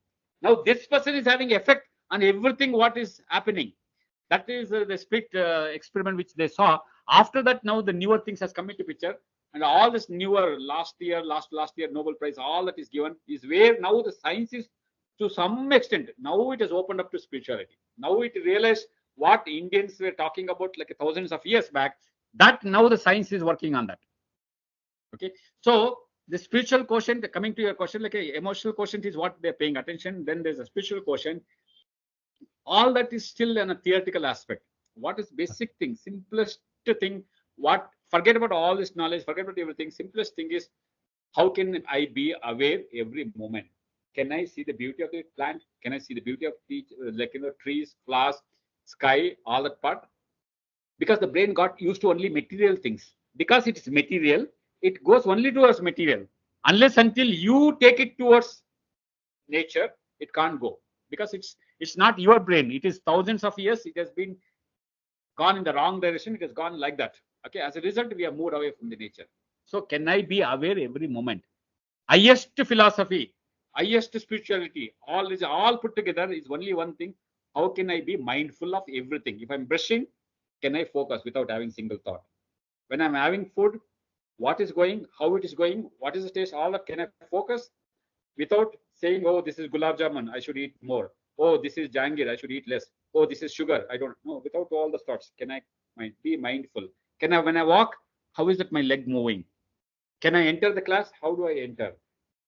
Now this person is having effect on everything what is happening. That is the split experiment which they saw. After that, now the newer things has come into picture, and all this newer last year Nobel Prize, all that is given, is where now the science is, to some extent, now it has opened up to spirituality. Now it realized what Indians were talking about like thousands of years back, that now the science is working on that. Okay, so the spiritual quotient, coming to your question, like a emotional quotient is what they're paying attention. Then there's a spiritual quotient. All that is still in a theoretical aspect. What is basic thing, simplest thing? What, forget about all this knowledge, forget about everything. Simplest thing is, how can I be aware every moment? Can I see the beauty of the plant? Can I see the beauty of the, like, trees, flowers, sky, all that part? Because the brain got used to only material things. Because it is material, it goes only towards material. Unless until you take it towards nature, it can't go. Because it's not your brain. It is thousands of years. It has been gone in the wrong direction. It has gone like that. Okay. As a result, we have moved away from the nature. So can I be aware every moment? Highest philosophy, highest spirituality, all put together is only one thing. How can I be mindful of everything? If I'm brushing, can I focus without having single thought? When I'm having food, what is going, how it is going, what is the taste, all that, can I focus without saying, oh, this is gulab jamun, I should eat more. Oh, this is jangir, I should eat less. Oh, this is sugar, I don't know. Without all the thoughts, can I be mindful? Can I, when I walk, how is that my leg moving? Can I enter the class? How do I enter?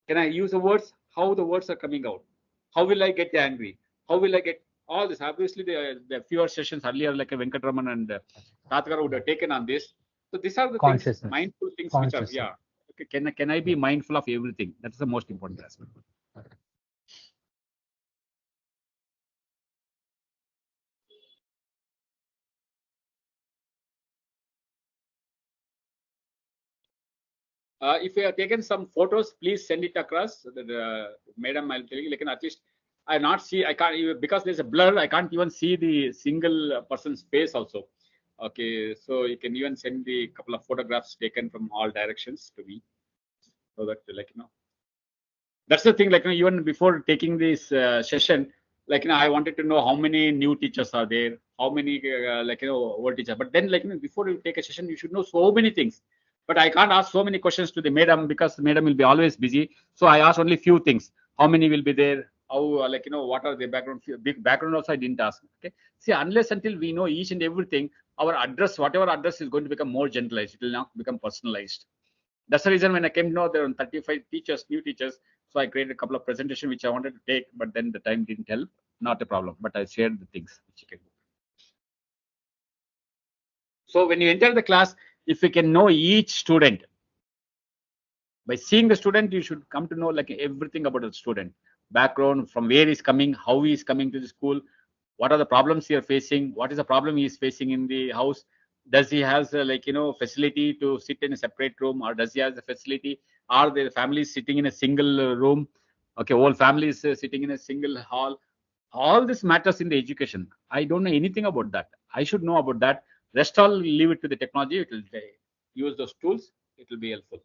Can I use the words? How the words are coming out? How will I get angry? How will I get all this? Obviously, the fewer sessions earlier, like a Venkatraman and Tathagara would have taken on this. So these are the things, consciousness. mindful things which are, yeah. Okay, can I be mindful of everything? That's the most important aspect. If you have taken some photos, please send it across. Madam, I'll tell you, like, at least I not see, I can't, because there's a blur, I can't even see the single person's face also. Okay, so you can even send the couple of photographs taken from all directions to me, so that, like, that's the thing, like, even before taking this session, like, I wanted to know how many new teachers are there, how many, like, old teachers. But then, like, before you take a session, you should know so many things. But I can't ask so many questions to the madam, because the madam will be always busy. So I asked only few things. How many will be there? How, like, what are the background? Big background also I didn't ask. Okay. See, unless until we know each and everything, our address, whatever address, is going to become more generalized. It will not become personalized. That's the reason when I came to know there are 35 teachers, new teachers. So I created a couple of presentations which I wanted to take, but then the time didn't help. Not a problem, but I shared the things which you can do. So when you enter the class, if you can know each student, by seeing the student, you should come to know like everything about the student, background, from where he's coming, how he is coming to the school, what are the problems he are facing, what is the problem he is facing in the house. Does he has like, facility to sit in a separate room, or does he has the facility? Are the families sitting in a single room? Okay, whole families sitting in a single hall. All this matters in the education. I don't know anything about that. I should know about that. Rest all leave it to the technology. It will use those tools. It will be helpful.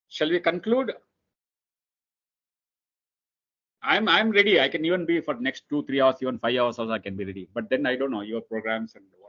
Shall we conclude? I'm ready. I can even be for next 2-3 hours, even 5 hours also I can be ready. But then I don't know your programs and what.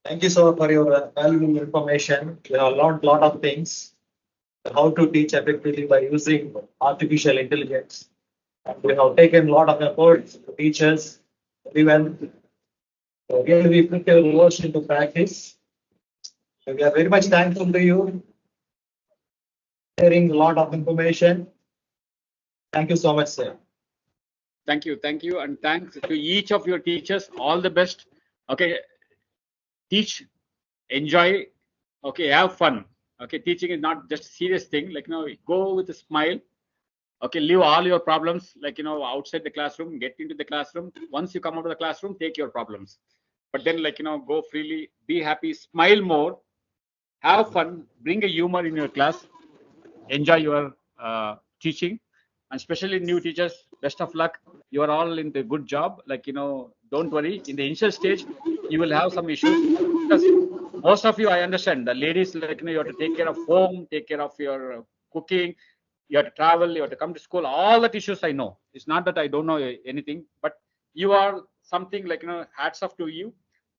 Thank you so much for your valuable information. We have learned a lot of things. How to teach effectively by using artificial intelligence. And we have taken a lot of efforts to teach us very well. So really, we put your words into practice. So we are very much thankful to you, sharing a lot of information. Thank you so much, sir. Thank you, and thanks to each of your teachers. All the best. Okay, teach, enjoy. Okay, have fun. Okay, teaching is not just a serious thing. Like, go with a smile. Okay, leave all your problems, like, outside the classroom. Get into the classroom. Once you come out of the classroom, take your problems. But then, like, go freely, be happy, smile more, have fun, bring a humor in your class, enjoy your teaching, and especially new teachers, best of luck. You are all in the good job. Like, don't worry. In the initial stage, you will have some issues, because most of you, I understand, the ladies, like, you have to take care of home, take care of your cooking, you have to travel, you have to come to school. All that issues I know. It's not that I don't know anything, but you are something like, hats off to you,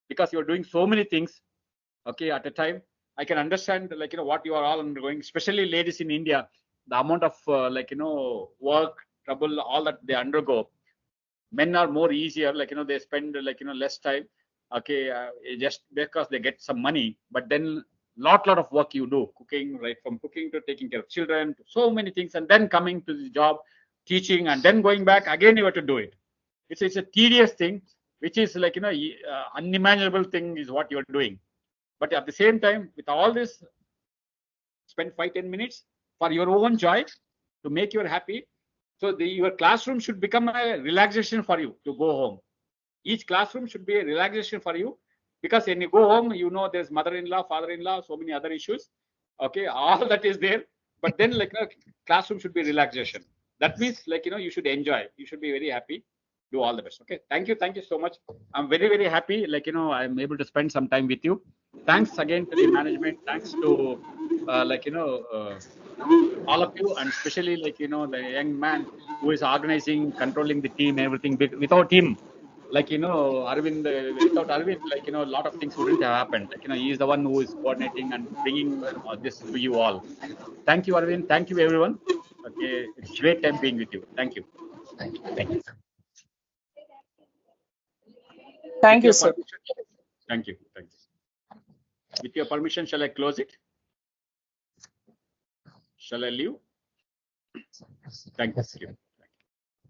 because you are doing so many things. Okay, at a time, I can understand, like, what you are all undergoing, especially ladies in India, the amount of like, work, trouble, all that they undergo. Men are more easier, like, they spend, like, less time. Okay, just because they get some money, but then lot of work you do, cooking, right from cooking to taking care of children, to so many things, and then coming to the job, teaching, and then going back again, you have to do it. It's a tedious thing, which is like, unimaginable thing is what you're doing. But at the same time, with all this, spend 5-10 minutes for your own joy, to make you happy. So your classroom should become a relaxation for you to go home. Each classroom should be a relaxation for you, because when you go home, there's mother-in-law, father-in-law, so many other issues. Okay, all that is there. But then, like, classroom should be relaxation. That means, like, you should enjoy. You should be very happy. Do all the best. Okay, thank you so much. I'm very happy, like, I'm able to spend some time with you. Thanks again to the management. Thanks to like, all of you, and especially, like, the young man who is organizing, controlling the team, everything. Without him, like, Arvind, without Arvind, like, a lot of things wouldn't have happened. Like, he is the one who is coordinating and bringing this to you all. Thank you, Arvind. Thank you, everyone. Okay, it's great time being with you. Thank you. Thank you. Thank you. Thank you, sir. Thank you. With your permission, shall I close it? Shall I leave? Thank you.